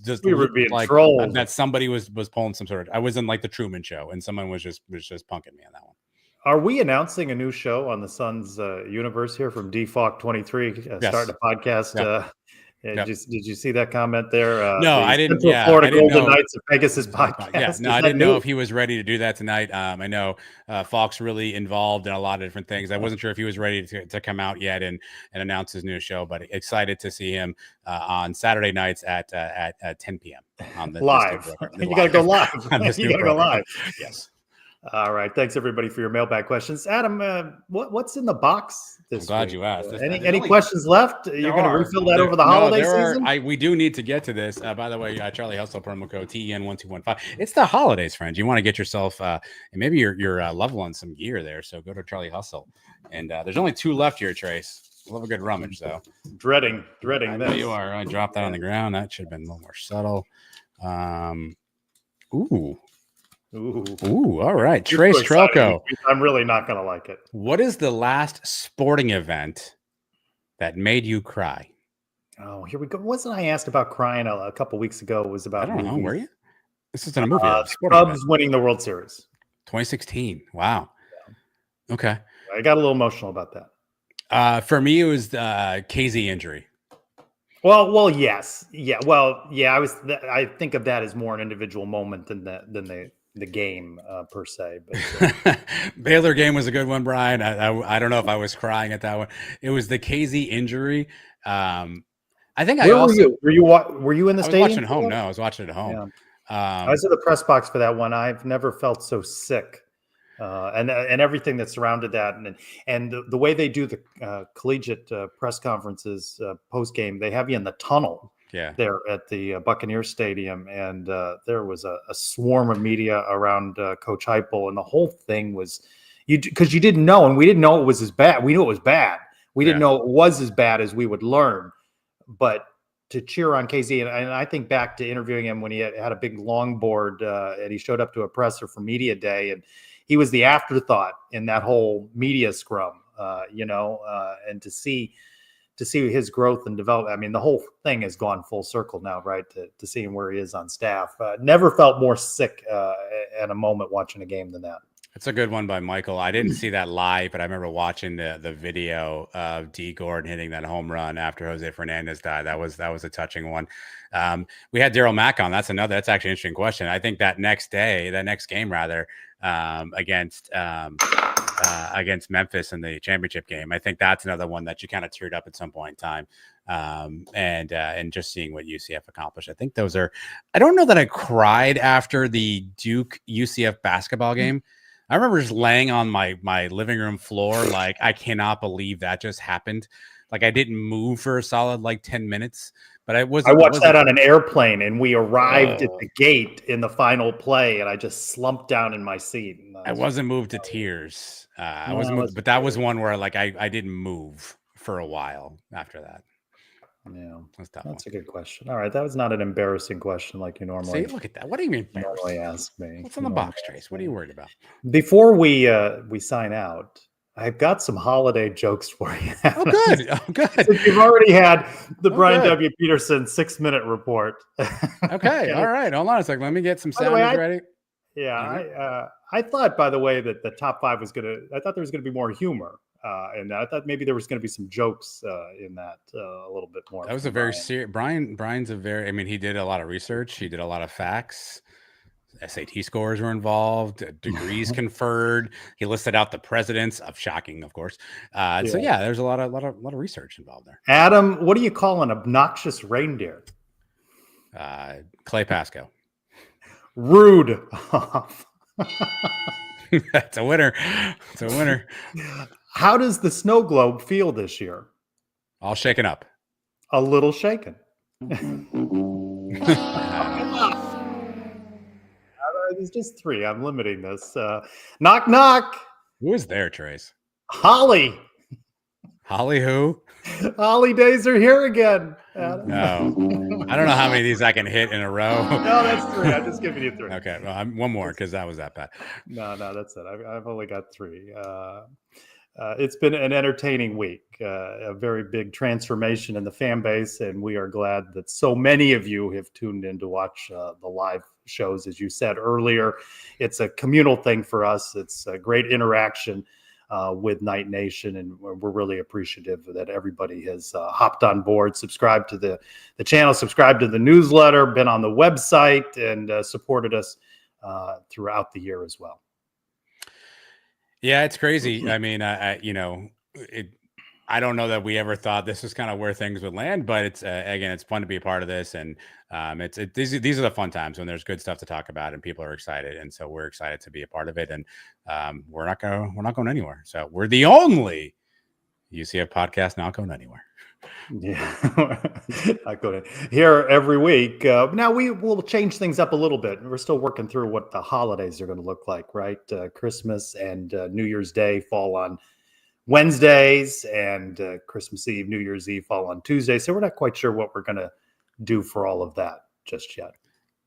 just we were being like trolled. that somebody was pulling some sort of. I was in like the Truman Show, and someone was just punking me on that one. Are we announcing a new show on the Suns universe here from DFOC 23? Starting a podcast. Yeah. Did you see that comment there? No, I didn't. Central Florida Golden Knights of Pegasus podcast. Yeah, no, I didn't know if he was ready to do that tonight. I know Falk's really involved in a lot of different things. I wasn't sure if he was ready to come out yet and announce his new show, but excited to see him on Saturday nights at 10 p.m. on the live. You got to go live. You got to go live. Yes. All right. Thanks everybody for your mailbag questions. Adam, what's in the box this I'm glad week? you asked. Any questions left? You're going to refill that over the holiday season? We do need to get to this. By the way, Charlie Hustle promo code TEN1215. It's the holidays, friends. You want to get yourself and maybe your loved one some gear there. So go to Charlie Hustle. And there's only 2 left here, Trace. Love a good rummage, though. Dreading this. You are. I dropped that on the ground. That should have been a little more subtle. Ooh, all right. Trace Trelko. I'm really not going to like it. What is the last sporting event that made you cry? Oh, here we go. Wasn't I asked about crying a couple weeks ago? It was about I don't know. Were you? This is a movie. Cubs winning the World Series. 2016. Wow. Yeah. Okay. I got a little emotional about that. For me, it was the KZ injury. Well, yes. Yeah. Well, yeah, I think of that as more an individual moment than the game per se. But Baylor game was a good one, Brian. I don't know if I was crying at that one. It was the KZ injury. I think were you in the stadium? I was watching at home. No, I was watching it at home. Yeah. I was in the press box for that one. I've never felt so sick. And everything that surrounded that, and the way they do the collegiate press conferences post game, they have you in the tunnel. Yeah. There at the Buccaneers Stadium, and there was a swarm of media around Coach Heupel, and the whole thing was because you didn't know, and we didn't know it was as bad. We knew it was bad. We didn't know it was as bad as we would learn, but to cheer on KZ, and I think back to interviewing him when he had a big longboard, and he showed up to a presser for media day, and he was the afterthought in that whole media scrum, and to see his growth and development. I mean, the whole thing has gone full circle now, right? To seeing where he is on staff. Never felt more sick at a moment watching a game than that. It's a good one by Michael. I didn't see that live, but I remember watching the video of D. Gordon hitting that home run after Jose Fernandez died. That was a touching one. We had Darl Mack on. That's actually an interesting question. I think that next game against Memphis in the championship game, I think that's another one that you kind of teared up at some point in time. And just seeing what UCF accomplished. I think those are. I don't know that I cried after the Duke UCF basketball game. I remember just laying on my living room floor, like, I cannot believe that just happened. Like, I didn't move for a solid 10 minutes. But I watched that on an airplane, and we arrived at the gate in the final play, and I just slumped down in my seat. I wasn't moved to tears. I wasn't moved, but that was one where I didn't move for a while after that. Yeah, that's a good question. All right, that was not an embarrassing question like you normally. See, look at that. What do you mean normally ask me? What's on the box, Trace? What are you worried about? Before we sign out, I've got some holiday jokes for you. Oh, good. Oh, good. Since you've already had the Brian W. Peterson 6-minute report. Okay. All right. Hold on a second. Let me get some sounds ready. Yeah. I thought, by the way, that the top 5 was I thought there was going to be more humor. And I thought maybe there was going to be some jokes in that a little bit more. That was a very serious. Brian's he did a lot of research. He did a lot of facts. SAT scores were involved, degrees conferred. He listed out the presidents of shocking, of course. So yeah, there's a lot of research involved there. Adam, what do you call an obnoxious reindeer? Clay Pasco. Rude. That's a winner. It's a winner. How does the snow globe feel this year? All shaken up. A little shaken. There's just 3. I'm limiting this. Knock, knock. Who is there, Trace? Holly. Holly who? Holidays are here again. Adam. No. I don't know how many of these I can hit in a row. No, that's 3. I'm just giving you 3. Okay. Well, one more because that was that bad. No, that's it. I've only got 3. It's been an entertaining week, a very big transformation in the fan base, and we are glad that so many of you have tuned in to watch the live shows. As you said earlier, it's a communal thing for us. It's a great interaction with Night Nation, and we're really appreciative that everybody has hopped on board, subscribed to the channel, subscribed to the newsletter, been on the website, and supported us throughout the year as well. Yeah, it's crazy. I mean, I don't know that we ever thought this was kind of where things would land, but it's again, it's fun to be a part of this, and these are the fun times when there's good stuff to talk about and people are excited, and so we're excited to be a part of it, and we're not going anywhere. So we're the only UCF podcast not going anywhere. Yeah, I couldn't. Here every week. Now we will change things up a little bit. We're still working through what the holidays are going to look like, right? Christmas and New Year's Day fall on Wednesdays, and Christmas Eve, New Year's Eve fall on Tuesday. So we're not quite sure what we're going to do for all of that just yet.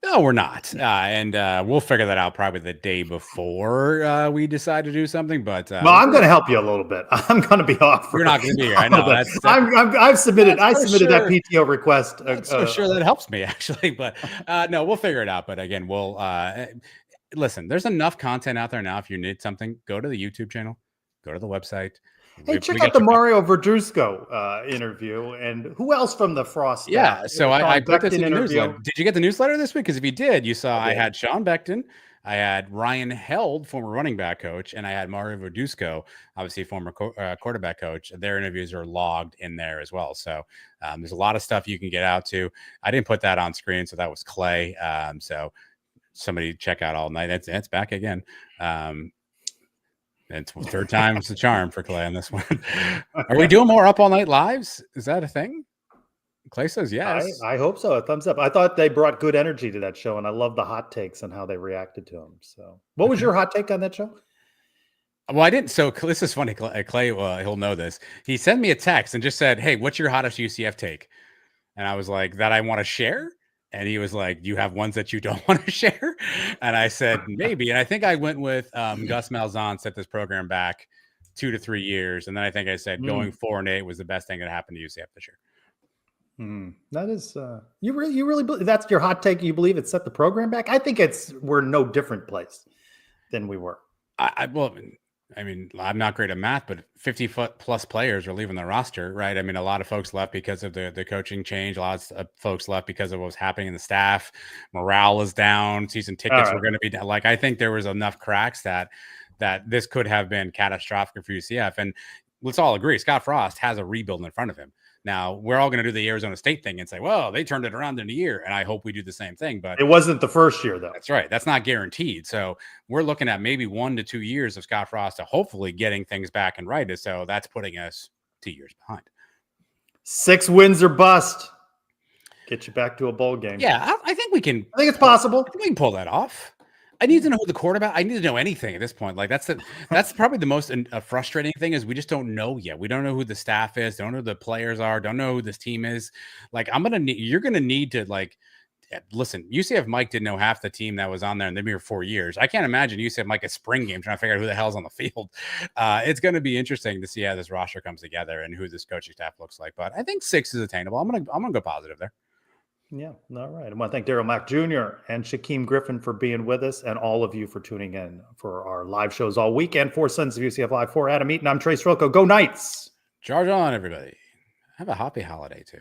No, we're not. And we'll figure that out probably the day before we decide to do something. But well, I'm going to help you a little bit. I'm going to be off. You're not going to be here. I know. I've submitted that PTO request. For sure that helps me, actually. But no, we'll figure it out. But again, we'll listen, there's enough content out there now. If you need something, go to the YouTube channel, go to the website. Hey, check out the Mario Verduzco interview, and who else from the Frost? Yeah, so I put this in the newsletter. Did you get the newsletter this week? Because if you did, you saw I had Sean Beckton, I had Ryan Held, former running back coach, and I had Mario Verduzco, obviously former quarterback coach. Their interviews are logged in there as well. So there's a lot of stuff you can get out to. I didn't put that on screen, so that was Clay. So somebody check out All Night. That's back again. It's third time's the charm for Clay on this one. Are we doing more Up All Night lives? Is that a thing? Clay says yes. I hope so. A thumbs up. I thought they brought good energy to that show, and I love the hot takes and how they reacted to them. So, what was your hot take on that show? Well, I didn't. So this is funny. Clay, he'll know this. He sent me a text and just said, "Hey, what's your hottest UCF take?" And I was like, "That I want to share." And he was like, "You have ones that you don't want to share?" And I said, "Maybe." And I think I went with Gus Malzahn set this program back 2 to 3 years. And then I think I said going 4-8 was the best thing that happened to UCF this year. That is, you really believe that's your hot take? You believe it set the program back? I think we're no different place than we were. I mean, I'm not great at math, but 50-plus players are leaving the roster, right? I mean, a lot of folks left because of the coaching change. A lot of folks left because of what was happening in the staff. Morale is down. Season tickets were going to be down. Like, I think there was enough cracks that this could have been catastrophic for UCF. And let's all agree, Scott Frost has a rebuild in front of him. Now, we're all going to do the Arizona State thing and say, well, they turned it around in a year. And I hope we do the same thing. But it wasn't the first year, though. That's right. That's not guaranteed. So we're looking at maybe 1 to 2 years of Scott Frost to hopefully getting things back and right. So that's putting us 2 years behind. 6 wins or bust. Get you back to a bowl game. Yeah, I think we can. I think it's possible. I think we can pull that off. I need to know who the quarterback. I need to know anything at this point. Like that's probably the most frustrating thing is we just don't know yet. We don't know who the staff is. Don't know who the players are. Don't know who this team is. Like you're gonna need to listen. UCF Mike didn't know half the team that was on there, and they've been here 4 years. I can't imagine UCF Mike a spring game trying to figure out who the hell's on the field. It's going to be interesting to see how this roster comes together and who this coaching staff looks like. But I think 6 is attainable. I'm gonna go positive there. Yeah. All right. I want to thank Darl Mack Jr. and Shaquem Griffin for being with us, and all of you for tuning in for our live shows all weekend. For Sons of UCF Live, for Adam Eaton, I'm Trace Rocco. Go Knights. Charge on, everybody. Have a happy holiday, too.